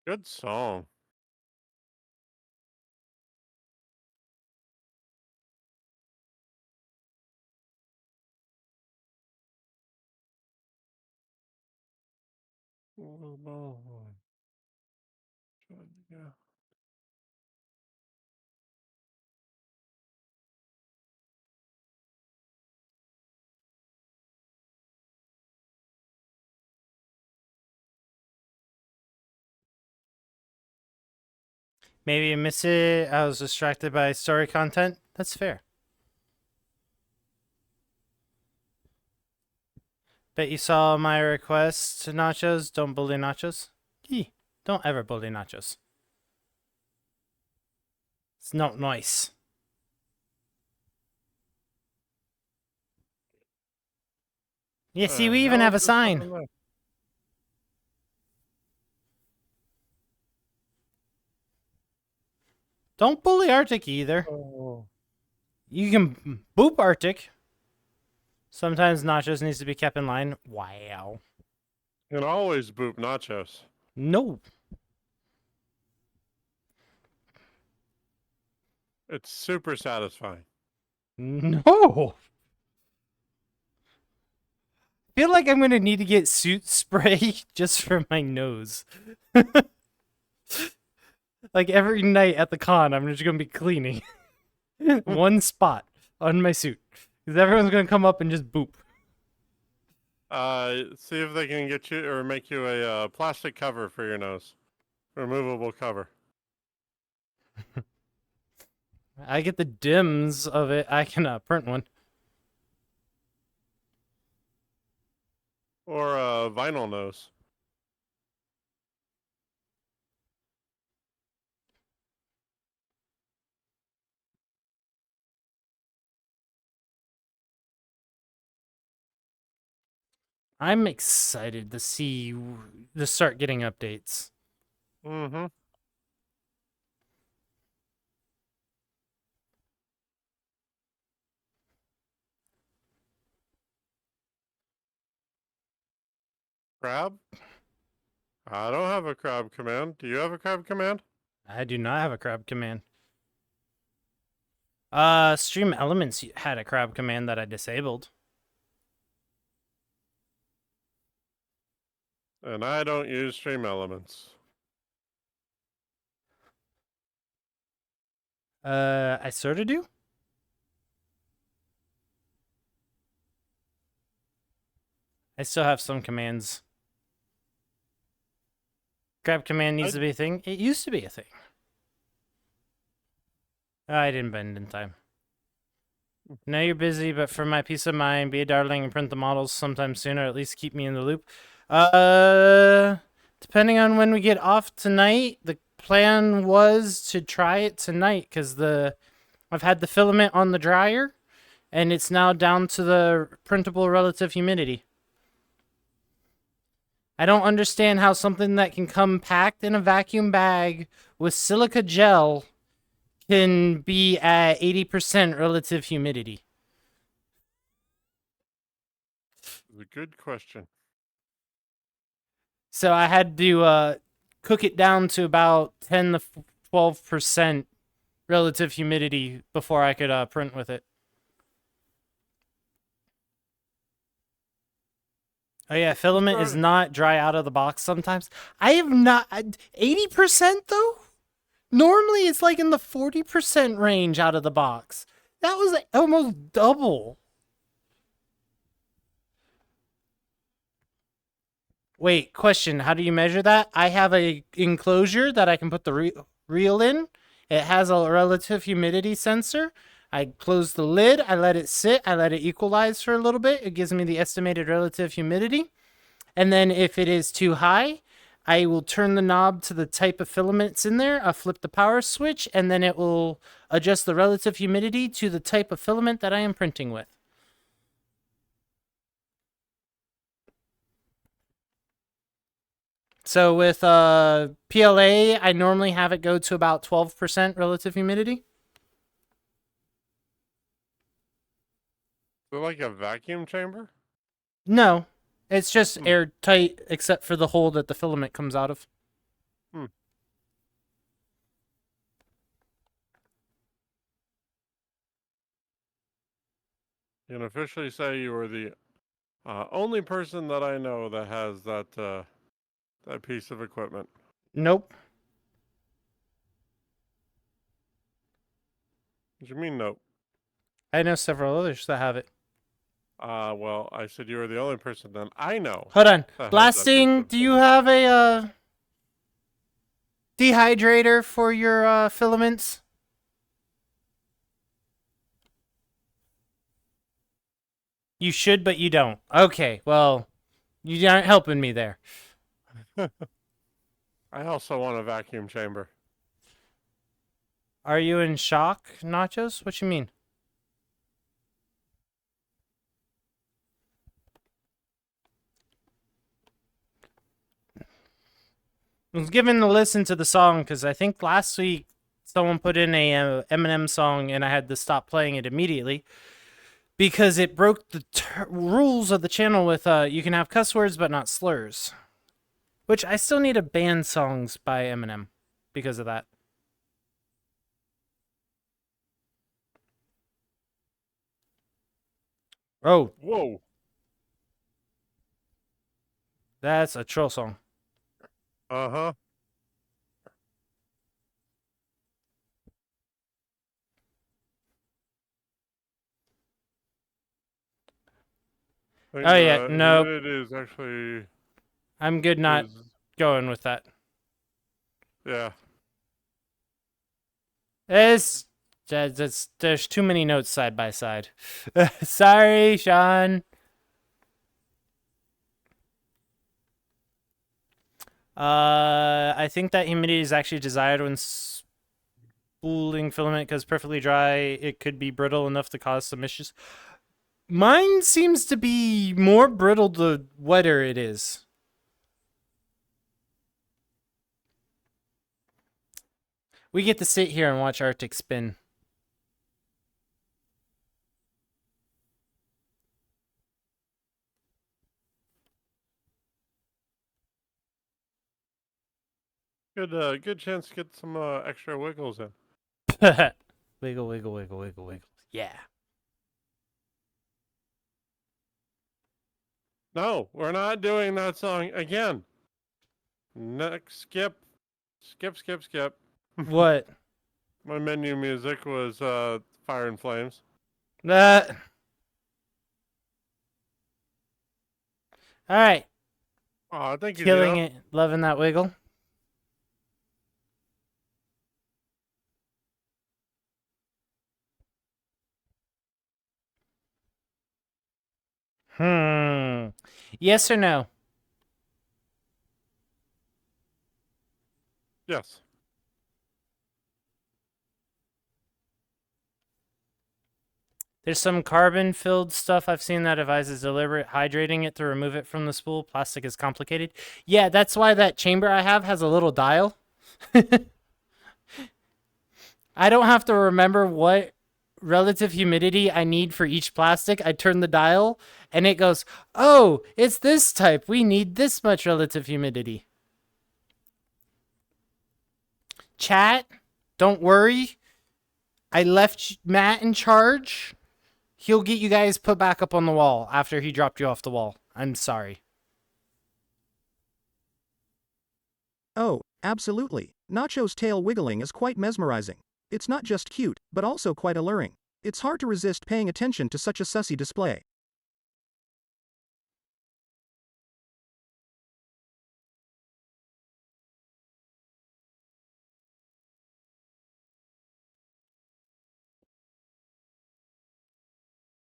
Good song. Yeah. Maybe you miss it. I was distracted by story content. That's fair. Bet you saw my request, Nachos. Don't bully Nachos. Yee. Don't ever bully Nachos. It's not nice. Yeah, see, we even have a sign. Don't bully Arctic either. Oh. You can boop Arctic. Sometimes Nachos needs to be kept in line. Wow. You can always boop Nachos. No. It's super satisfying. No. I feel like I'm going to need to get suit spray just for my nose. Like every night at the con, I'm just going to be cleaning one spot on my suit. Because everyone's going to come up and just boop. See if they can get you or make you a plastic cover for your nose. Removable cover. I get the dims of it. I can print one. Or a vinyl nose. I'm excited to start getting updates. Mm-hmm. Crab? I don't have a crab command. Do you have a crab command? I do not have a crab command. Stream Elements had a crab command that I disabled. And I don't use Stream Elements. I sort of do. I still have some commands. Crab command needs to be a thing. It used to be a thing. I didn't bend in time. Know you're busy, but for my peace of mind, be a darling and print the models sometime soon, or at least keep me in the loop. Depending on when we get off tonight, the plan was to try it tonight, because I've had the filament on the dryer, and it's now down to the printable relative humidity. I don't understand how something that can come packed in a vacuum bag with silica gel can be at 80% relative humidity. A good question. So I had to cook it down to about 10 to 12% relative humidity before I could print with it. Oh yeah, filament is not dry out of the box sometimes. I have not 80% though. Normally it's like in the 40% range out of the box. That was almost double. Wait, question. How do you measure that? I have a enclosure that I can put the reel in. It has a relative humidity sensor. I close the lid. I let it sit. I let it equalize for a little bit. It gives me the estimated relative humidity. And then if it is too high, I will turn the knob to the type of filaments in there. I'll flip the power switch, and then it will adjust the relative humidity to the type of filament that I am printing with. So with PLA, I normally have it go to about 12% relative humidity. Is it like a vacuum chamber? No, it's just airtight except for the hole that the filament comes out of. Hmm. You can officially say you are the only person that I know that has that that piece of equipment. Nope. What do you mean, nope? I know several others that have it. Well, I said you were the only person that I know. Hold on. that has that Blasting, piece do you have a dehydrator for your filaments? You should, but you don't. Okay, well, you aren't helping me there. I also want a vacuum chamber. Are you in shock, Nachos? What you mean? I was given the listen to the song because I think last week someone put in a Eminem song and I had to stop playing it immediately because it broke the rules of the channel with you can have cuss words but not slurs. Which I still need to ban songs by Eminem because of that. Oh. Whoa. That's a troll song. Uh-huh. Oh yeah, no. It is actually. I'm good not going with that. Yeah. There's too many notes side by side. Sorry, Sean. I think that humidity is actually desired when spooling filament because perfectly dry, it could be brittle enough to cause some issues. Mine seems to be more brittle the wetter it is. We get to sit here and watch Arctic spin. Good chance to get some extra wiggles in. Wiggle, wiggle, wiggle, wiggle, wiggle. Yeah. No, we're not doing that song again. Next, skip. What? My menu music was Fire and Flames. All right. Oh, thank you. Killing Dino. it. Loving that wiggle. Yes or no? Yes. There's some carbon-filled stuff I've seen that advises deliberate hydrating it to remove it from the spool. Plastic is complicated. Yeah, that's why that chamber I have has a little dial. I don't have to remember what relative humidity I need for each plastic. I turn the dial, and it goes, oh, it's this type. We need this much relative humidity. Chat, don't worry. I left Matt in charge. He'll get you guys put back up on the wall after he dropped you off the wall. I'm sorry. Oh, absolutely. Nacho's tail wiggling is quite mesmerizing. It's not just cute, but also quite alluring. It's hard to resist paying attention to such a sussy display.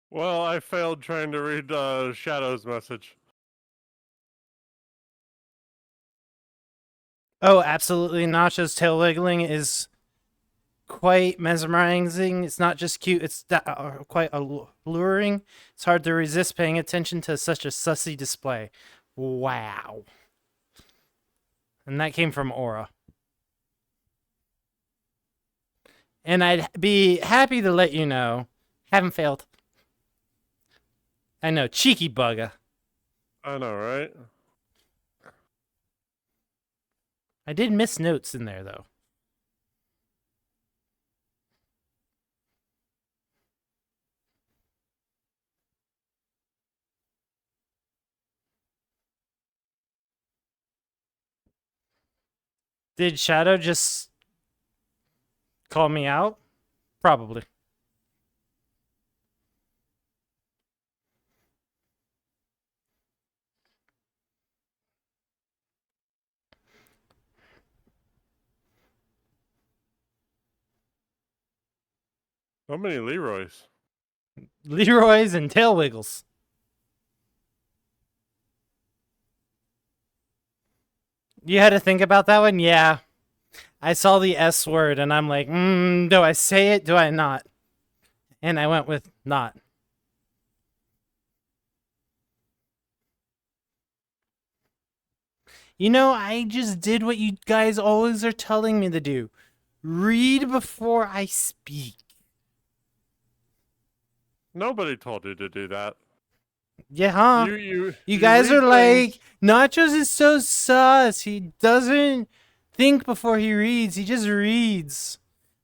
Well, I failed trying to read Shadow's message. Oh, absolutely. Nacho's tail wiggling is quite mesmerizing. It's not just cute, it's quite alluring. It's hard to resist paying attention to such a sussy display. Wow. And that came from Aura. And I'd be happy to let you know, haven't failed. I know, cheeky bugger. I know, right? I did miss notes in there, though. Did Shadow just call me out? Probably. How many Leroys? Leroy's and tail wiggles. You had to think about that one? Yeah. I saw the S word and I'm like, do I say it? Do I not? And I went with not. You know, I just did what you guys always are telling me to do. Read before I speak. Nobody told you to do that. Yeah, huh? You guys read are like, things- Nachos is so sus. He doesn't think before he reads. He just reads.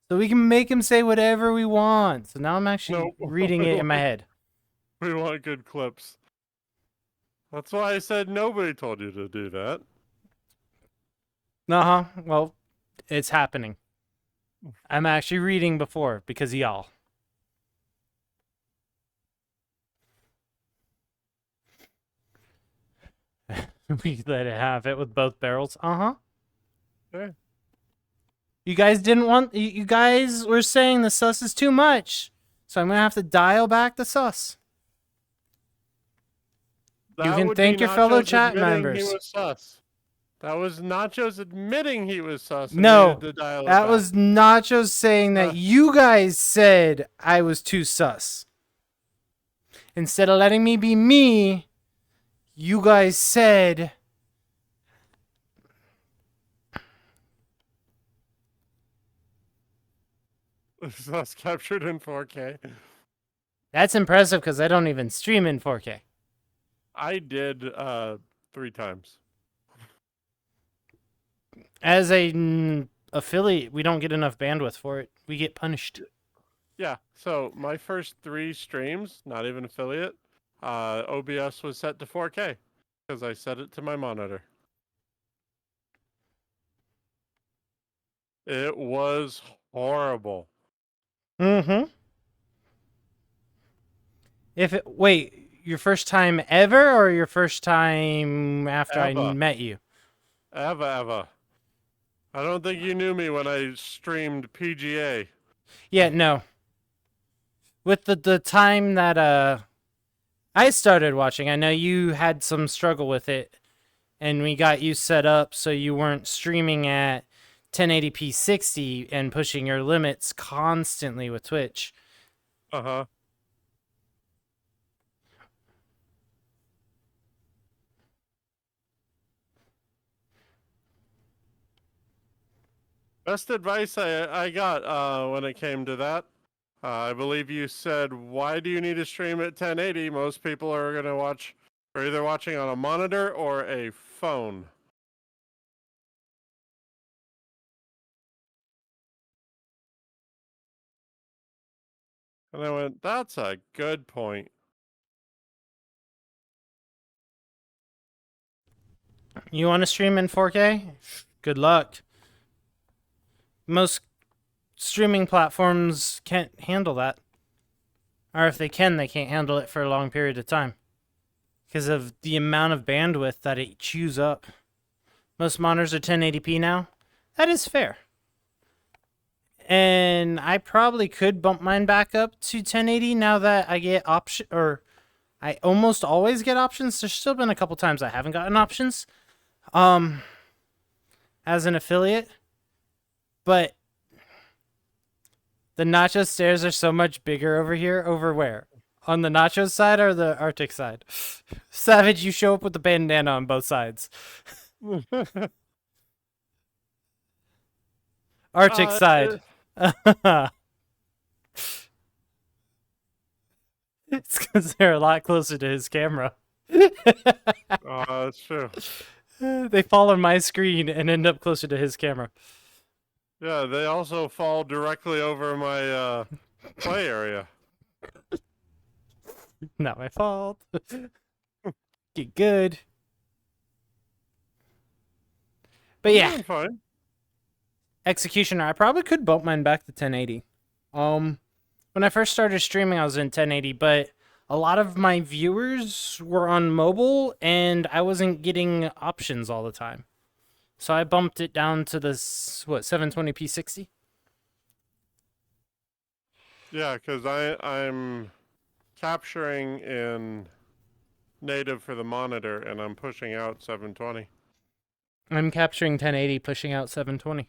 So we can make him say whatever we want. So now I'm actually reading it in my head. We want good clips. That's why I said nobody told you to do that. Uh-huh. Well, it's happening. I'm actually reading before because of y'all. We let it have it with both barrels. Uh-huh. Yeah. You guys didn't want... You guys were saying the sus is too much. So I'm going to have to dial back the sus. You That can would thank be your fellow Nachos chat admitting members. He was sus. That was Nachos admitting he was sus. and No, needed to dial it that back. was Nachos saying that you guys said I was too sus. Instead of letting me be me, you guys said... Sus captured in 4K. That's impressive because I don't even stream in 4K. I did 3 times. As a affiliate, we don't get enough bandwidth for it. We get punished. Yeah, so my first 3 streams, not even affiliate, OBS was set to 4K because I set it to my monitor. It was horrible. Mm-hmm. Wait, your first time ever or your first time after I Ever. met you? Ever. I don't think you knew me when I streamed PGA. Yeah, no. With the time that I started watching, I know you had some struggle with it, and we got you set up so you weren't streaming at 1080p 60 and pushing your limits constantly with Twitch. Uh-huh. Best advice I got when it came to that, I believe you said, why do you need to stream at 1080? Most people are going to watch, are either watching on a monitor or a phone. And I went, that's a good point. You want to stream in 4K? good luck. Most streaming platforms can't handle that. Or if they can, they can't handle it for a long period of time. Because of the amount of bandwidth that it chews up. Most monitors are 1080p now. That is fair. And I probably could bump mine back up to 1080 now that I get option, or I almost always get options. There's still been a couple times I haven't gotten options. As an affiliate. But the Nacho stairs are so much bigger over here. Over where? On the Nacho side or the Arctic side? Savage, you show up with the bandana on both sides. Arctic side. It's because they're a lot closer to his camera. That's true. They fall on my screen and end up closer to his camera. Yeah, they also fall directly over my play area. Not my fault. Get good. But yeah. I'm fine. Executioner, I probably could bump mine back to 1080. When I first started streaming, I was in 1080, but a lot of my viewers were on mobile, and I wasn't getting options all the time. So I bumped it down to this, 720p 60? Yeah, because I'm capturing in native for the monitor, and I'm pushing out 720. I'm capturing 1080, pushing out 720.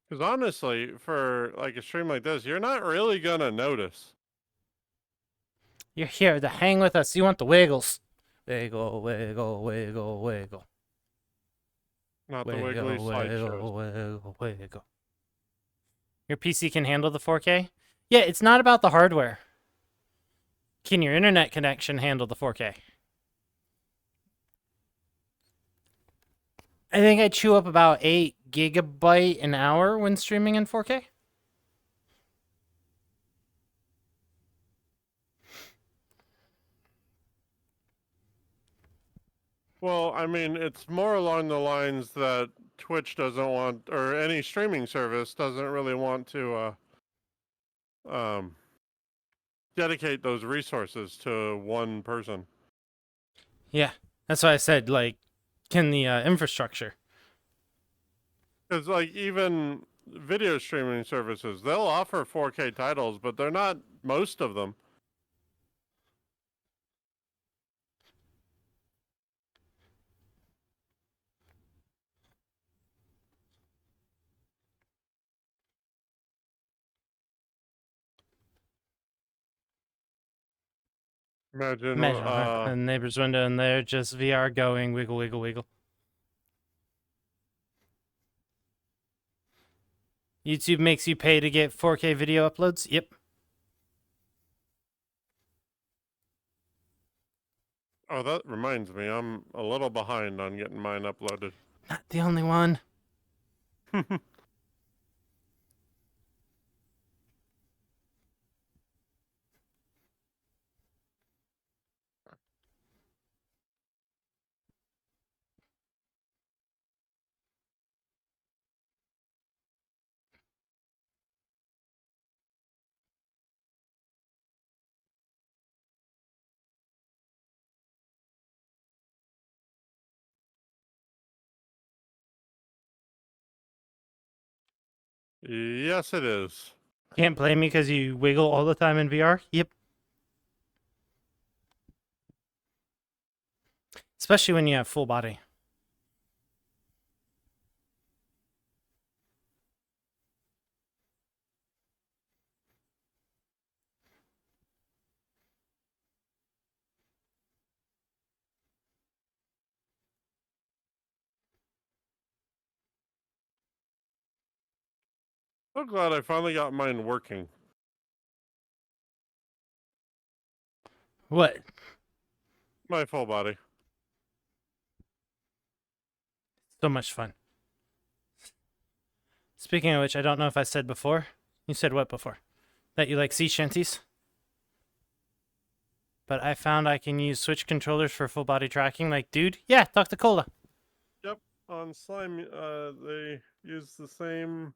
Because honestly, for like a stream like this, you're not really gonna notice. You're here to hang with us. You want the wiggles. Wiggle, wiggle, wiggle, wiggle. Not the Wiggle, wiggly wiggle, slideshows. wiggle, wiggle. Your PC can handle the 4K? Yeah, it's not about the hardware. Can your internet connection handle the 4K? I think I chew up about 8 GB an hour when streaming in 4K. Well, I mean, it's more along the lines that Twitch doesn't want, or any streaming service doesn't really want to dedicate those resources to one person. Yeah, that's why I said, like, can the infrastructure. Because, like, even video streaming services, they'll offer 4K titles, but they're not most of them. Imagine a neighbor's window and they're just VR going, wiggle, wiggle, wiggle. YouTube makes you pay to get 4K video uploads? Yep. Oh, that reminds me, I'm a little behind on getting mine uploaded. Not the only one. Yes, it is. Can't blame me because you wiggle all the time in VR? Yep. Especially when you have full body. So glad I finally got mine working. What? My full body. So much fun. Speaking of which, I don't know if I said before. You said what before? That you like sea shanties? but I found I can use Switch controllers for full body tracking. Like, dude, yeah, talk to Cola. Yep, on Slime, they use the same.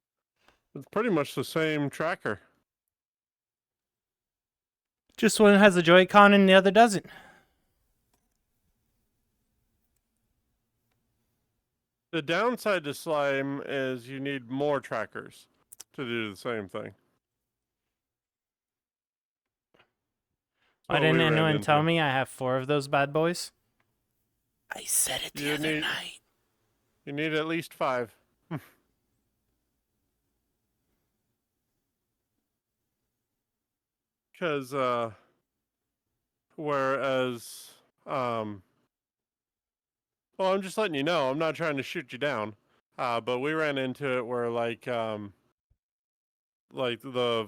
It's pretty much the same tracker. Just one has a Joy-Con and the other doesn't. The downside to Slime is you need more trackers to do the same thing. Why What we didn't ran anyone into. tell me I have 4 of those bad boys? I said it the You other need- night. You need at least 5. Because, whereas, well, I'm just letting you know, I'm not trying to shoot you down, but we ran into it where, like the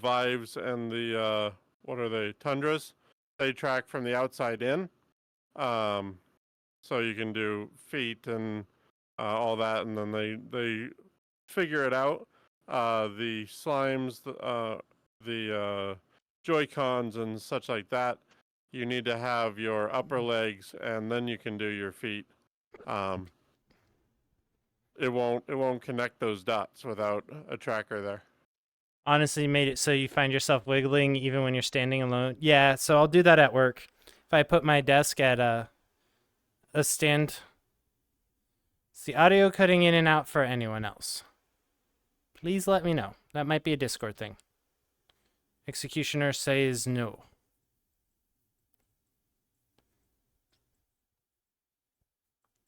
Vives and the, what are they, Tundras, they track from the outside in, so you can do feet and all that, and then they figure it out. The Slimes, the Joy-Cons and such like that, you need to have your upper legs and then you can do your feet. It won't connect those dots without a tracker there. Honestly, made it so you find yourself wiggling even when you're standing alone. Yeah, so I'll do that at work. If I put my desk at a stand. Is the audio cutting in and out for anyone else? Please let me know. That might be a Discord thing. Executioner says no.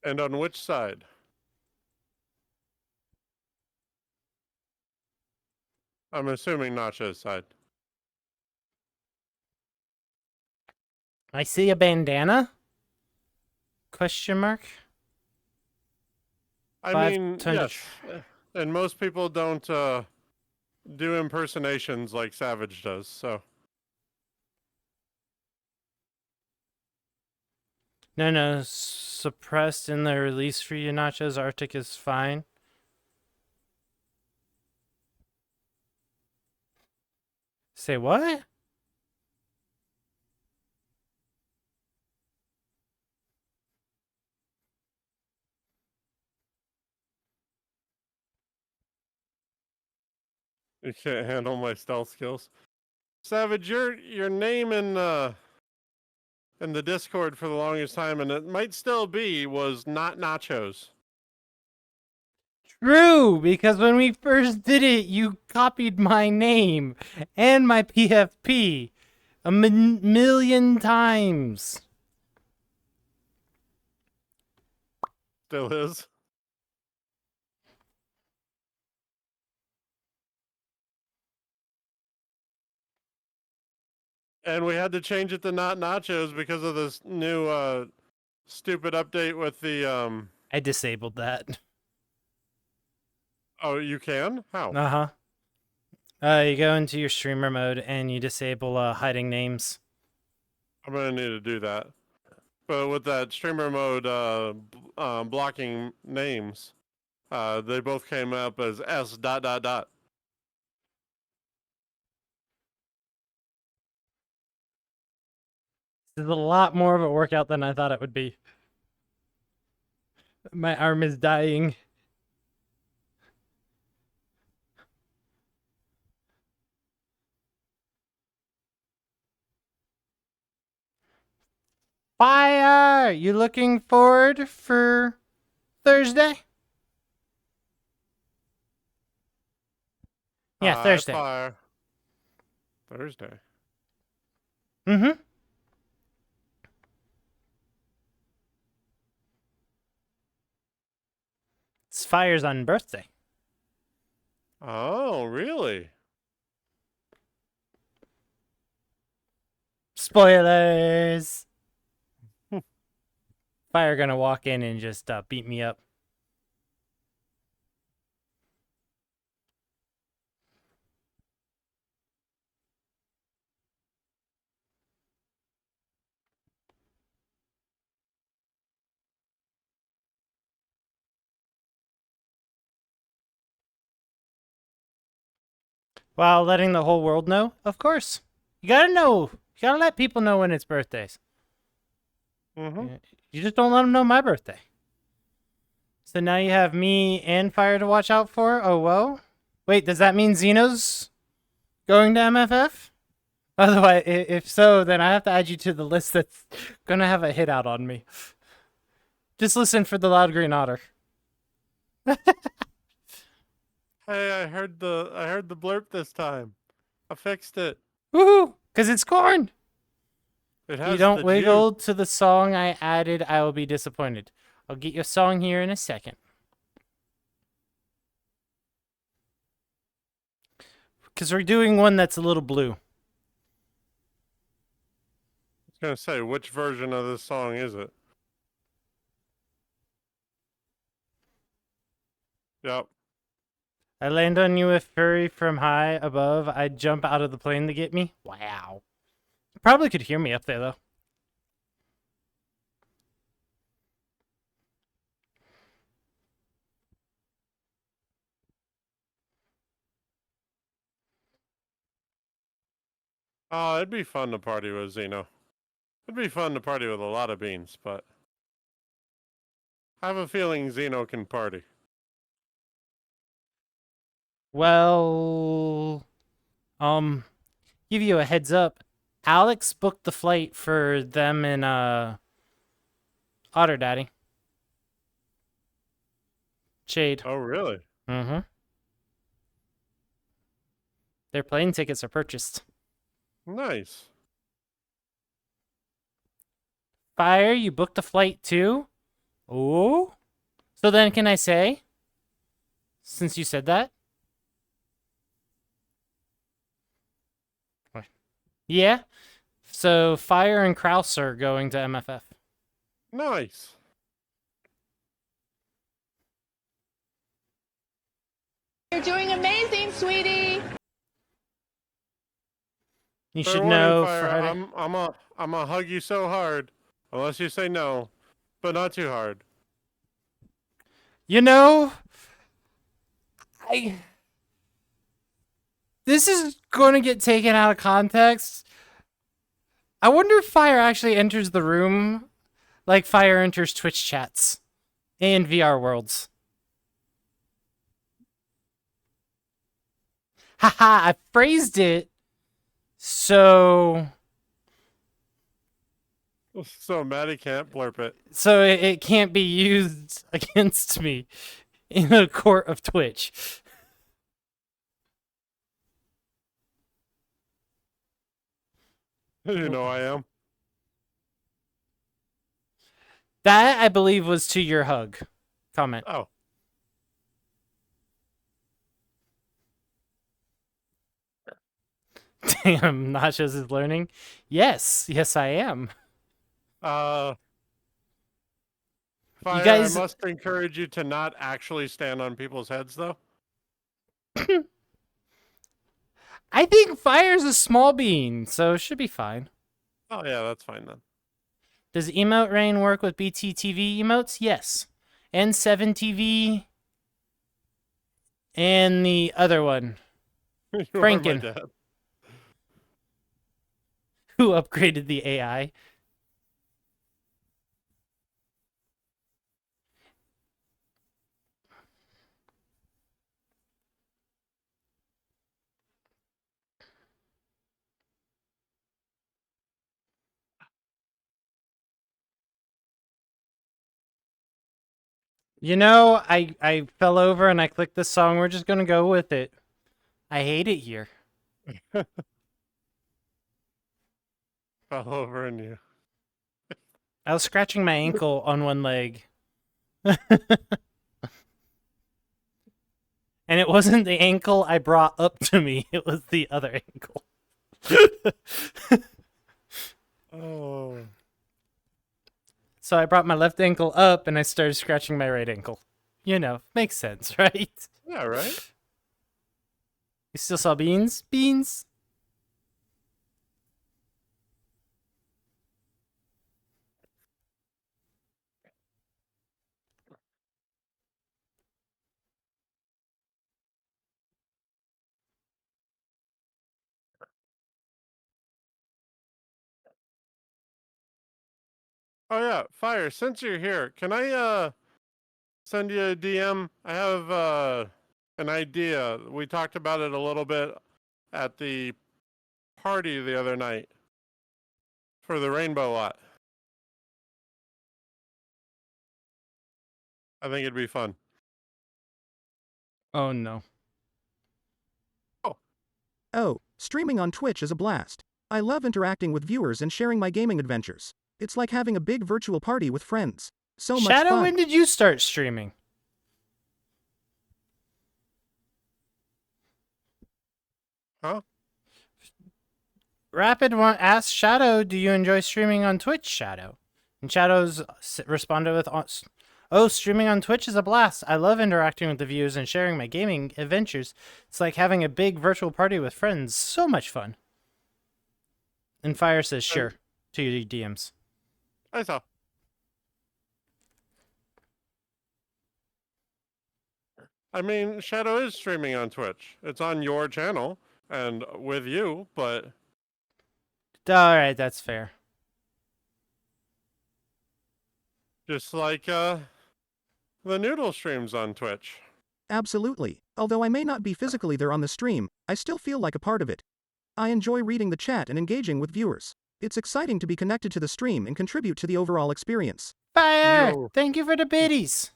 And on which side? I'm assuming Nacho's side. I see a bandana? Question mark? I 5 mean, tons of yes. And most people don't do impersonations like Savage does, so. No, suppressed in the release for you, Nachos. Arctic is fine. Say what? You can't handle my stealth skills. Savage, your name in the Discord for the longest time, and it might still be, was not Nachos. True, because when we first did it, you copied my name and my PFP a million times. Still is. And we had to change it to not Nachos because of this new stupid update with the I disabled that. Oh, you can? How? You go into your streamer mode and you disable hiding names. I'm gonna need to do that. But with that streamer mode blocking names, they both came up as S ... This is a lot more of a workout than I thought it would be. My arm is dying. Fire! You looking forward for Thursday? Yeah, Thursday. Fire. Thursday. Mm-hmm. It's Fire's on birthday. Oh, really? Spoilers! Fire gonna walk in and just beat me up. While letting the whole world know? Of course. You gotta know. You gotta let people know when it's birthdays. Mm-hmm. You just don't let them know my birthday. So now you have me and Fire to watch out for. Oh, whoa. Wait, does that mean Xeno's going to MFF? By the way, if so, then I have to add you to the list that's gonna have a hit out on me. Just listen for the loud green otter. Hey, I heard the blurb this time. I fixed it. Woohoo! Cause it's corn. It If has you don't the wiggle to the song I added, I will be disappointed. I'll get your song here in a second. Because we're doing one that's a little blue. I was gonna say, which version of this song is it? Yep. I land on you with furry from high above. I'd jump out of the plane to get me. Wow. You probably could hear me up there, though. Oh, it'd be fun to party with Xeno. It'd be fun to party with a lot of beans, but I have a feeling Xeno can party. Well, give you a heads up. Alex booked the flight for them and Otter Daddy. Shade. Oh, really? Mm-hmm. Their plane tickets are purchased. Nice. Fire, you booked a flight too? Oh? So then can I say, since you said that? Yeah? So Fire and Kraus are going to MFF. Nice. You're doing amazing, sweetie. You Fair should warning, know Fire, Friday. I'm a hug you so hard, unless you say no, but not too hard. You know, this is going to get taken out of context. I wonder if Fire actually enters the room like Fire enters Twitch chats and VR worlds. Haha, I phrased it so Maddie can't blurp it. So it can't be used against me in a court of Twitch. You know I am. That, I believe, was to your hug comment. Oh. Damn, Nachos is learning. Yes, I am. Fire, You guys, I must encourage you to not actually stand on people's heads, though. I think Fire's a small bean, so it should be fine. Oh, yeah, that's fine then. Does Emote Rain work with BTTV emotes? Yes. And 7TV. And the other one. Franken. Who upgraded the AI. You know, I fell over and I clicked this song. We're just going to go with it. I hate it here. Fell over and you. I was scratching my ankle on one leg. And it wasn't the ankle I brought up to me. It was the other ankle. Oh. So I brought my left ankle up and I started scratching my right ankle. You know, makes sense, right? Yeah, right? You still saw beans? Beans? Oh yeah, Fire. Since you're here, can I send you a DM? I have an idea. We talked about it a little bit at the party the other night for the Rainbow Lot. I think it'd be fun. Oh no. Oh, streaming on Twitch is a blast. I love interacting with viewers and sharing my gaming adventures. It's like having a big virtual party with friends. So much Shadow, fun. when did you start streaming? Huh? Rapid asked Shadow, do you enjoy streaming on Twitch, Shadow? And Shadow's responded with, oh, streaming on Twitch is a blast. I love interacting with the viewers and sharing my gaming adventures. It's like having a big virtual party with friends. So much fun. And Fire says, sure, to your DMs. I saw. I mean, Shadow is streaming on Twitch. It's on your channel and with you, but... Alright, that's fair. Just like, the Noodle streams on Twitch. Absolutely. Although I may not be physically there on the stream, I still feel like a part of it. I enjoy reading the chat and engaging with viewers. It's exciting to be connected to the stream and contribute to the overall experience. Fire! Yo. Thank you for the biddies.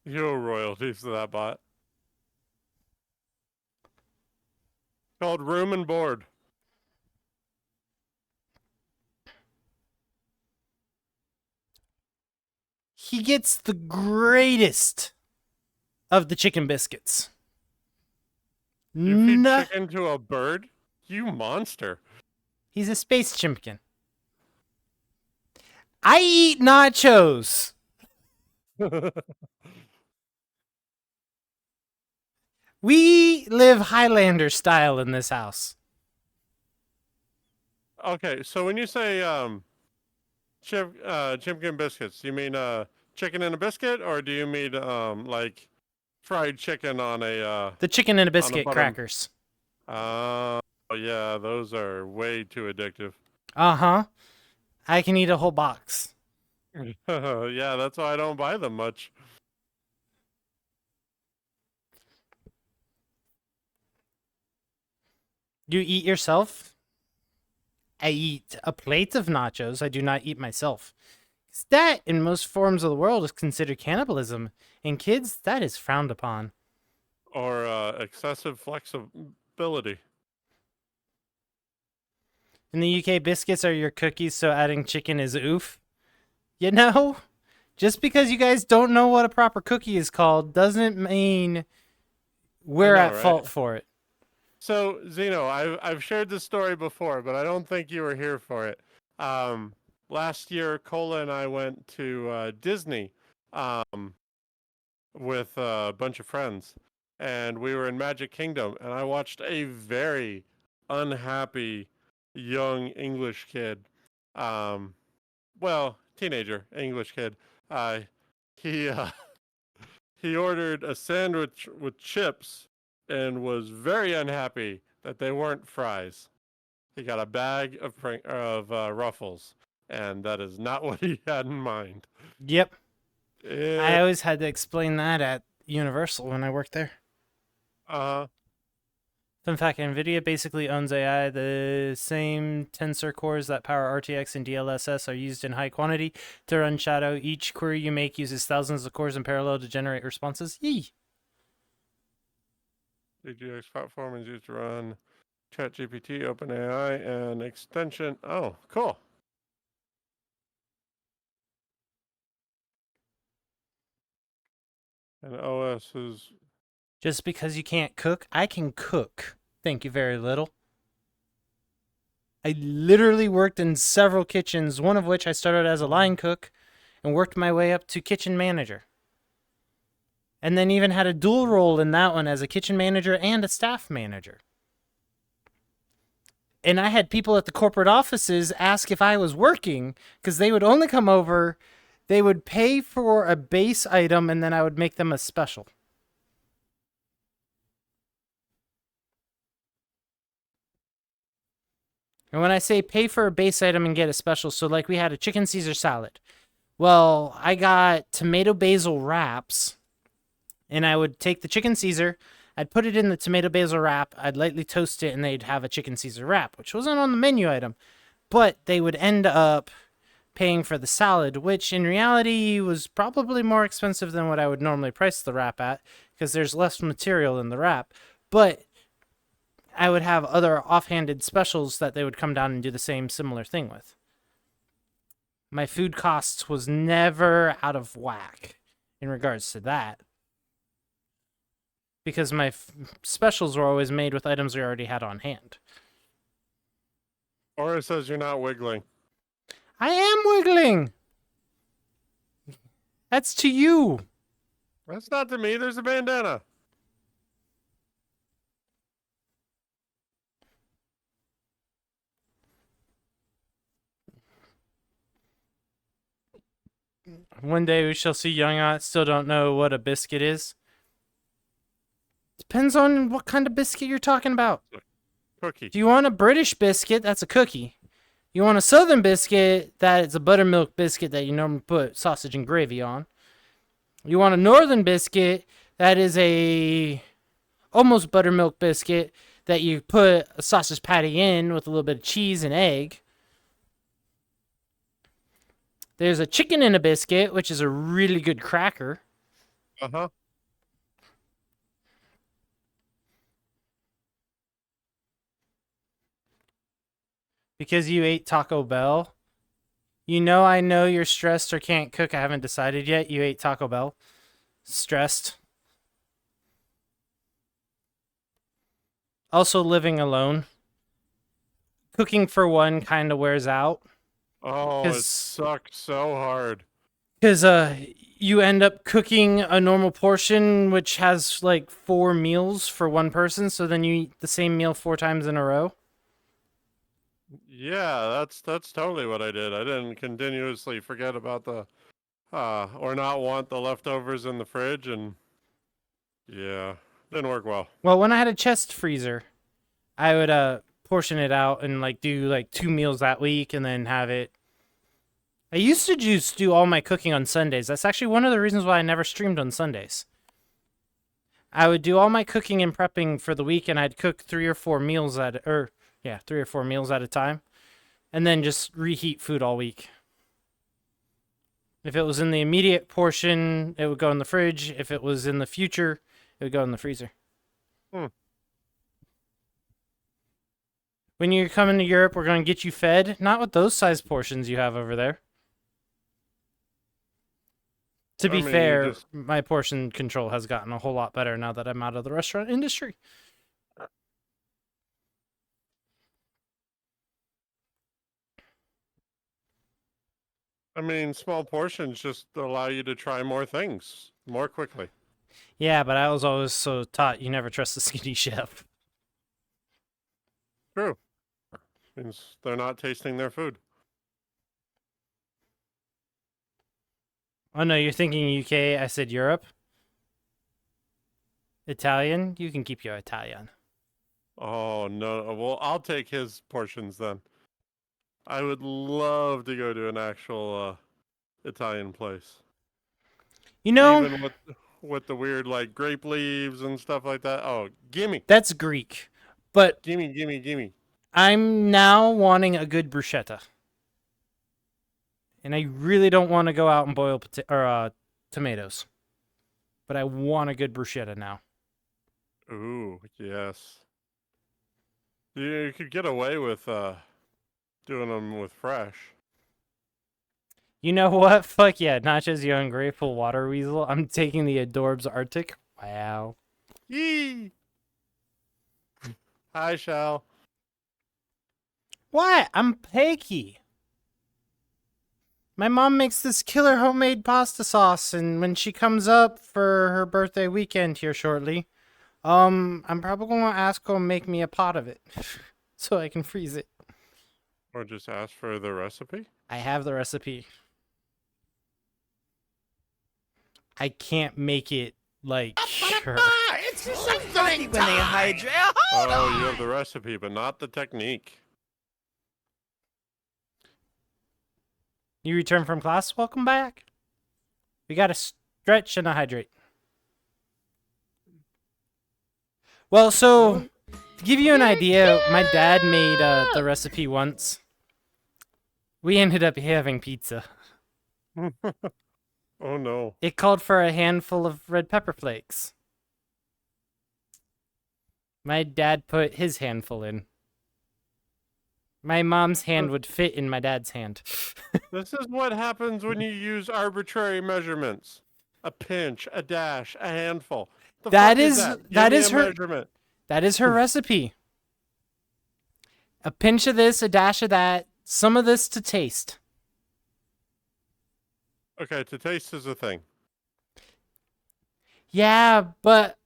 Yo, royalties to that bot. Called Room and Board. He gets the greatest of the chicken biscuits. You feed No, chicken to a bird? You monster. he's a space chimkin. I eat nachos. We live Highlander style in this house. Okay, so when you say chimkin biscuits, do you mean chicken in a biscuit, or do you mean like fried chicken on a The chicken and a on biscuit butter- crackers. Oh yeah, those are way too addictive. Uh-huh. I can eat a whole box. Yeah, that's why I don't buy them much. You eat yourself? I eat a plate of nachos. I do not eat myself. 'Cause that, in most forms of the world, is considered cannibalism. In kids, that is frowned upon. Or excessive flexibility. In the UK, biscuits are your cookies, so adding chicken is oof. You know, just because you guys don't know what a proper cookie is called doesn't mean we're know, at right? fault for it. So, Zeno, I've shared this story before, but I don't think you were here for it. Last year, Cola and I went to Disney with a bunch of friends, and we were in Magic Kingdom, and I watched a very unhappy young English kid, well, teenager English kid. He he ordered a sandwich with chips and was very unhappy that they weren't fries. He got a bag of Ruffles, and that is not what he had in mind. Yep. I always had to explain that at Universal when I worked there. Fun fact, NVIDIA basically owns AI. The same tensor cores that power RTX and DLSS are used in high quantity to run Shadow. Each query you make uses thousands of cores in parallel to generate responses. Yee! DGX platform is used to run ChatGPT, OpenAI, and extension. Oh, cool. And OS is... Just because you can't cook, I can cook. Thank you very little. I literally worked in several kitchens, one of which I started as a line cook and worked my way up to kitchen manager. And then even had a dual role in that one as a kitchen manager and a staff manager. And I had people at the corporate offices ask if I was working because they would only come over, they would pay for a base item, and then I would make them a special. And when I say pay for a base item and get a special, so like we had a chicken Caesar salad. Well, I got tomato basil wraps, and I would take the chicken Caesar, I'd put it in the tomato basil wrap, I'd lightly toast it, and they'd have a chicken Caesar wrap, which wasn't on the menu item. But they would end up paying for the salad, which in reality was probably more expensive than what I would normally price the wrap at, because there's less material in the wrap. But I would have other offhanded specials that they would come down and do the same similar thing with. My food costs was never out of whack in regards to that. Because my specials were always made with items we already had on hand. Aura says you're not wiggling. I am wiggling! That's to you! That's not to me. There's a bandana. One day we shall see. Young Ot still don't know what a biscuit is. Depends on what kind of biscuit you're talking about. Cookie. If you want a British biscuit, that's a cookie. You want a Southern biscuit, that is a buttermilk biscuit that you normally put sausage and gravy on. You want a Northern biscuit, that is a almost buttermilk biscuit that you put a sausage patty in with a little bit of cheese and egg. There's a chicken in a biscuit, which is a really good cracker. Uh-huh. Because you ate Taco Bell. You know I know you're stressed or can't cook. I haven't decided yet. You ate Taco Bell. Stressed. Also living alone. Cooking for one kind of wears out. Oh, it sucked so hard. Because you end up cooking a normal portion, which has like 4 meals for one person. So then you eat the same meal 4 times in a row. Yeah, that's totally what I did. I didn't continuously forget about the or not want the leftovers in the fridge, and yeah, didn't work well. Well, when I had a chest freezer, I would portion it out and like do like 2 meals that week and then have it. I used to just do all my cooking on Sundays. That's actually one of the reasons why I never streamed on Sundays. I would do all my cooking and prepping for the week, and I'd cook 3 or 4 meals at 3 or 4 meals at a time, and then just reheat food all week. If it was in the immediate portion, it would go in the fridge. If it was in the future, it would go in the freezer. When you're coming to Europe, we're going to get you fed. Not with those size portions you have over there. To be fair, my portion control has gotten a whole lot better now that I'm out of the restaurant industry. I mean, small portions just allow you to try more things more quickly. Yeah, but I was always so taught you never trust the skinny chef. True. Means they're not tasting their food. Oh no, you're thinking UK, I said Europe. Italian? You can keep your Italian. Oh, no. Well, I'll take his portions then. I would love to go to an actual Italian place. You know... Even with the weird, like, grape leaves and stuff like that. Oh, gimme. That's Greek. But... Gimme. I'm now wanting a good bruschetta. And I really don't want to go out and boil tomatoes. But I want a good bruschetta now. Ooh, yes. You could get away with doing them with fresh. You know what? Fuck yeah. Nachos, you ungrateful water weasel. I'm taking the Adorbs Arctic. Wow. Yee! Hi, Shell. What? I'm Peggy. My mom makes this killer homemade pasta sauce, and when she comes up for her birthday weekend here shortly, I'm probably going to ask her to make me a pot of it so I can freeze it. Or just ask for the recipe? I have the recipe. I can't make it like her. It's just so funny when they hydrate. Oh, you have the recipe, but not the technique. You return from class? Welcome back. We gotta stretch and hydrate. Well, so to give you an idea, my dad made the recipe once. We ended up having pizza. Oh no. It called for a handful of red pepper flakes. My dad put his handful in. My mom's hand would fit in my dad's hand. This is what happens when you use arbitrary measurements. A pinch, a dash, a handful. The That fuck is that? that Give me is a her measurement. that is her recipe. A pinch of this, a dash of that, some of this to taste. Okay, to taste is a thing. Yeah, but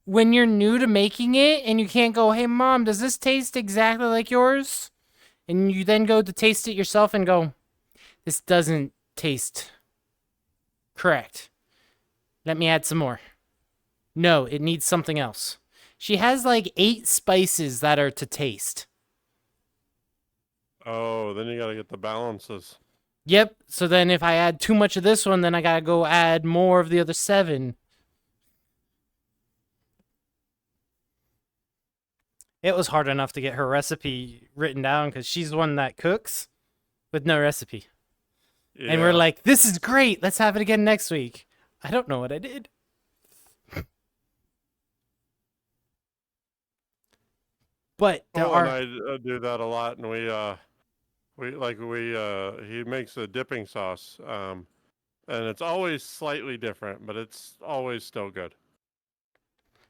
when you're new to making it and you can't go, "Hey mom, does this taste exactly like yours?" And you then go to taste it yourself and go, "This doesn't taste correct. Let me add some more." No, it needs something else. She has like 8 spices that are to taste. Oh, then you gotta get the balances. Yep, so then if I add too much of this one, then I gotta go add more of the other 7. It was hard enough to get her recipe written down because she's the one that cooks with no recipe. Yeah. And we're like, this is great. Let's have it again next week. I don't know what I did. But there Oh, are... and I do that a lot, and he makes a dipping sauce, and it's always slightly different, but it's always still good.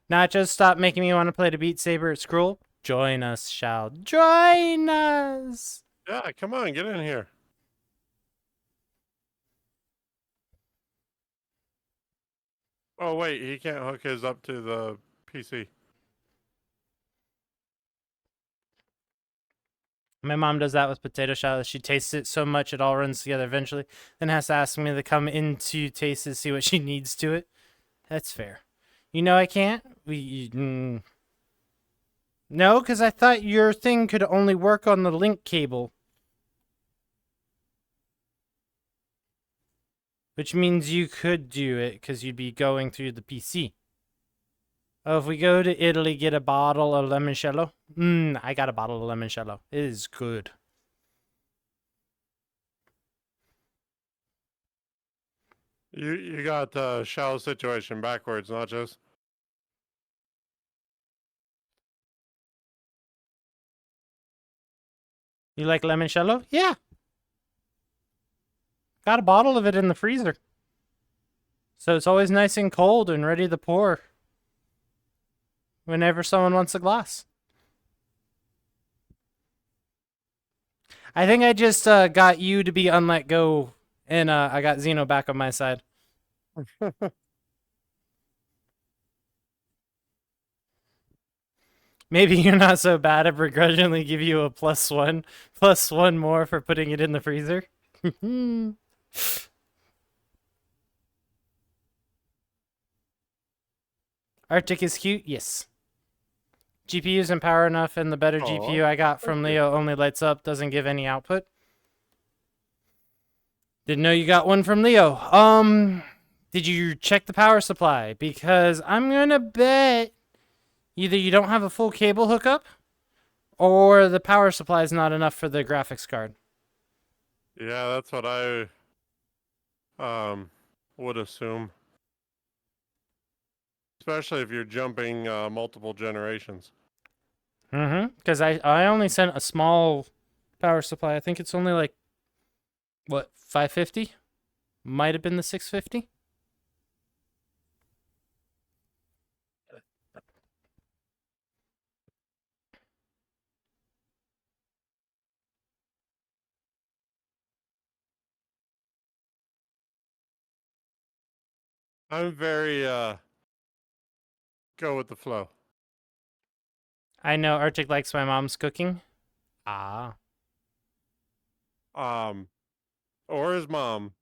Nachos, stop making me want to play the Beat Saber at Scroll. Join us, shall. Join us! Yeah, come on, get in here. Oh, wait, he can't hook his up to the PC. My mom does that with potato salad. She tastes it so much it all runs together eventually. Then has to ask me to come in to taste it, see what she needs to it. That's fair. You know I can't? No, because I thought your thing could only work on the link cable. Which means you could do it because you'd be going through the PC. Oh, if we go to Italy, get a bottle of limoncello. I got a bottle of limoncello. It is good. You got the shell situation backwards, not just. You like limoncello? Yeah. Got a bottle of it in the freezer. So it's always nice and cold and ready to pour whenever someone wants a glass. I think I just got you to be unlet go, and I got Zeno back on my side. Maybe you're not so bad. I begrudgingly give you a +1 more for putting it in the freezer. Arctic is cute, yes. GPU isn't power enough, and the better GPU I got from Leo only lights up, doesn't give any output. Didn't know you got one from Leo. Did you check the power supply? Because I'm gonna bet either you don't have a full cable hookup, or the power supply is not enough for the graphics card. Yeah, that's what I would assume. Especially if you're jumping multiple generations. Because I only sent a small power supply. I think it's only like, what, 550? Might have been the 650. I'm very go with the flow. I know Arctic likes my mom's cooking. Or his mom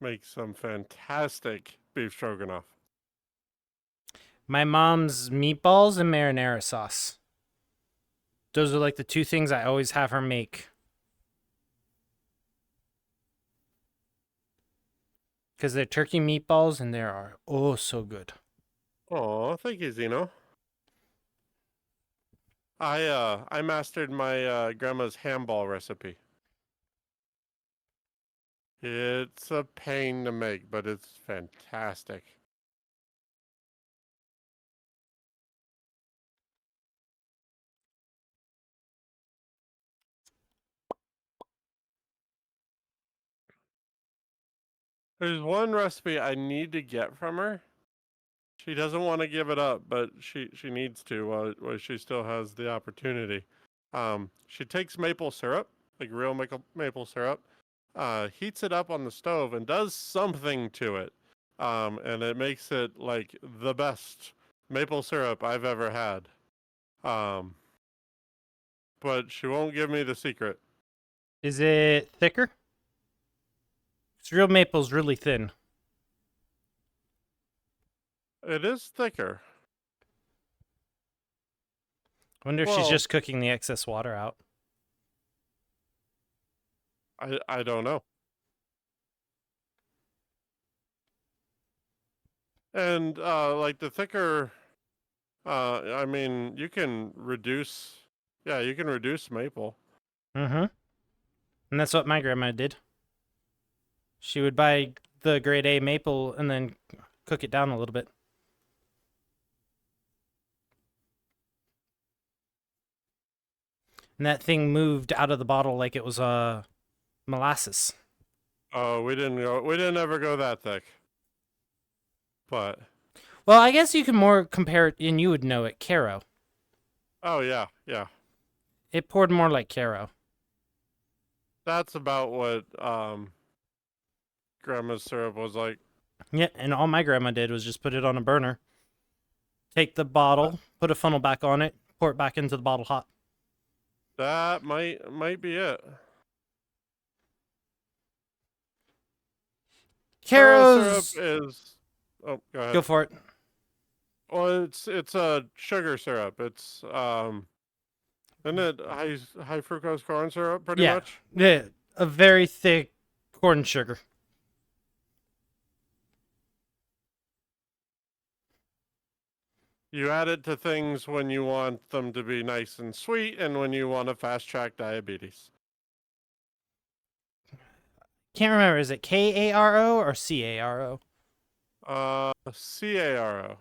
makes some fantastic beef stroganoff. My mom's meatballs and marinara sauce. Those are like the 2 things I always have her make. because they're turkey meatballs and they are oh so good. Oh, thank you, Zeno. I mastered my grandma's handball recipe. It's a pain to make, but it's fantastic. There's one recipe I need to get from her. She doesn't want to give it up, but she needs to while she still has the opportunity. She takes maple syrup, like real maple syrup, heats it up on the stove and does something to it. And it makes it like the best maple syrup I've ever had. But she won't give me the secret. Is it thicker? It's real maple's really thin. It is thicker. I wonder if she's just cooking the excess water out. I don't know. And like the thicker, I mean, you can reduce. Yeah, you can reduce maple. Mm-hmm. And that's what my grandma did. She would buy the grade A maple and then cook it down a little bit. And that thing moved out of the bottle like it was molasses. Oh, we didn't ever go that thick. But well, I guess you can more compare it, and you would know it, Caro. Oh yeah, yeah. It poured more like Caro. That's about what grandma's syrup was like. Yeah, and all my grandma did was just put it on a burner. Take the bottle, put a funnel back on it, pour it back into the bottle hot. That might be it. Caro's syrup is. Oh, go ahead. Go for it. Well, it's a sugar syrup. It's isn't it high fructose corn syrup pretty much? Yeah, a very thick corn sugar. You add it to things when you want them to be nice and sweet and when you want to fast track diabetes. Can't remember, is it K-A-R-O or C-A-R-O? C-A-R-O.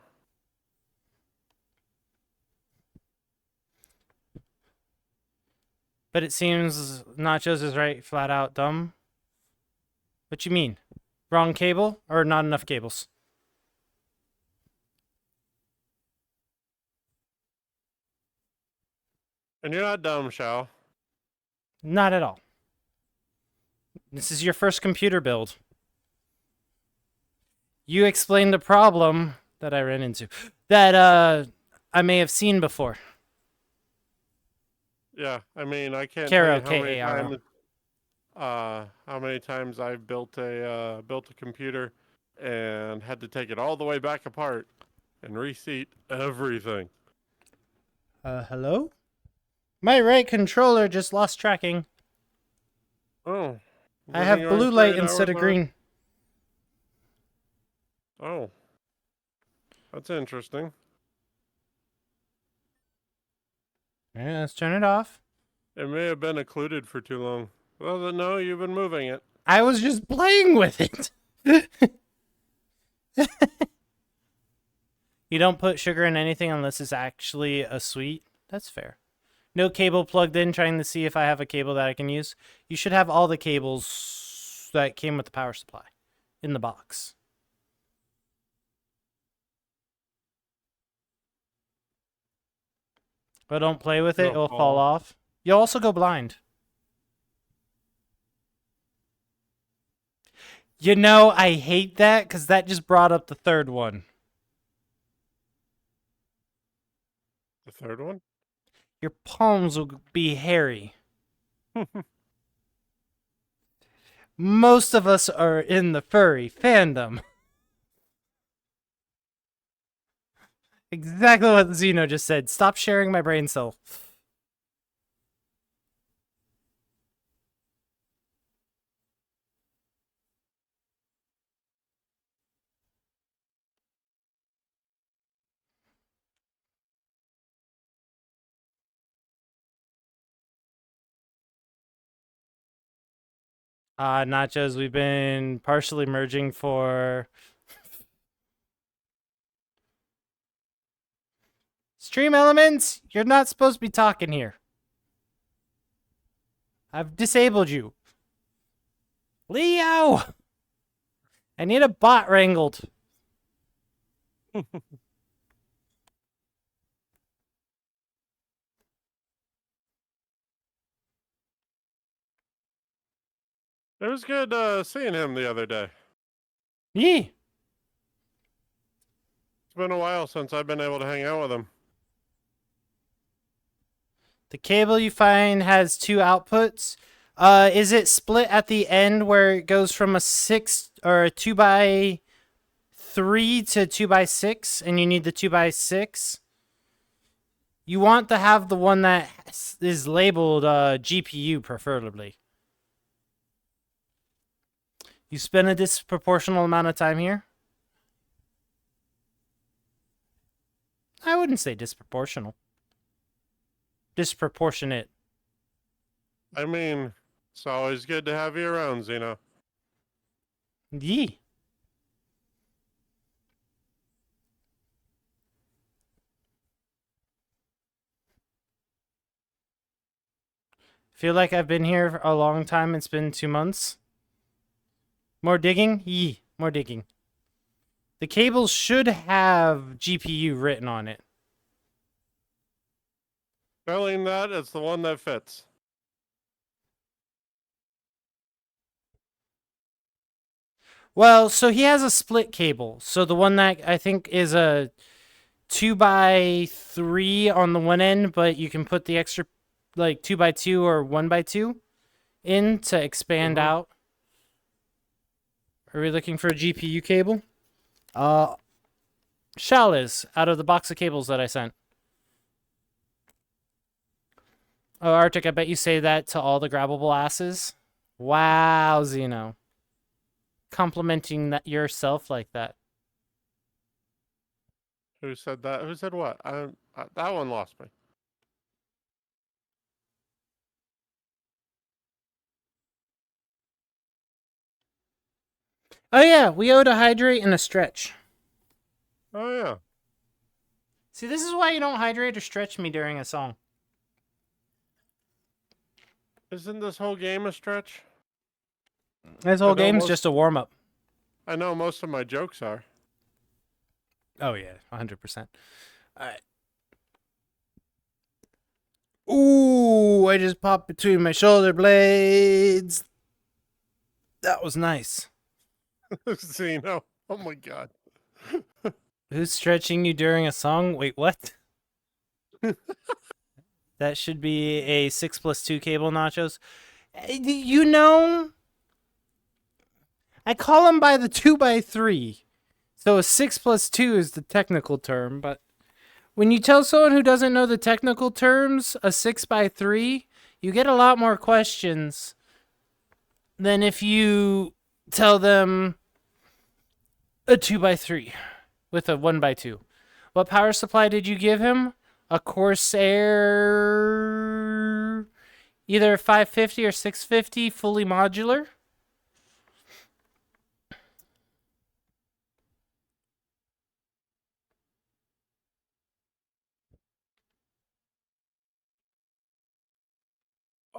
But it seems Nachos is right, flat out dumb. What you mean? Wrong cable or not enough cables? And you're not dumb, Shao. Not at all. This is your first computer build. You explained a problem that I ran into that I may have seen before. Yeah, I mean, I can't Caro, tell you K-A-R-O. how many times I've built a computer and had to take it all the way back apart and reseat everything. Hello? My right controller just lost tracking. Oh. I have blue light instead of green. Oh. That's interesting. Yeah, let's turn it off. It may have been occluded for too long. Well, then, no, you've been moving it. I was just playing with it. You don't put sugar in anything unless it's actually a sweet. That's fair. No cable plugged in, trying to see if I have a cable that I can use. You should have all the cables that came with the power supply in the box. But don't play with it, it'll fall off. You'll also go blind. You know, I hate that because that just brought up the third one. The third one? Your palms will be hairy. Most of us are in the furry fandom. Exactly what Zeno just said. Stop sharing my brain cell. Nachos, we've been partially merging for Stream Elements. You're not supposed to be talking here. I've disabled you. Leo! I need a bot wrangled. It was good seeing him the other day. Yee! It's been a while since I've been able to hang out with him. The cable you find has 2 outputs. Is it split at the end where it goes from a 6 or a 2x3 to 2x6 and you need the 2x6? You want to have the one that is labeled GPU preferably. You spend a disproportional amount of time here? I wouldn't say disproportional. Disproportionate. I mean, it's always good to have you around, Xeno. Yee. Feel like I've been here a long time. It's been 2 months. More digging? Yee. More digging. The cable should have GPU written on it. Failing that, it's the one that fits. Well, so he has a split cable. So the one that I think is a 2x3 on the one end, but you can put the extra like 2x2 or 1x2 in to expand out. Are we looking for a GPU cable? Shall is out of the box of cables that I sent. Oh, Arctic, I bet you say that to all the grabbable asses. Wow, Xeno. Complimenting that yourself like that. Who said that? Who said what? That one lost me. Oh yeah, we owed a hydrate and a stretch. Oh yeah. See, this is why you don't hydrate or stretch me during a song. Isn't this whole game a stretch? This whole game's just a warm-up. I know most of my jokes are. Oh yeah, 100%. Alright. Ooh, I just popped between my shoulder blades. That was nice. Xeno. Oh my god. Who's stretching you during a song? Wait, what? That should be a 6+2 cable, Nachos. You know, I call them by the 2x3. So a 6+2 is the technical term, but when you tell someone who doesn't know the technical terms a 6x3, you get a lot more questions than if you tell them a 2x3 with a 1x2. What power supply did you give him? A Corsair, either 550 or 650, fully modular.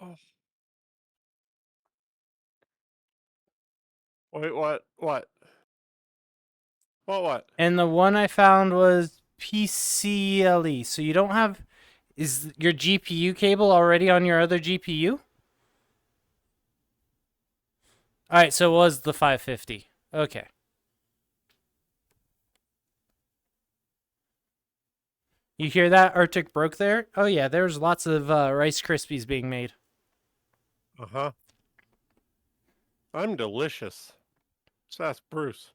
Oh. Wait, what? What? What? And the one I found was PCLE. So you don't have... Is your GPU cable already on your other GPU? Alright, so it was the 550. Okay. You hear that? Arctic broke there? Oh yeah, there's lots of Rice Krispies being made. Uh-huh. I'm delicious. Just ask Bruce.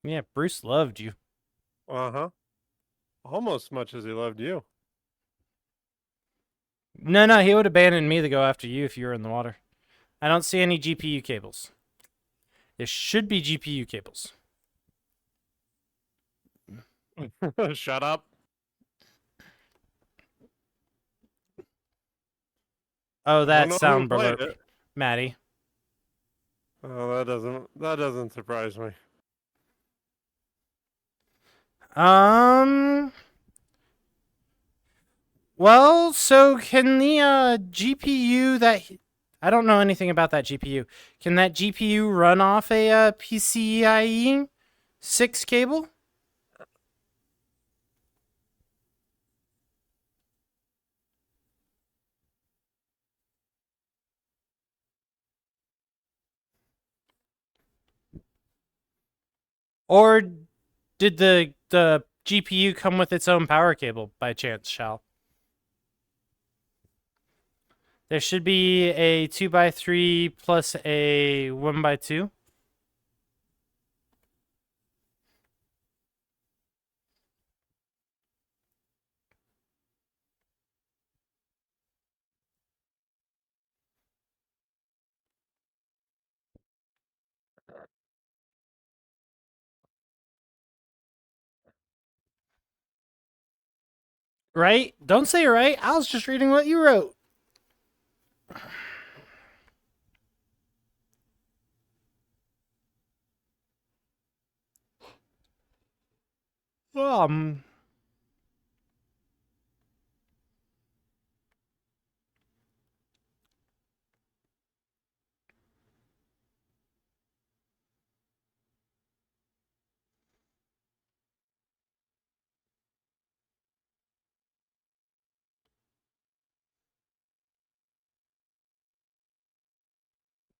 Yeah, Bruce loved you. Uh-huh. Almost as much as he loved you. No, he would abandon me to go after you if you were in the water. I don't see any GPU cables. There should be GPU cables. Shut up. Oh, I don't that know who sound played blurb. it. Maddie. Oh, that doesn't surprise me. Well, so can the GPU that I don't know anything about that GPU. Can that GPU run off a PCIe 6 cable? Or did the GPU come with its own power cable by chance, Shal? There should be a 2x3 plus a 1x2. Right? Don't say right. I was just reading what you wrote. Um.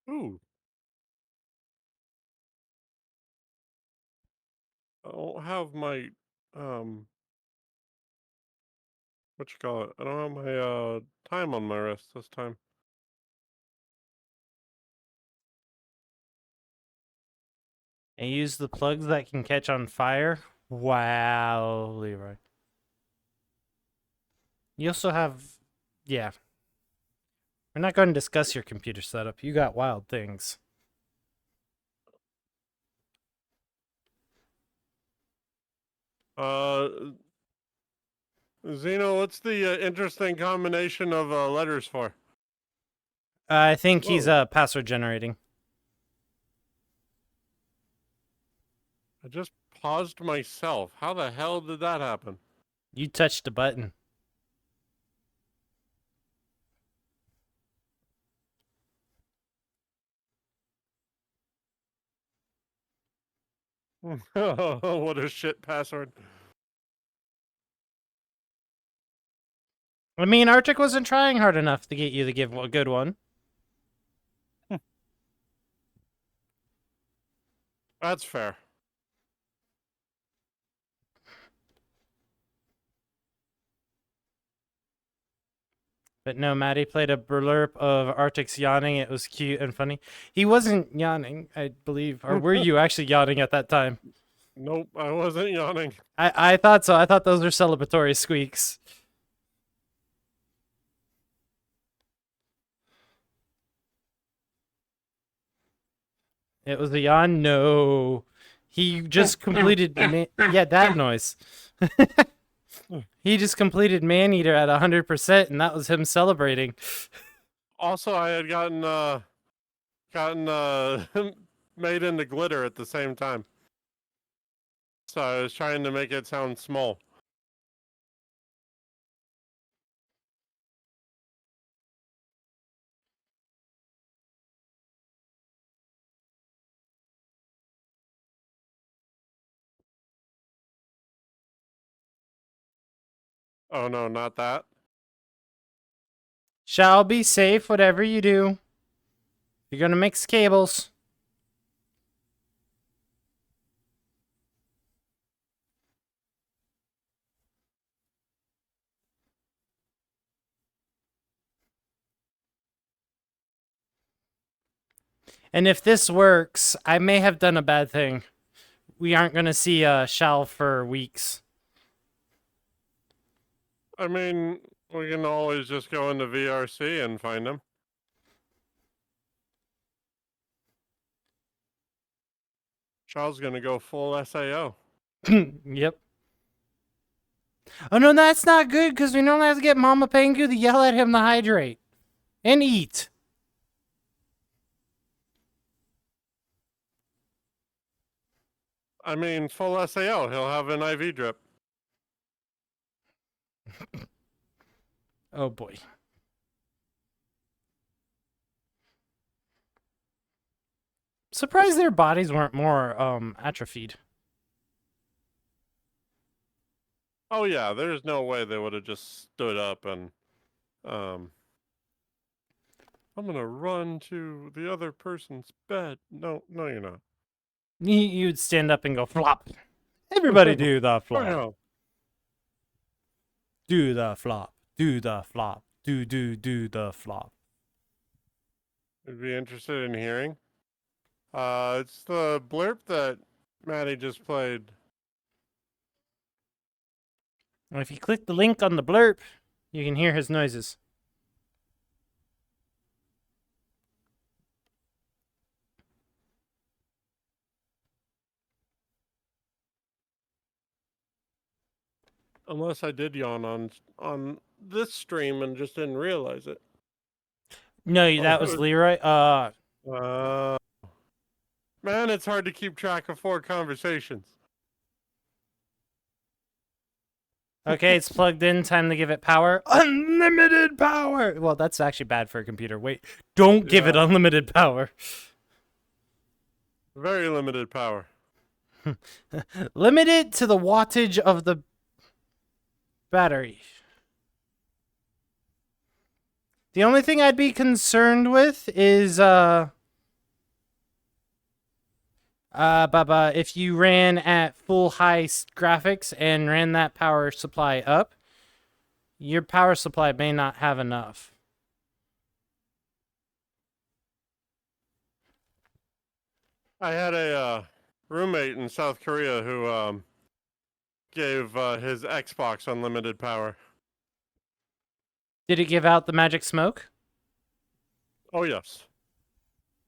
Ooh. I don't have my what you call it? I don't have my time on my wrist this time. And use the plugs that can catch on fire. Wow, Leroy. You also have, yeah. We're not going to discuss your computer setup. You got wild things. Zeno, what's the interesting combination of letters for? I think he's password generating. I just paused myself. How the hell did that happen? You touched a button. What a shit password. I mean, Arctic wasn't trying hard enough to get you to give a good one. That's fair. But no, Maddie played a blurb of Arctic's yawning. It was cute and funny. He wasn't yawning, I believe. Or were you actually yawning at that time? Nope, I wasn't yawning. I thought so. I thought those were celebratory squeaks. It was a yawn? No. He just completed... yeah, that noise. He just completed Maneater at 100%, and that was him celebrating. Also, I had gotten made into glitter at the same time. So I was trying to make it sound small. Oh no, not that. Shall be safe, whatever you do. You're gonna mix cables. And if this works, I may have done a bad thing. We aren't gonna see Shal for weeks. I mean, we can always just go into VRC and find him. Charles gonna go full SAO. Yep. Oh no, that's not good because we don't have to get Mama Pengu to yell at him to hydrate. and eat. I mean, full SAO. He'll have an IV drip. Oh boy. Surprised their bodies weren't more atrophied. Oh yeah, there's no way they would have just stood up and I'm gonna run to the other person's bed. No, you're not. You'd stand up and go flop. Everybody do the flop. Wow. Do the flop. Do the flop. Do the flop. Would be interested in hearing. It's the blurb that Maddie just played. And if you click the link on the blurb, you can hear his noises. Unless I did yawn on this stream and just didn't realize it. No, that was Leroy. Man, it's hard to keep track of 4 conversations. Okay, it's plugged in. Time to give it power. Unlimited power! Well, that's actually bad for a computer. Wait, don't give it unlimited power. Very limited power. Limited to the wattage of the battery. The only thing I'd be concerned with is if you ran at full high graphics and ran that power supply up, your power supply may not have enough. I had a roommate in South Korea who gave his Xbox unlimited power. Did it give out the magic smoke? Oh, yes.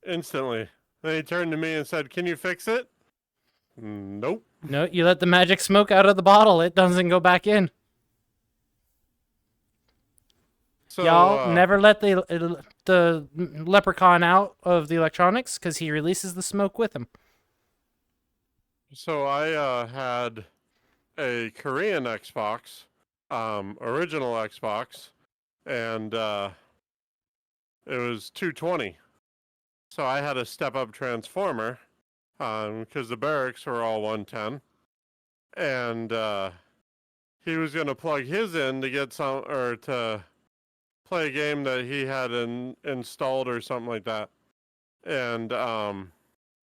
Instantly. Then he turned to me and said, "Can you fix it?" Nope. No, you let the magic smoke out of the bottle. It doesn't go back in. So, y'all never let the leprechaun out of the electronics because he releases the smoke with him. So I had a Korean Xbox, original Xbox, and it was 220. So I had a step-up transformer, because the barracks were all 110, and he was going to plug his in to get to play a game that he had installed or something like that, and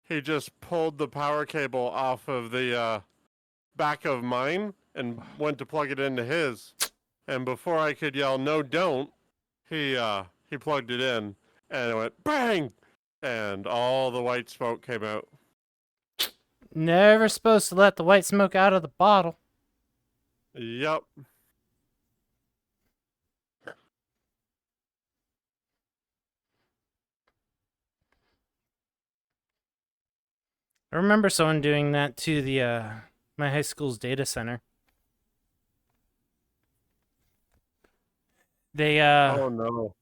he just pulled the power cable off of the back of mine and went to plug it into his, and before I could yell "No, don't," he plugged it in, and it went bang. And all the white smoke came out. Never supposed to let the white smoke out of the bottle. Yep. I remember someone doing that to the my high school's data center. They oh no.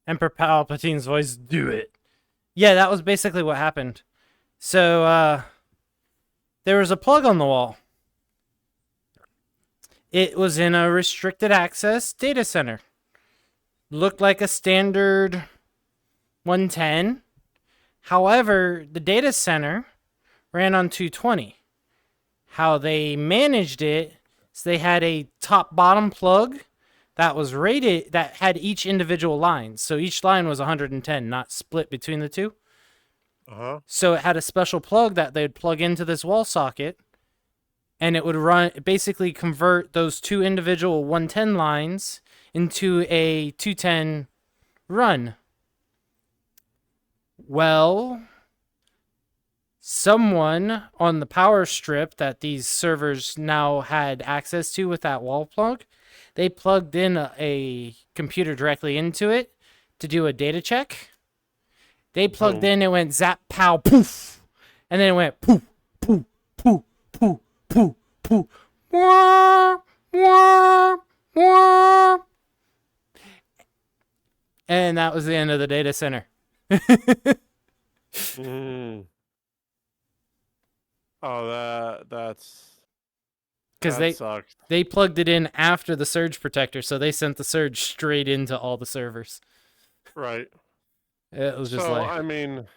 Emperor Palpatine's voice, do it. Yeah, that was basically what happened. So, there was a plug on the wall. It was in a restricted access data center. Looked like a standard 110. However, the data center ran on 220. How they managed it is they had a top-bottom plug that was rated, that had each individual line. So each line was 110, not split between the two. Uh-huh. So it had a special plug that they'd plug into this wall socket, and it would basically convert those two individual 110 lines into a 210 run. Well, someone on the power strip that these servers now had access to with that wall plug, they plugged in a computer directly into it to do a data check. They plugged in, it went zap, pow, poof. And then it went poof, poof, poof, poof, poof, poof. Wah, wah, wah. And that was the end of the data center. Oh, that's Because that sucks. they plugged it in after the surge protector, so they sent the surge straight into all the servers. Right. It was just so, like, I mean,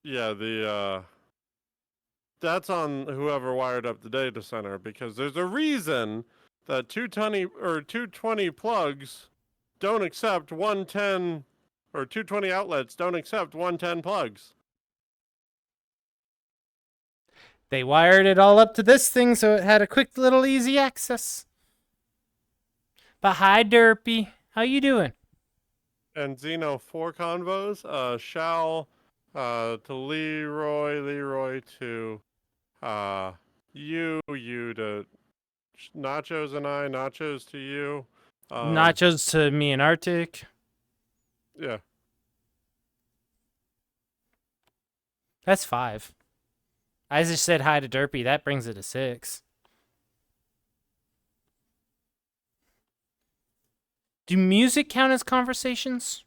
yeah, that's on whoever wired up the data center, because there's a reason that 220 plugs don't accept 110, or 220 outlets don't accept 110 plugs. they wired it all up to this thing so it had a quick little easy access. But hi, Derpy. How you doing? And Xeno 4 convos, Shao to Leroy to you to Nachos and I, Nachos to you. Nachos to me and Arctic. Yeah. That's 5. I just said hi to Derpy. That brings it to 6. Do music count as conversations?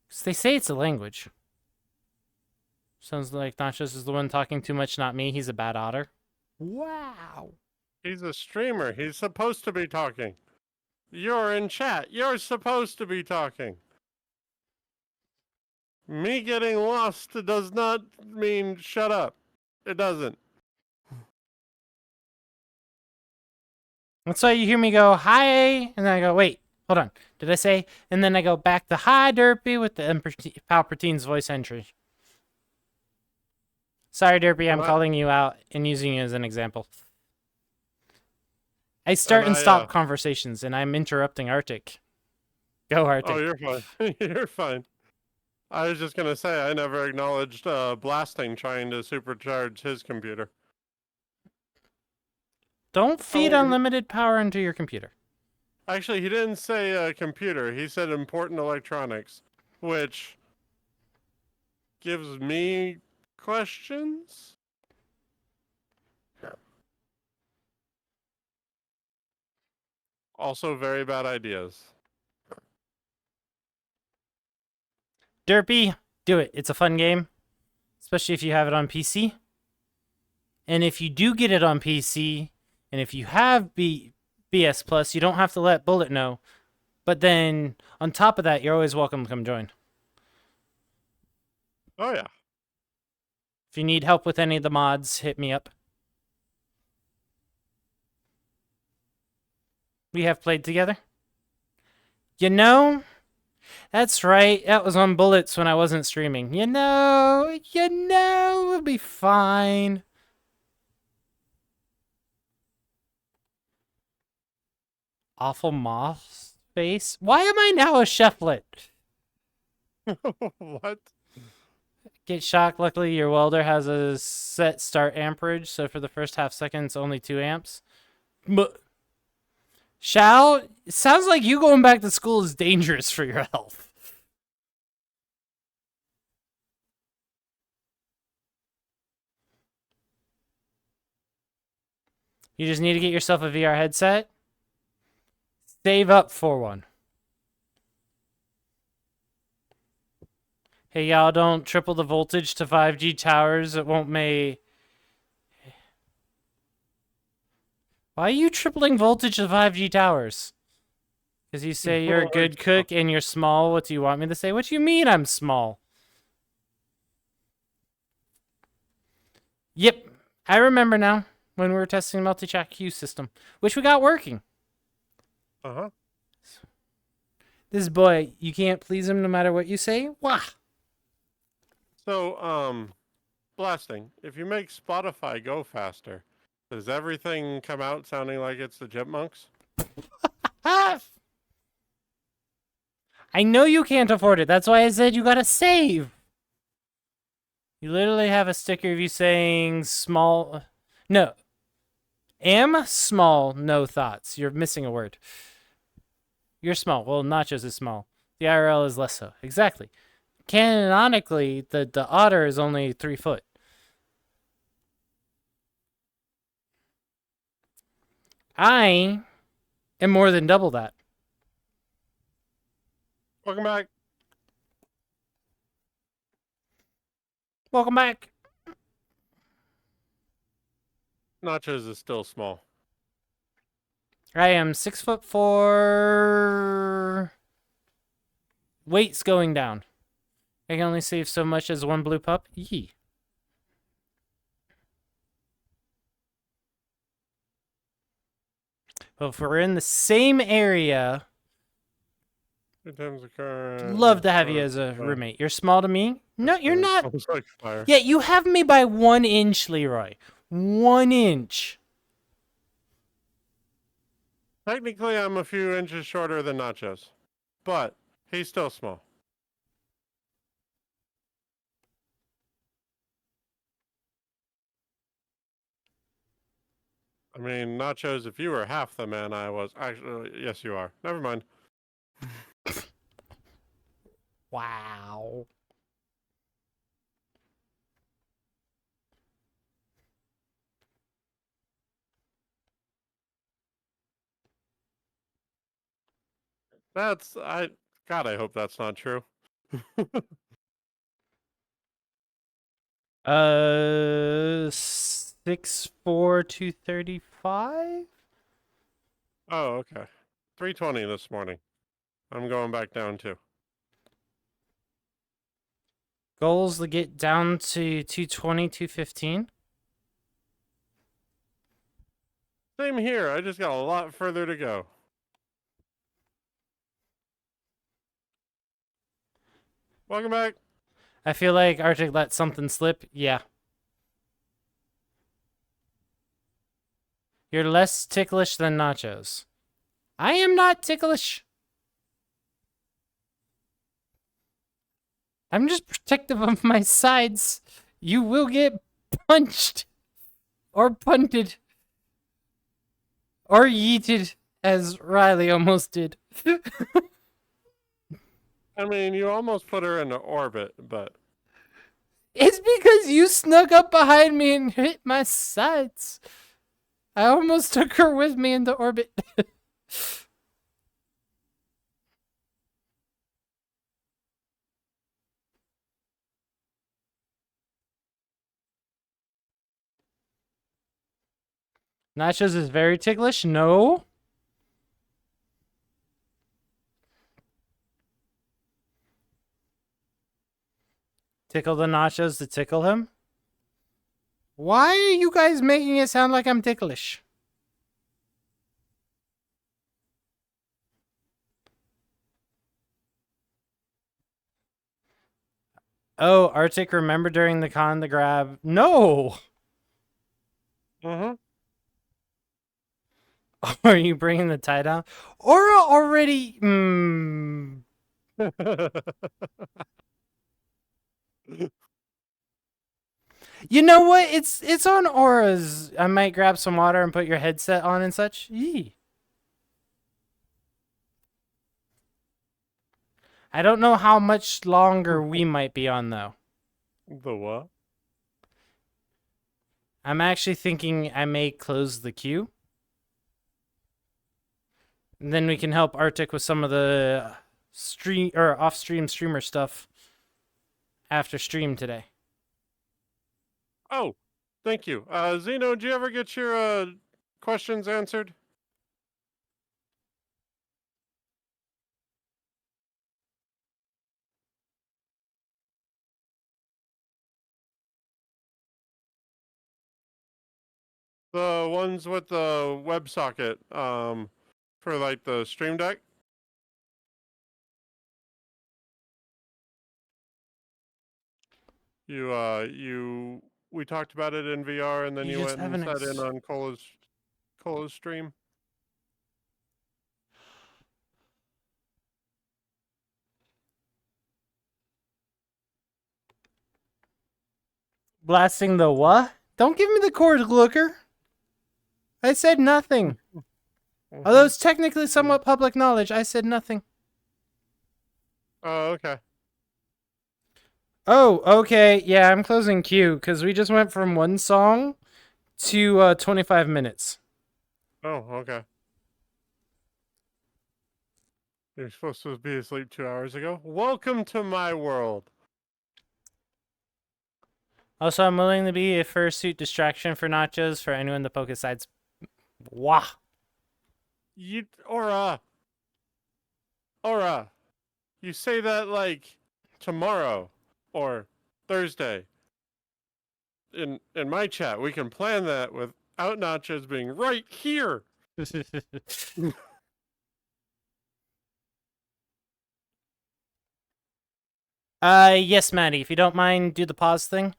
'Cause they say it's a language. Sounds like Nachos is the one talking too much, not me. He's a bad otter. Wow. He's a streamer. He's supposed to be talking. You're in chat. You're supposed to be talking. Me getting lost does not mean shut up. It doesn't. That's why you hear me go, hi, and then I go, wait, hold on. Did I say? And then I go back to hi, Derpy, with the Palpatine's voice entry. Sorry, Derpy, I'm calling you out and using you as an example. I start and stop conversations, and I'm interrupting Arctic. Go, Arctic. Oh, you're fine. You're fine. I was just gonna say I never acknowledged Blasting trying to supercharge his computer. Don't feed unlimited power into your computer. Actually, he didn't say computer. He said important electronics, which gives me questions. Also, very bad ideas. Derpy, do it. It's a fun game, especially if you have it on PC. And if you do get it on PC, and if you have BS Plus, you don't have to let Bullet know. But then, on top of that, you're always welcome to come join. Oh, yeah. If you need help with any of the mods, hit me up. We have played together. You know, that's right. That was on Bullets when I wasn't streaming. You know, we'll be fine. Awful moth face. Why am I now a cheflet? What? Get shocked. Luckily, your welder has a set start amperage, so for the first half second, it's only 2 amps. But Shao, it sounds like you going back to school is dangerous for your health. You just need to get yourself a VR headset. Save up for one. Hey, y'all, don't triple the voltage to 5G towers. It won't make... Why are you tripling voltage to 5G towers? Because you say you're a good cook and you're small. What do you want me to say? What do you mean I'm small? Yep, I remember now when we were testing the multi-track Q system, which we got working. Uh-huh. This boy, you can't please him no matter what you say? Wah! So, Blasting, if you make Spotify go faster, does everything come out sounding like it's the Chipmunks? I know you can't afford it. That's why I said you gotta save. You literally have a sticker of you saying small... No. Am small, no thoughts. You're missing a word. You're small. Well, Nachos is small. The IRL is less so. Exactly. Canonically, the otter is only 3 foot. I And more than double that. Welcome back. Welcome back. Nachos is still small. I am 6'4". Weight's going down. I can only save so much as one blue pup. Yee. Well, if we're in the same area, 3 times the current. love to have you as a roommate. You're small to me? No, you're not. Almost like fire. Yeah, you have me by 1 inch, Leroy. 1 inch. Technically, I'm a few inches shorter than Nachos, but he's still small. I mean, Nachos, if you were half the man I was, actually, yes, you are. Never mind. Wow. God, I hope that's not true. 6'4", 235? Oh, okay. 320 this morning. I'm going back down too. Goals to get down to 220, 215. Same here. I just got a lot further to go. Welcome back. I feel like Arctic let something slip. Yeah. You're less ticklish than Nachos. I am not ticklish. I'm just protective of my sides. You will get punched. Or punted. Or yeeted, as Riley almost did. I mean, you almost put her into orbit, but... It's because you snuck up behind me and hit my sides. I almost took her with me into orbit. Nachos is very ticklish? No. Tickle the Nachos to tickle him? Why are you guys making it sound like I'm ticklish? Oh, Arctic, remember during the con the grab? No! Uh-huh. Are you bringing the tie down? Aura already... You know what? It's on Aura's. I might grab some water and put your headset on and such. Yee. I don't know how much longer we might be on, though. The what? I'm actually thinking I may close the queue. And then we can help Arctic with some of the stream or off-stream streamer stuff after stream today. Oh, thank you. Zeno, did you ever get your questions answered? The ones with the WebSocket, for like the Stream Deck? We talked about it in VR, and then you went and sat in on Cola's stream. Blasting the what? Don't give me the cord looker. I said nothing. Although it's technically somewhat public knowledge, I said nothing. Oh, okay. Oh, okay. Yeah, I'm closing queue because we just went from one song to 25 minutes. Oh, okay. You're supposed to be asleep 2 hours ago. Welcome to my world. Also, I'm willing to be a fursuit distraction for nachos for anyone that poke sides. Wah. Aura, you say that like tomorrow or Thursday. In my chat, we can plan that without nachos being right here. Yes, Maddie, if you don't mind, do the pause thing.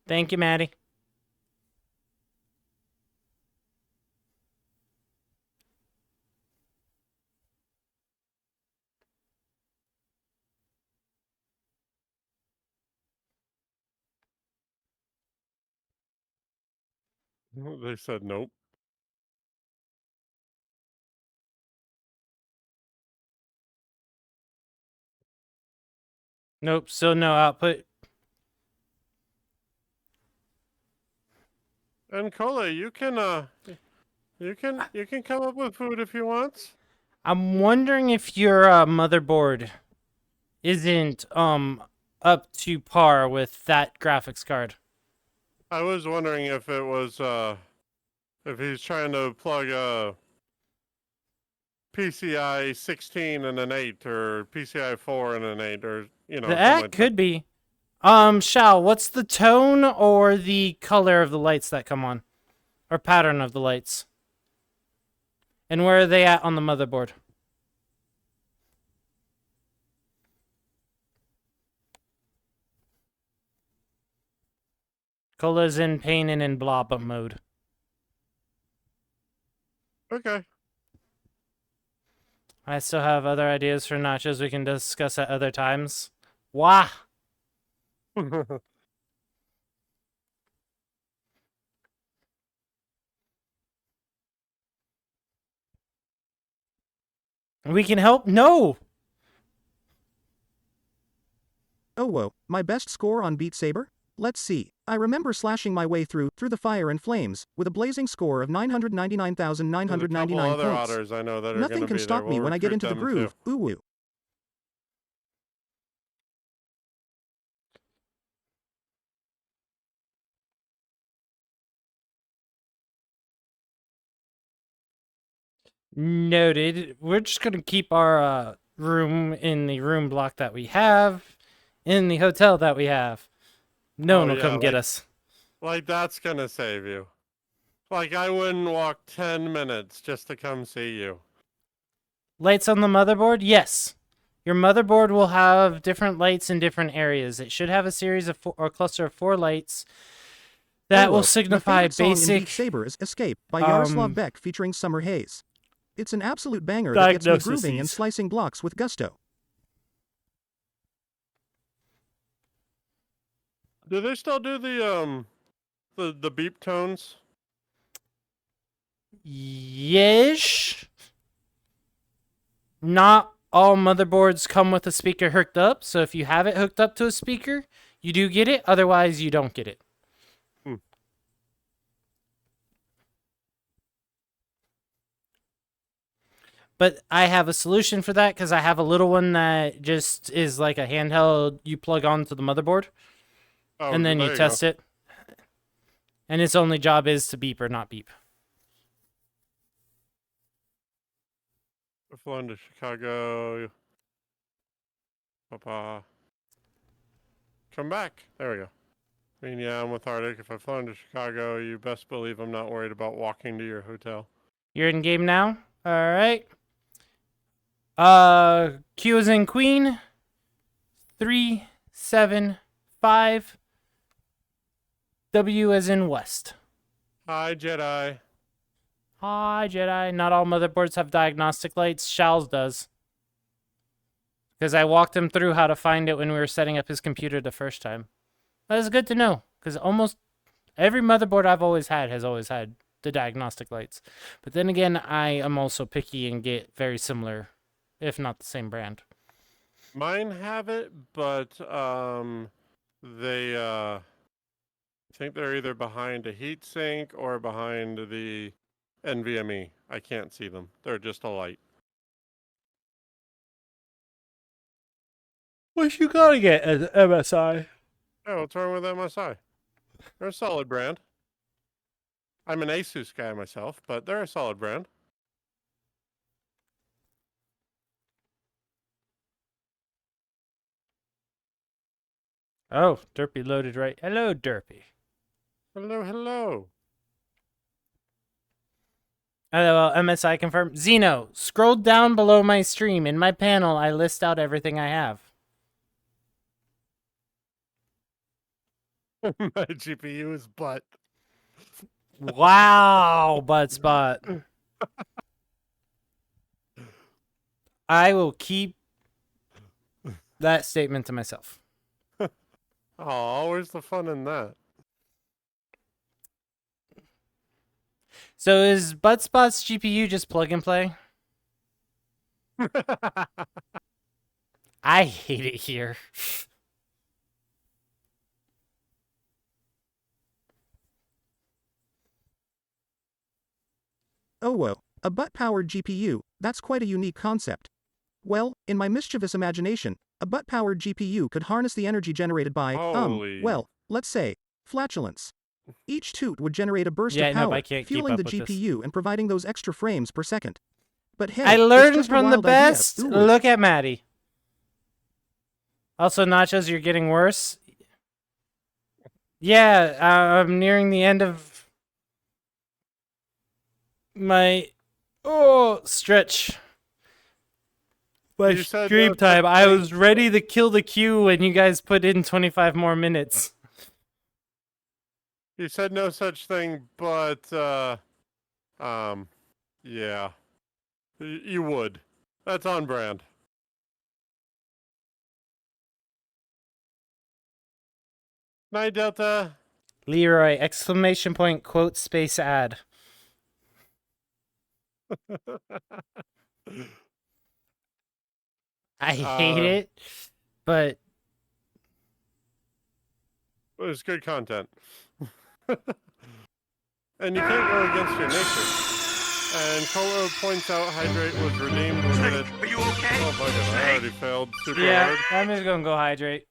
Thank you, Maddie. They said nope. Nope, still no output. And Cola, you can come up with food if you want. I'm wondering if your motherboard isn't up to par with that graphics card. I was wondering if it was if he's trying to plug a PCI 16 and an 8 or PCI 4 and an 8 or That like could be. Shao, what's the tone or the color of the lights that come on? Or pattern of the lights? And where are they at on the motherboard? Cola's in pain and in blob mode. Okay. I still have other ideas for nachos we can discuss at other times. Wah! We can help? No! Oh whoa, my best score on Beat Saber? Let's see. I remember slashing my way through the fire and flames, with a blazing score of 999,999 other points. otters I know that are Nothing gonna can be stop there. me We'll when I get recruit into the them, groove. too. Ooh woo. Noted. We're just gonna keep our room in the room block that we have, in the hotel that we have. No one will come get us. Like that's gonna save you. Like I wouldn't walk 10 minutes just to come see you. Lights on the motherboard? Yes. Your motherboard will have different lights in different areas. It should have a series of or cluster of 4 lights that will signify my favorite song in basic. Beat Saber is Escape by Yaroslav Beck featuring Summer Haze. It's an absolute banger that gets me grooving and slicing blocks with gusto. Do they still do the beep tones? Yes. Not all motherboards come with a speaker hooked up, so if you have it hooked up to a speaker, you do get it. Otherwise, you don't get it. But I have a solution for that because I have a little one that just is like a handheld you plug onto the motherboard. Oh, and then there you you test go. it. And its only job is to beep or not beep. I've flown to Chicago. Papa. Come back. There we go. I mean, yeah, I'm with Arctic. If I've flown to Chicago, you best believe I'm not worried about walking to your hotel. You're in game now? Alright. Q is in Queen. 3, 7, 5. W as in West. Hi, Jedi. Hi, Jedi. Not all motherboards have diagnostic lights. Shal's does. Because I walked him through how to find it when we were setting up his computer the first time. That is good to know. Because almost every motherboard I've always had has always had the diagnostic lights. But then again, I am also picky and get very similar, if not the same brand. Mine have it, but they think they're either behind a heatsink or behind the NVMe. I can't see them. They're just a light. What you gotta get an MSI? Oh, what's wrong with MSI? They're a solid brand. I'm an Asus guy myself, but they're a solid brand. Oh, Derpy loaded right. Hello, Derpy. Hello, hello. Hello, MSI confirmed. Zeno, scroll down below my stream. In my panel, I list out everything I have. My GPU is butt. Wow, butt spot. I will keep that statement to myself. Oh, where's the fun in that? So is Buttspot's GPU just plug and play? I hate it here. Oh whoa, a butt-powered GPU, that's quite a unique concept. Well, in my mischievous imagination, a butt-powered GPU could harness the energy generated by, Holy. well, let's say, flatulence. Each toot would generate a burst Yeah, of nope, power, I can't keep fueling up the with this. GPU and providing those extra frames per second. But hey, I it's learned just a from the wild idea. best. Ooh. Look at Maddie. Also, Nachos, you're getting worse. Yeah, I'm nearing the end of my stretch. My You said stream no time. such I thing. was ready to kill the queue when you guys put in 25 more minutes. You said no such thing, but yeah, you would. That's on brand. Night Delta. Leroy, exclamation point, quote, space ad. I hate it, but It was good content. And you can't go against your nature. And Colo points out Hydrate was redeemed with it. Are you okay? Oh my god, I already failed super yeah, hard. I'm just gonna go hydrate.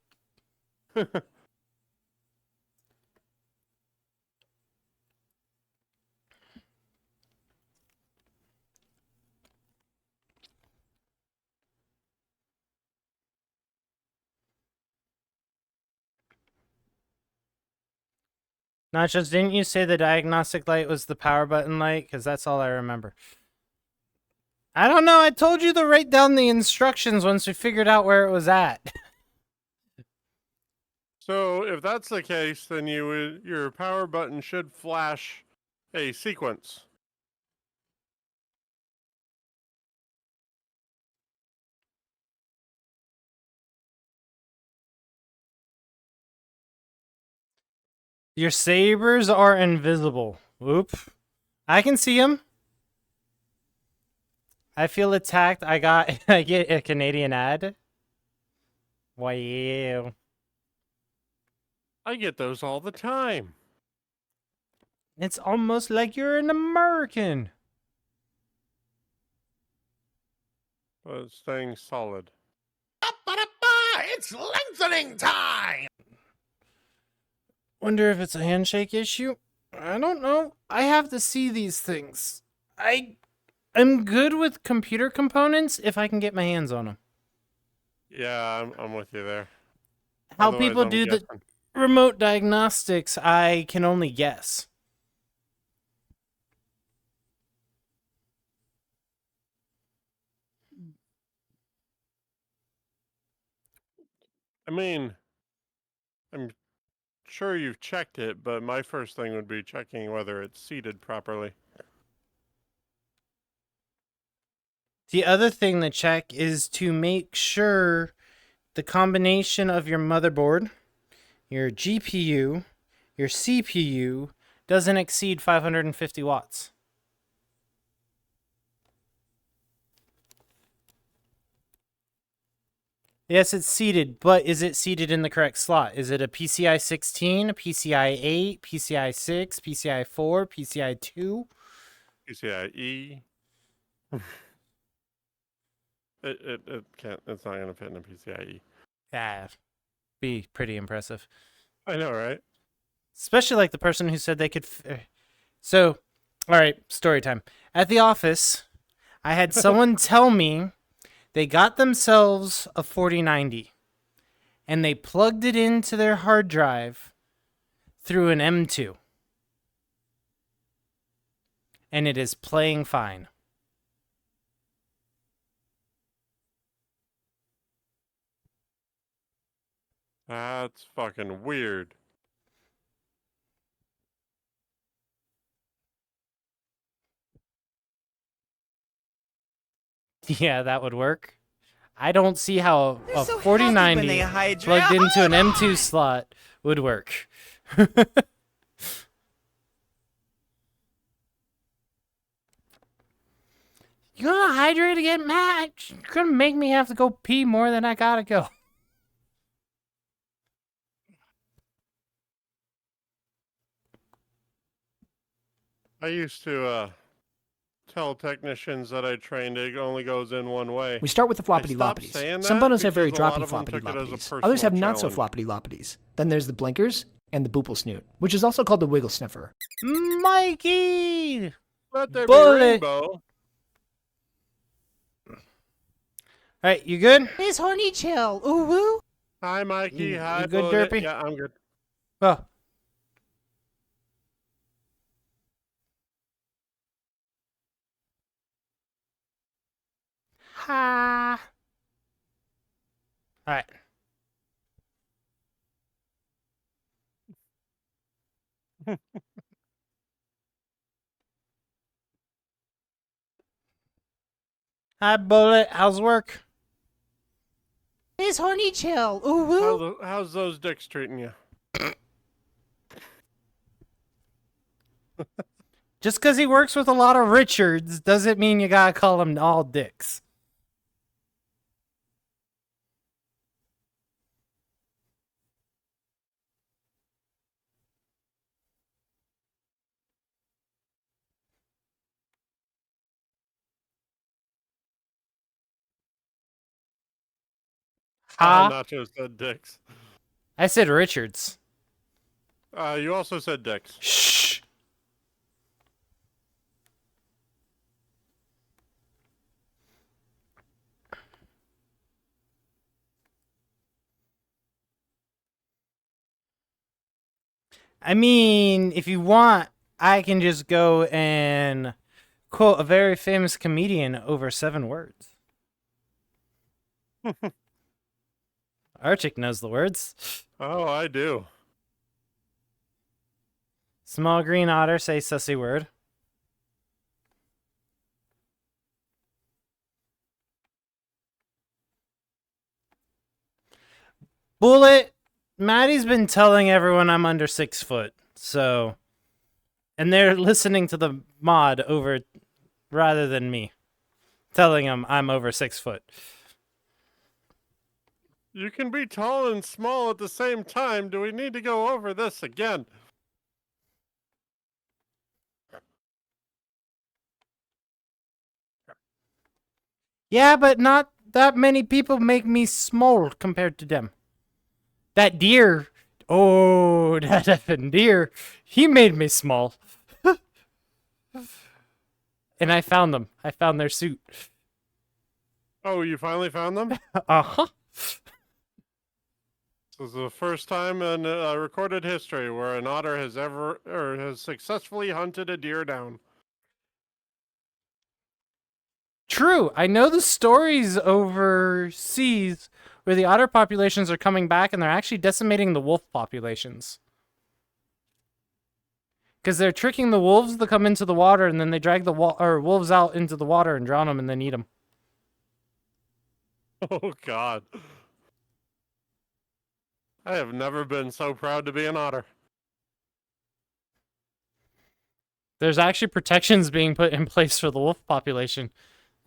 Nachos, didn't you say the diagnostic light was the power button light? Because that's all I remember. I don't know. I told you to write down the instructions once we figured out where it was at. So if that's the case, then your power button should flash a sequence. Your sabers are invisible. Oop. I can see them. I feel attacked. I get a Canadian ad. Wow. I get those all the time. It's almost like you're an American. But it's staying solid. It's lengthening time! Wonder if it's a handshake issue? I don't know. I have to see these things. I'm good with computer components if I can get my hands on them. Yeah, I'm with you there. How Otherwise, people I'm do the guessing. remote diagnostics, I can only guess. I mean, I'm sure you've checked it, but my first thing would be checking whether it's seated properly. The other thing to check is to make sure the combination of your motherboard, your GPU, your CPU doesn't exceed 550 watts. Yes, it's seated, but is it seated in the correct slot? Is it a PCI 16, a PCI 8, PCI 6, PCI 4, PCI 2? PCIe. it can't. It's not gonna fit in a PCIe. Yeah, be pretty impressive. I know, right? Especially like the person who said they could. So, all right, story time. At the office, I had someone tell me they got themselves a 4090 and they plugged it into their hard drive through an M2. And it is playing fine. That's fucking weird. Yeah, that would work. I don't see how a so happy when 4090 they hydrate. plugged into an Hold M2 slot would work. You gonna hydrate again, Matt? You're gonna make me have to go pee more than I gotta go. I used to tell technicians that I trained it only goes in one way. We start with the floppity I stopped loppities. saying Some that bundles have very because a lot droppy of them floppity took it as a loppities. Others have personal not so challenge. floppity loppities. Then there's the blinkers and the boople snoot, which is also called the wiggle sniffer. Mikey! Let there be Bullet. rainbow. Alright, you good? Miss Horny Chill. Ooh woo. Hi, Mikey. You Hi, good, Bullet. Derpy? Yeah, I'm good. Oh. Ha. Alright. Hi, Bullet. How's work? Miss Horny Chill. Ooh woo. How's those dicks treating you? Just because he works with a lot of Richards doesn't mean you gotta call him all dicks. Ha! Nacho said dicks. I said Richards. You also said dicks. Shh. I mean, if you want, I can just go and quote a very famous comedian over 7 words. Archik knows the words. Oh, I do. Small green otter, say sussy word. Bullet, Maddie's been telling everyone I'm under 6 foot, so... And they're listening to the mod over rather than me. Telling them I'm over 6 foot. You can be tall and small at the same time. Do we need to go over this again? Yeah, but not that many people make me small compared to them. That deer, oh, that effing deer, he made me small. And I found them. I found their suit. Oh, you finally found them? Uh-huh. This is the first time in recorded history where an otter has successfully hunted a deer down. True. I know the stories overseas where the otter populations are coming back and they're actually decimating the wolf populations. Because they're tricking the wolves to come into the water and then they drag the wolves out into the water and drown them and then eat them. Oh, God. I have never been so proud to be an otter. There's actually protections being put in place for the wolf population.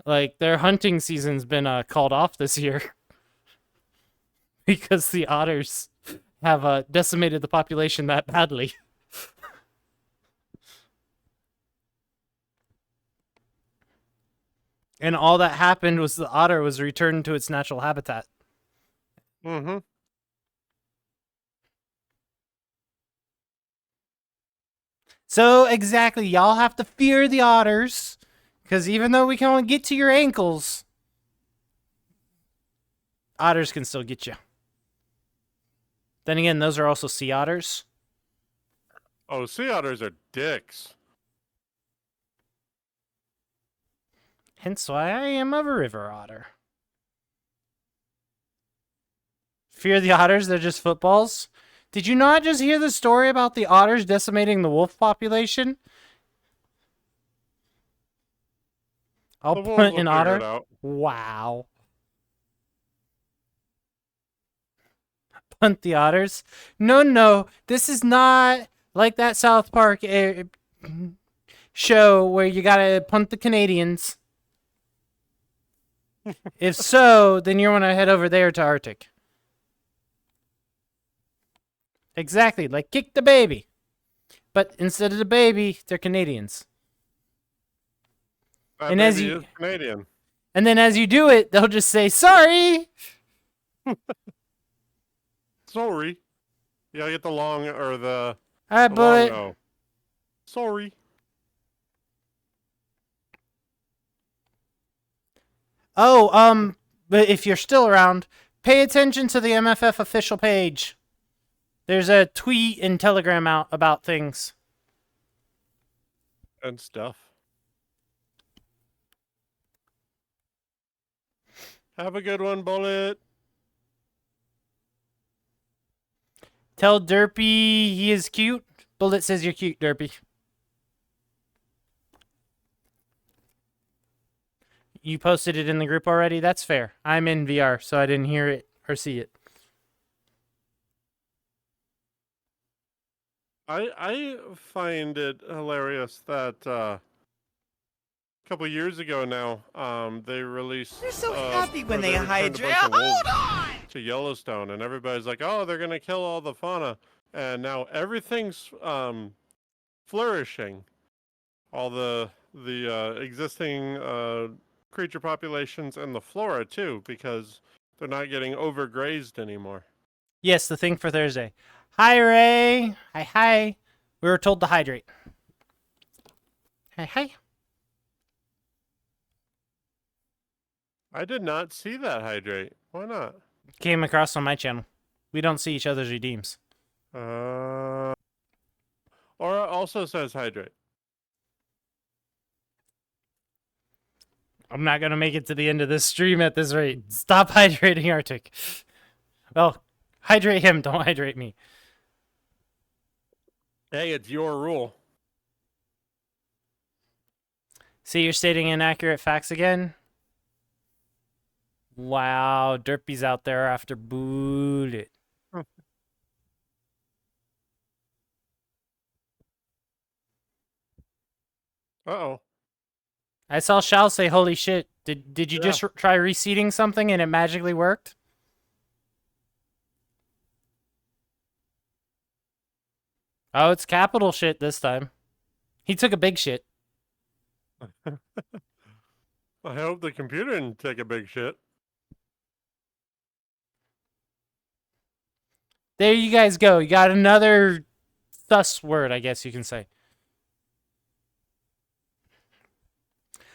Like, their hunting season's been called off this year. because the otters have decimated the population that badly. And all that happened was the otter was returned to its natural habitat. Mm-hmm. So exactly, y'all have to fear the otters, because even though we can only get to your ankles, otters can still get you. Then again, those are also sea otters. Oh, sea otters are dicks. Hence why I am a river otter. Fear the otters, they're just footballs. Did you not just hear the story about the otters decimating the wolf population? I'll The wolves punt will an figure otter. it out. Wow. Punt the otters. No, this is not like that South Park show where you gotta punt the Canadians. If so, then you want to head over there to Arctic. Exactly, like kick the baby. But instead of the baby, they're Canadians. That And as baby you- is Canadian. And then as you do it, they'll just say, sorry! Sorry. You gotta get the long or the. Alright, the bullet. long O. Sorry. Oh, but if you're still around, pay attention to the MFF official page. There's a tweet and telegram out about things. And stuff. Have a good one, Bullet. Tell Derpy he is cute. Bullet says you're cute, Derpy. You posted it in the group already? That's fair. I'm in VR, so I didn't hear it or see it. I find it hilarious that a couple years ago now, they released. They're so or happy when they returned a hydrate. bunch of wolves Hold on! to Yellowstone, and everybody's like, "Oh, they're gonna kill all the fauna," and now everything's flourishing. All the existing creature populations and the flora too, because they're not getting overgrazed anymore. Yes, the thing for Thursday. Hi, Ray. Hi. We were told to hydrate. Hi. I did not see that hydrate. Why not? Came across on my channel. We don't see each other's redeems. Or it also says hydrate. I'm not going to make it to the end of this stream at this rate. Stop hydrating Arctic. Well, hydrate him. Don't hydrate me. Hey, it's your rule. See, you're stating inaccurate facts again? Wow, Derpy's out there after Bullet. Uh-oh. I saw Shao say, holy shit. Did you Yeah. just try reseating something and it magically worked? Oh, it's capital shit this time. He took a big shit. I hope the computer didn't take a big shit. There you guys go. You got another sus word, I guess you can say.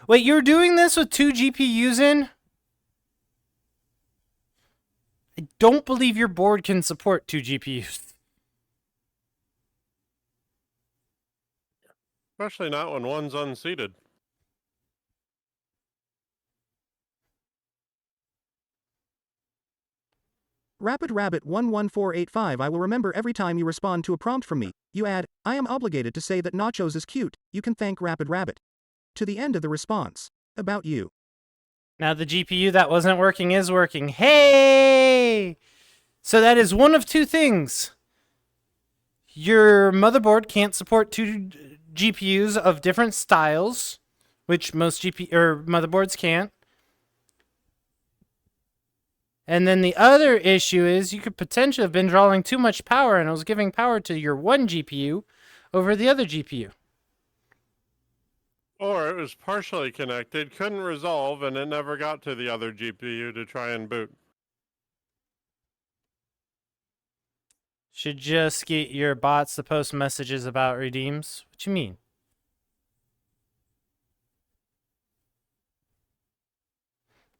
Wait, you're doing this with 2 GPUs in? I don't believe your board can support 2 GPUs. Especially not when one's unseated. Rapid Rabbit 11485 I will remember every time you respond to a prompt from me. You add, I am obligated to say that nachos is cute. You can thank Rapid Rabbit. To the end of the response. About you. Now the GPU that wasn't working is working. Hey! So that is one of two things. Your motherboard can't support 2 GPUs of different styles, which most motherboards can't. And then the other issue is you could potentially have been drawing too much power and it was giving power to your one GPU over the other GPU. Or it was partially connected, couldn't resolve, and it never got to the other GPU to try and boot. Should just get your bots to post messages about redeems. What you mean?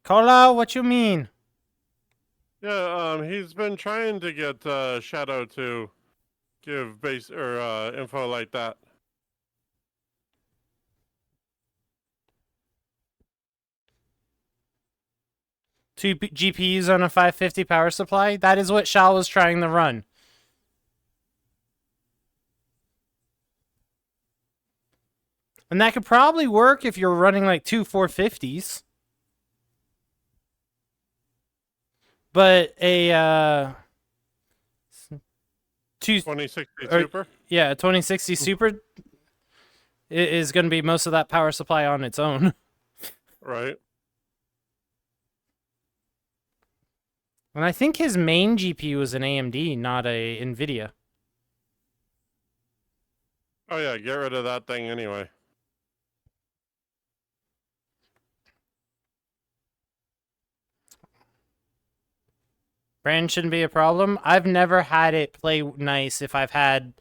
Cola, what you mean? Yeah, he's been trying to get Shadow to give base or info like that. Two GPUs on a 550 power supply? That is what Shao was trying to run. And that could probably work if you're running like two 450s. But a 2060 Super? Yeah, a 2060 Super is going to be most of that power supply on its own. Right. And I think his main GPU is an AMD, not a NVIDIA. Oh yeah, get rid of that thing anyway. Brand shouldn't be a problem. I've never had it play nice if I've had,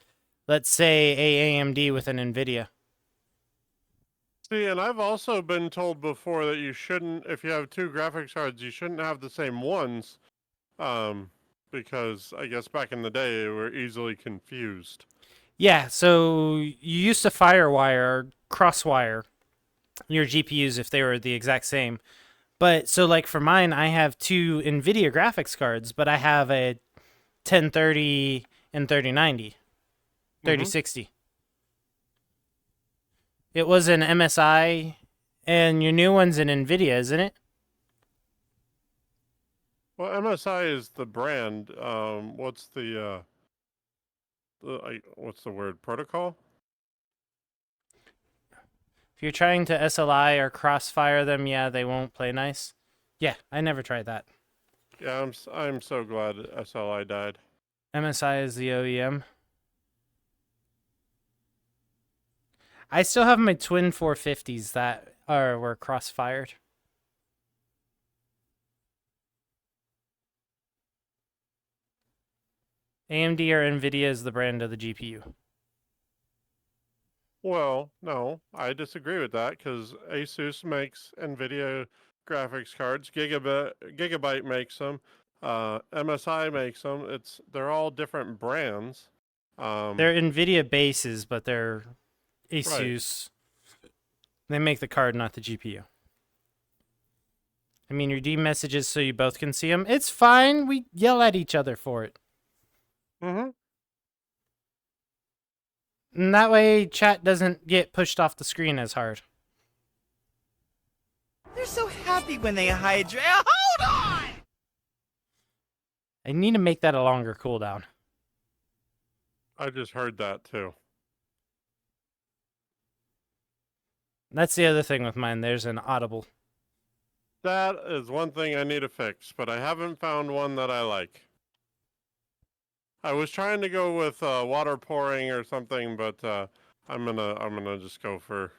let's say, a AMD with an NVIDIA. See, and I've also been told before that you shouldn't, if you have two graphics cards, you shouldn't have the same ones. Because I guess back in the day, they were easily confused. Yeah, so you used to firewire or crosswire your GPUs if they were the exact same. But so like for mine, I have two NVIDIA graphics cards, but I have a 1030 and 3090, 3060. It was an MSI, and your new one's an NVIDIA, isn't it? Well, MSI is the brand. What's the what's the word? Protocol? If you're trying to SLI or crossfire them, yeah, they won't play nice. Yeah, I never tried that. Yeah, I'm so glad SLI died. MSI is the OEM. I still have my twin 450s that were crossfired. AMD or NVIDIA is the brand of the GPU. Well, no, I disagree with that because Asus makes NVIDIA graphics cards. Gigabyte makes them. MSI makes them. They're all different brands. They're NVIDIA bases, but they're Asus. Right. They make the card, not the GPU. I mean, redeem messages so you both can see them. It's fine. We yell at each other for it. Mm-hmm. And that way, chat doesn't get pushed off the screen as hard. They're so happy when they hydrate. Hold on! I need to make that a longer cooldown. I just heard that too. That's the other thing with mine. There's an audible. That is one thing I need to fix, but I haven't found one that I like. I was trying to go with water pouring or something, but I'm gonna just go for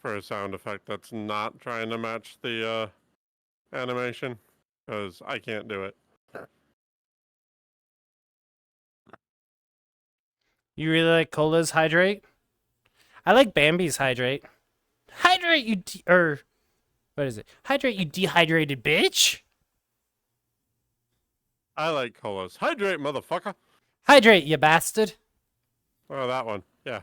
a sound effect that's not trying to match the animation, because I can't do it. You really like Cola's Hydrate? I like Bambi's Hydrate. Hydrate, you what is it? Hydrate, you dehydrated bitch! I like Colas. Hydrate, motherfucker! Hydrate, you bastard! Oh, that one. Yeah.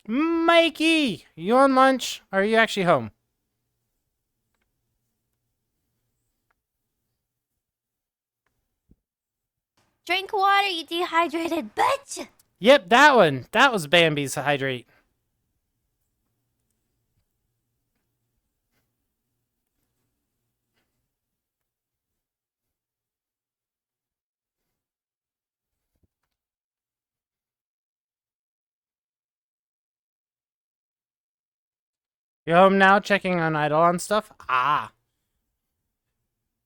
Mikey! You on lunch? Or are you actually home? Drink water, you dehydrated bitch! Yep, that one. That was Bambi's Hydrate. You're home now, checking on Eidolon stuff? Ah.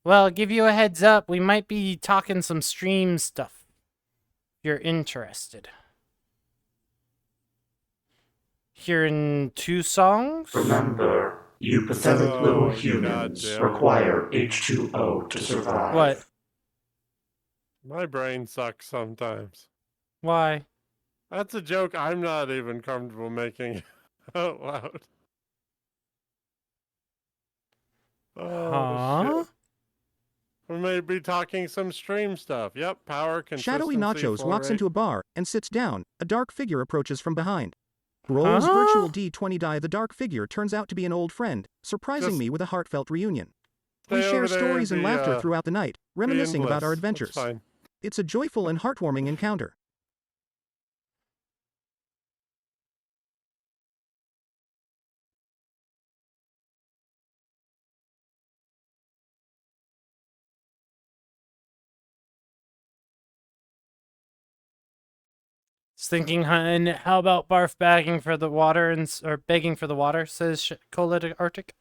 Well, give you a heads up. We might be talking some stream stuff. If you're interested. Hearing 2 songs? Remember, you pathetic little humans require H2O to survive. What? My brain sucks sometimes. Why? That's a joke I'm not even comfortable making out loud. Oh, shit. We may be talking some stream stuff. Yep, power, consistency, Shadowy Nachos flow walks rate. into a bar and sits down. A dark figure approaches from behind. Rolls virtual D20 die. The dark figure turns out to be an old friend, surprising Just me with a heartfelt reunion. We stay share over there stories and and be, laughter throughout the night, reminiscing about our bliss. adventures. That's fine. It's a joyful and heartwarming encounter. Just thinking, hun, how about barf bagging for the water or begging for the water, says Cola to Arctic.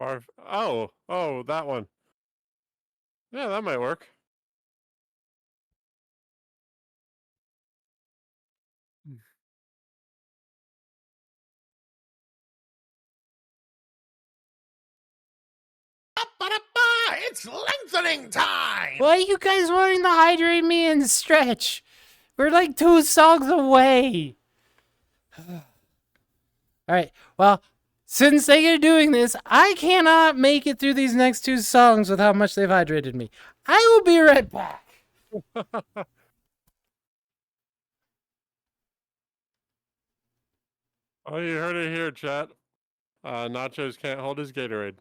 Barf. Oh, that one. Yeah, that might work. It's lengthening time! Why are you guys wanting to hydrate me and stretch? We're like 2 songs away. Alright, well, since they're doing this, I cannot make it through these next 2 songs with how much they've hydrated me. I will be right back. Oh, you heard it here, chat. Nachos can't hold his Gatorade.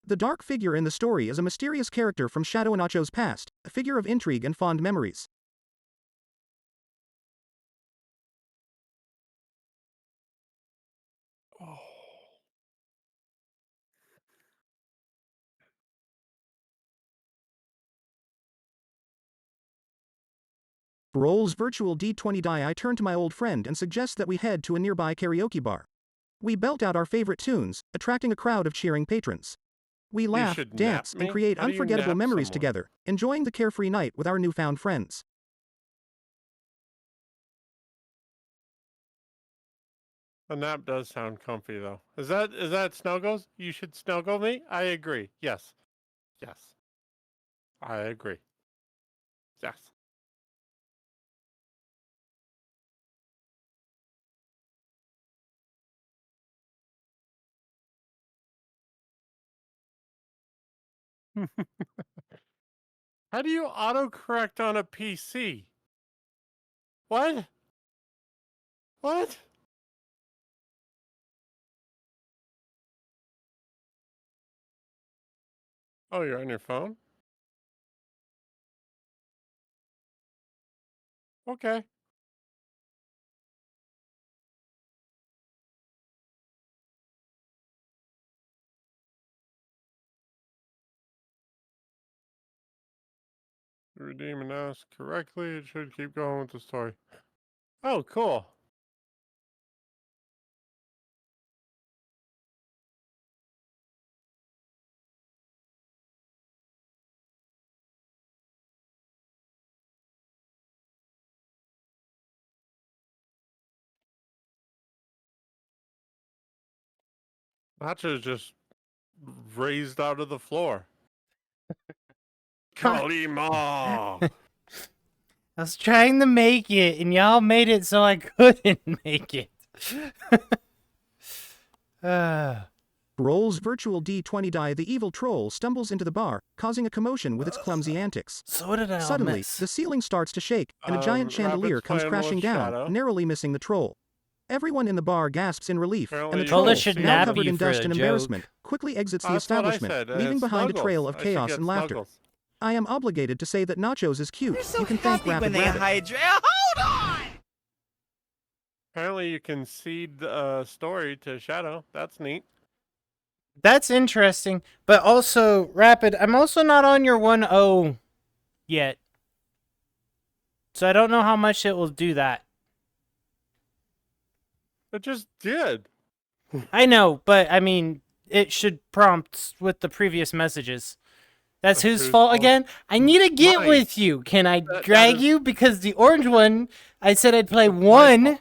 The dark figure in the story is a mysterious character from Shadow Nacho's past, a figure of intrigue and fond memories. Rolls virtual D20 die. I turn to my old friend and suggest that we head to a nearby karaoke bar. We belt out our favorite tunes, attracting a crowd of cheering patrons. We laugh, should dance, nap and me? create How do you unforgettable nap memories someone? together, enjoying the carefree night with our newfound friends. A nap does sound comfy, though. Is that Snuggles? You should snuggle me? I agree. Yes. Yes. I agree. Yes. How do you autocorrect on a PC? What? What? Oh, you're on your phone? Okay. Redeem and ask correctly. It should keep going with the story. Oh, cool. Nacho's just raised out of the floor. Kalima! I was trying to make it, and y'all made it so I couldn't make it. Rolls virtual D20 die. The evil troll stumbles into the bar, causing a commotion with its clumsy antics. So what did I all Suddenly, miss? the ceiling starts to shake, and a giant chandelier Rabbit's comes playing crashing with down, Shadow. narrowly missing the troll. Everyone in the bar gasps in relief, and the Apparently troll, Cola should now nap covered you in for dust a and joke. embarrassment, quickly exits the That's what I establishment, said. leaving It's behind a Snuggles. trail of I should chaos get and laughter. Snuggles. I am obligated to say that Nachos is cute. They're so You can thank happy Rapid when they Rabbit. hydrate. Hold on! Apparently, you can seed the story to Shadow. That's neat. That's interesting, but also, Rapid, I'm also not on your 1-0 yet. So I don't know how much it will do that. It just did. I know, but I mean, it should prompt with the previous messages. That's whose fault again? I need to get Mine. with you. Can I That drag is- you? Because the orange one, I said I'd play one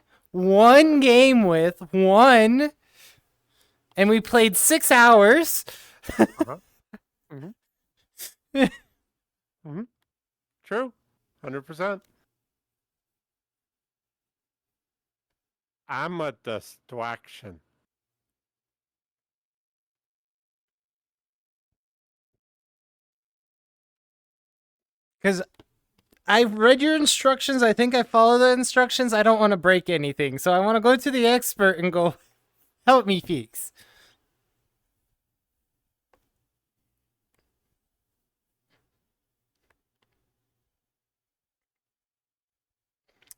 game with, and we played 6 hours. True. 100%. I'm a distraction. Because I've read your instructions. I think I follow the instructions. I don't want to break anything. So I want to go to the expert and go, help me fix.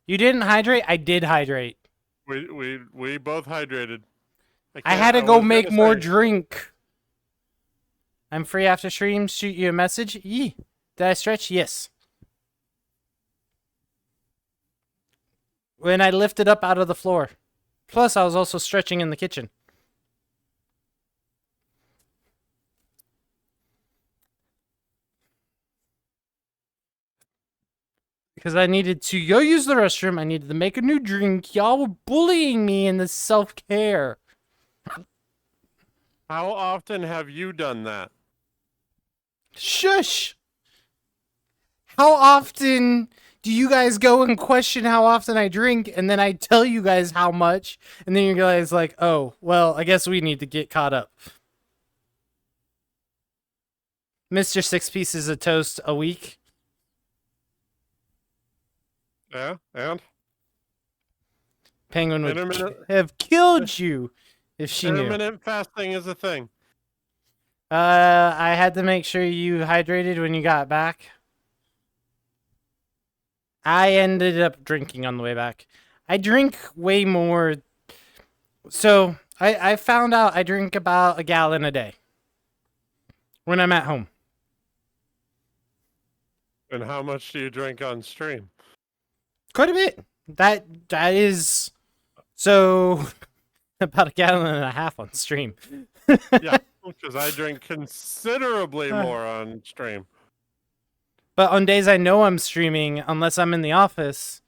You didn't hydrate? I did hydrate. We both hydrated. I had to go was make gonna more say- drink. I'm free after stream. Shoot you a message. Yee. Did I stretch? Yes. When I lifted up out of the floor. Plus, I was also stretching in the kitchen. Because I needed to go use the restroom. I needed to make a new drink. Y'all were bullying me in the self-care. How often have you done that? Shush! How often do you guys go and question how often I drink, and then I tell you guys how much, and then you guys like, oh, well, I guess we need to get caught up. Mr. 6 pieces of toast a week. Yeah, and? Penguin would Intermittent- have killed you if she knew. Intermittent fasting is a thing. I had to make sure you hydrated when you got back. I ended up drinking on the way back. I drink way more. So, I found out I drink about a gallon a day when I'm at home. And how much do you drink on stream? Quite a bit. That is so about a gallon and a half on stream. Yeah, because I drink considerably more on stream. But on days I know I'm streaming, unless I'm in the office,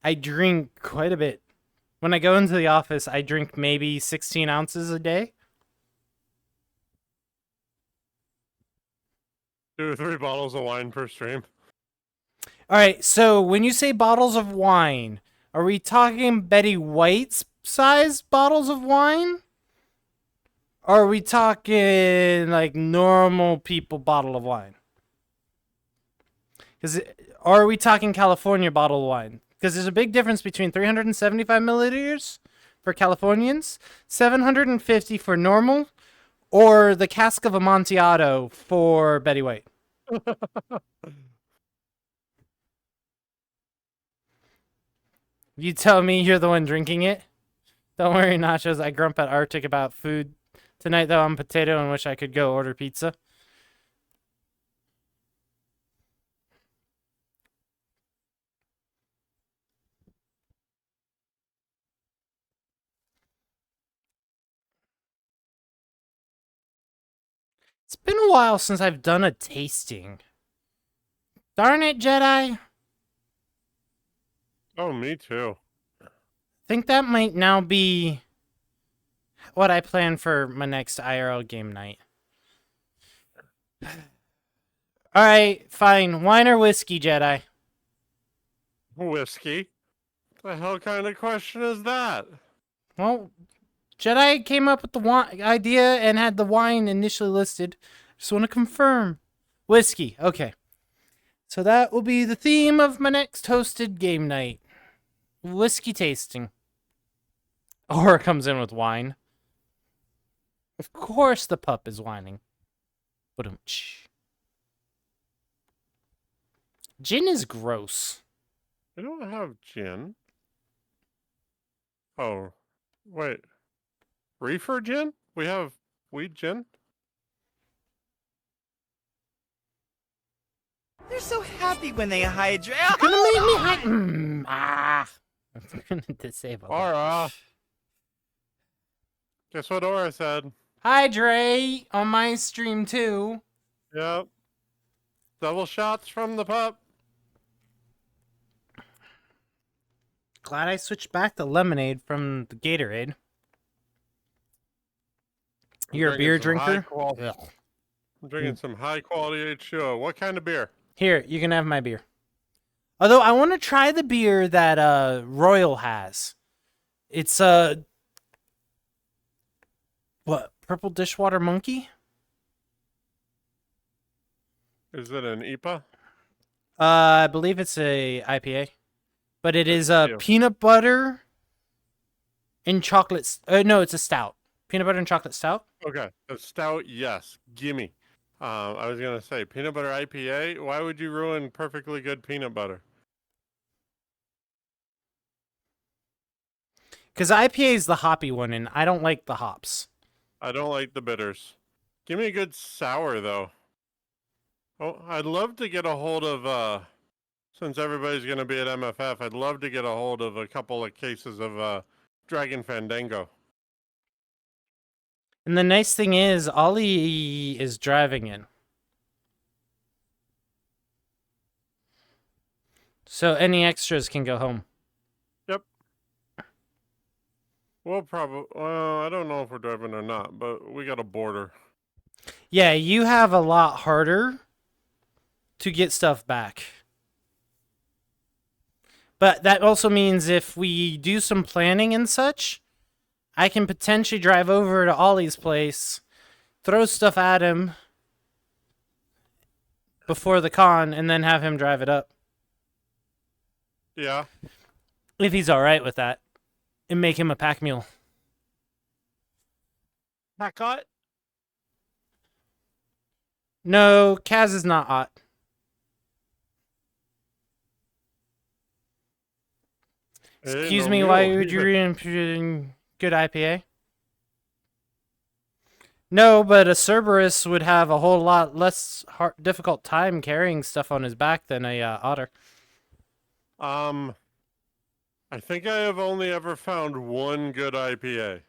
I drink quite a bit. When I go into the office, I drink maybe 16 ounces a day. 2 or 3 bottles of wine per stream. All right, so when you say bottles of wine, are we talking Betty White's size bottles of wine? Or are we talking like normal people bottle of wine? Or are we talking California bottle of wine? Because there's a big difference between 375 milliliters for Californians, 750 for normal, or the cask of Amontillado for Betty White. You tell me you're the one drinking it? Don't worry, Nachos. I grump at Arctic about food. Tonight, though, I'm potato and wish I could go order pizza. It's been a while since I've done a tasting. Darn it, Jedi. Oh, me too. I think that might now be what I plan for my next IRL game night. Alright, fine. Wine or whiskey, Jedi? Whiskey? The hell kind of question is that? Well, Jedi came up with the idea and had the wine initially listed. Just want to confirm. Whiskey, okay. So that will be the theme of my next hosted game night. Whiskey tasting. Or it comes in with wine. Of course the pup is whining. Ba-dum-tsh. Gin is gross. We don't have gin. Oh, wait. Reefer gin? We have weed gin? They're so happy when they hydrate. You're gonna make me hide. I'm gonna disable that. Aura. Guess what Aura said? Hydrate on my stream too. Yep. Double shots from the pup. Glad I switched back to lemonade from the Gatorade. You're a beer drinker? I'm drinking some high quality H2O. What kind of beer? Here, you can have my beer. Although I want to try the beer that Royal has. It's what? Purple Dishwater Monkey? Is it an IPA? I believe it's a IPA. But it is Ew. peanut butter and chocolate. No, it's a stout. Peanut butter and chocolate stout. Okay, a stout, yes. Gimme. I was gonna say peanut butter IPA. Why would you ruin perfectly good peanut butter? Because IPA is the hoppy one, and I don't like the hops. I don't like the bitters. Give me a good sour though. Oh, I'd love to get a hold of. Since everybody's gonna be at MFF, I'd love to get a hold of a couple of cases of Dragon Fandango. And the nice thing is, Ollie is driving in. So any extras can go home. Yep. Well, probably. Well, I don't know if we're driving or not, but we got a border. Yeah, you have a lot harder to get stuff back. But that also means if we do some planning and such, I can potentially drive over to Ollie's place, throw stuff at him before the con, and then have him drive it up. Yeah. If he's all right with that. And make him a pack mule. Pack hot? No, Kaz is not hot. Excuse me, why would you read good IPA? No, but a Cerberus would have a whole lot less difficult time carrying stuff on his back than a otter. I think I have only ever found one good IPA,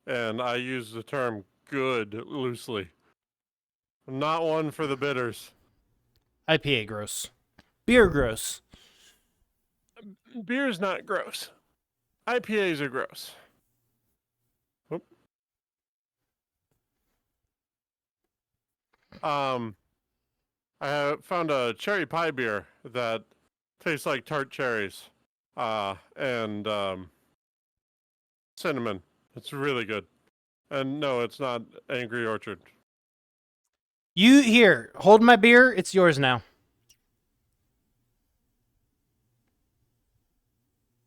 and I use the term good loosely. Not one for the bitters. IPA gross. Beer gross. Beer's not gross. IPAs are gross. Oop. I found a cherry pie beer that tastes like tart cherries, and cinnamon. It's really good. And no, it's not Angry Orchard. You here, hold my beer. It's yours now.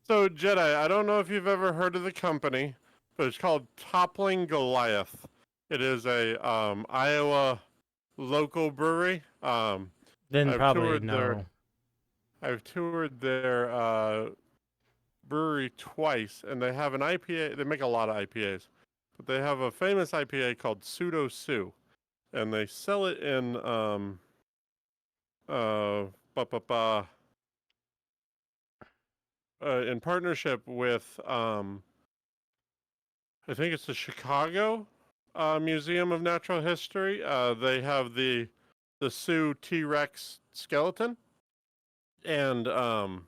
So, Jedi, I don't know if you've ever heard of the company, but it's called Toppling Goliath. It is a Iowa local brewery. Then I've probably toured no. I've toured their brewery twice, and they have an IPA. They make a lot of IPAs, but they have a famous IPA called Pseudo Sue, and they sell it in in partnership with I think it's the Chicago Museum of Natural History. They have the Sioux T-Rex skeleton, and I'm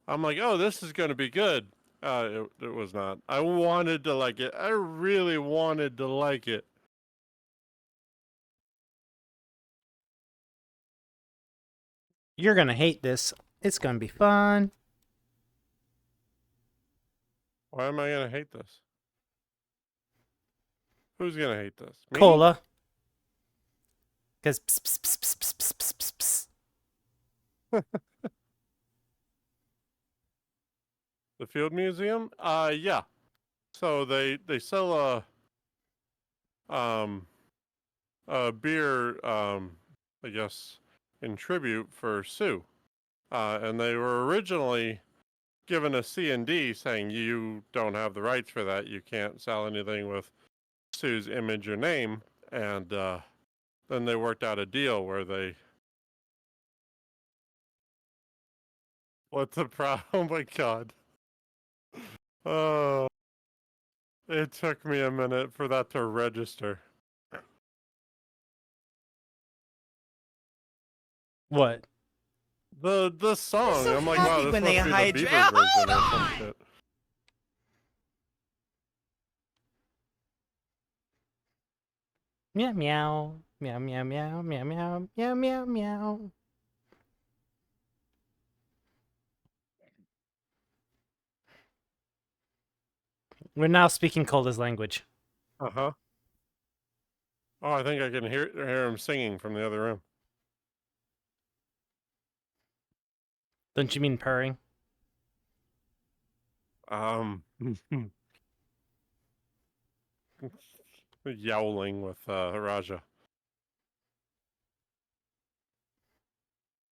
like, oh, this is going to be good. It was not. I wanted to like it. I really wanted to like it. You're gonna hate this. It's gonna be fun. Why am I going to hate this? Who's going to hate this? Me? Cola. Because The Field Museum? Yeah. So they sell a beer, I guess, in tribute for Sue. And they were originally given a C&D saying you don't have the rights for that. You can't sell anything with Sue's image or name. And then they worked out a deal where they What's the problem? Oh my god. Oh. It took me a minute for that to register. What? The song. so I'm like, happy wow, this when must they be hide the you. Beaver Hold version or some on! shit. Meow meow. Meow meow meow meow meow meow meow meow. We're now speaking Cola's language. Uh-huh. Oh, I think I can hear him singing from the other room. Don't you mean purring? Yowling with Raja.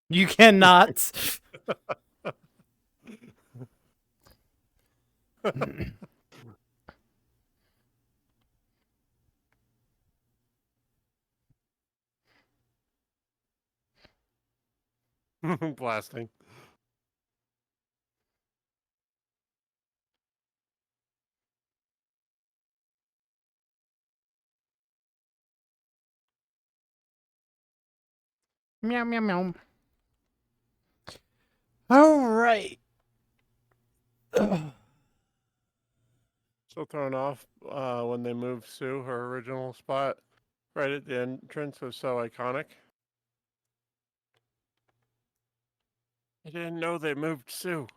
You cannot. Blasting. Meow meow meow. All right. Still thrown off when they moved Sue, her original spot, right at the entrance was so iconic. I didn't know they moved Sue.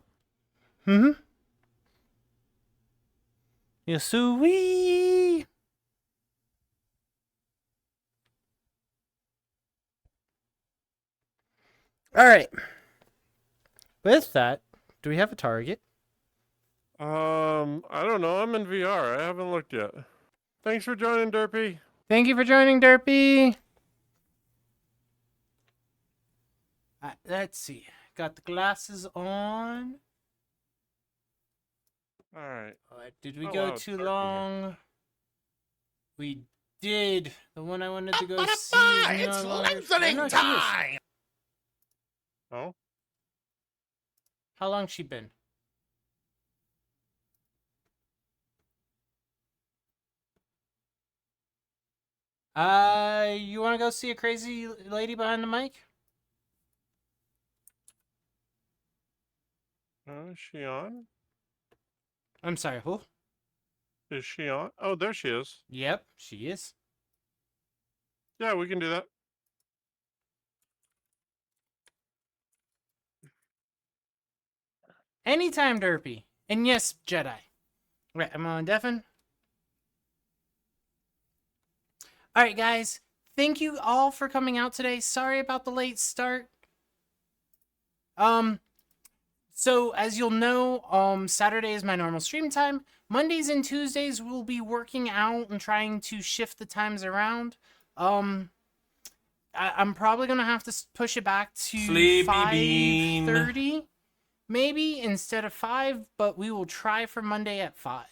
Mm-hmm. Yasui. All right. With that, do we have a target? I don't know. I'm in VR. I haven't looked yet. Thanks for joining, Derpy. Thank you for joining, Derpy. Let's see. Got the glasses on. All right. Did we Oh, go wow, it's too dark in here. long? We did. The one I wanted to go see. It's lengthening time! Oh? How long she been? You want to go see a crazy lady behind the mic? Is she on? I'm sorry, who? Is she on? Oh, there she is. Yep, she is. Yeah, we can do that. Anytime, Derpy. And yes, Jedi. Right, I'm on deafen. Alright, guys. Thank you all for coming out today. Sorry about the late start. So, as you'll know, Saturday is my normal stream time. Mondays and Tuesdays we'll be working out and trying to shift the times around. I'm probably going to have to push it back to 5:30. Maybe instead of 5, but we will try for Monday at 5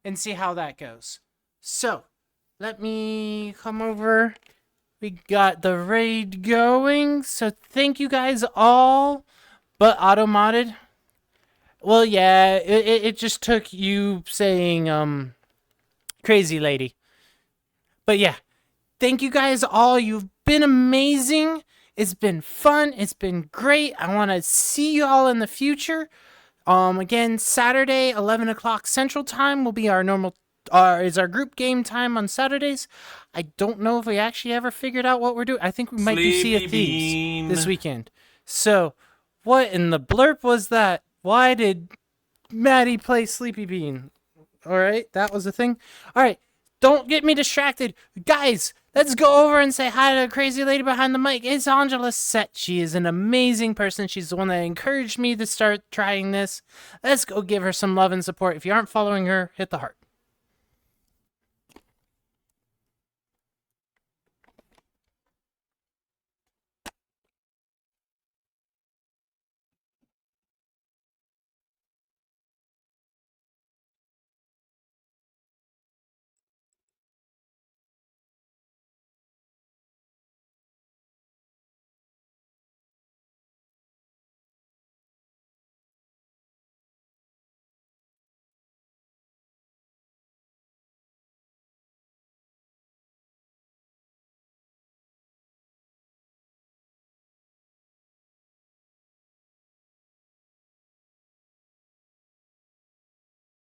and see how that goes. So, let me come over. We got the raid going. So, thank you guys all. But auto-modded? Well, yeah, it just took you saying, crazy lady. But yeah, thank you guys all. You've been amazing. It's been fun. It's been great. I want to see you all in the future. Again, Saturday, 11 o'clock Central Time will be our normal, is our group game time on Saturdays. I don't know if we actually ever figured out what we're doing. I think we might do Sea of Thieves this weekend. So, what in the blurb was that? Why did Maddie play Sleepy Bean? Alright, that was the thing. Alright, don't get me distracted. Guys, let's go over and say hi to the crazy lady behind the mic. It's Angela Sett. She is an amazing person. She's the one that encouraged me to start trying this. Let's go give her some love and support. If you aren't following her, hit the heart.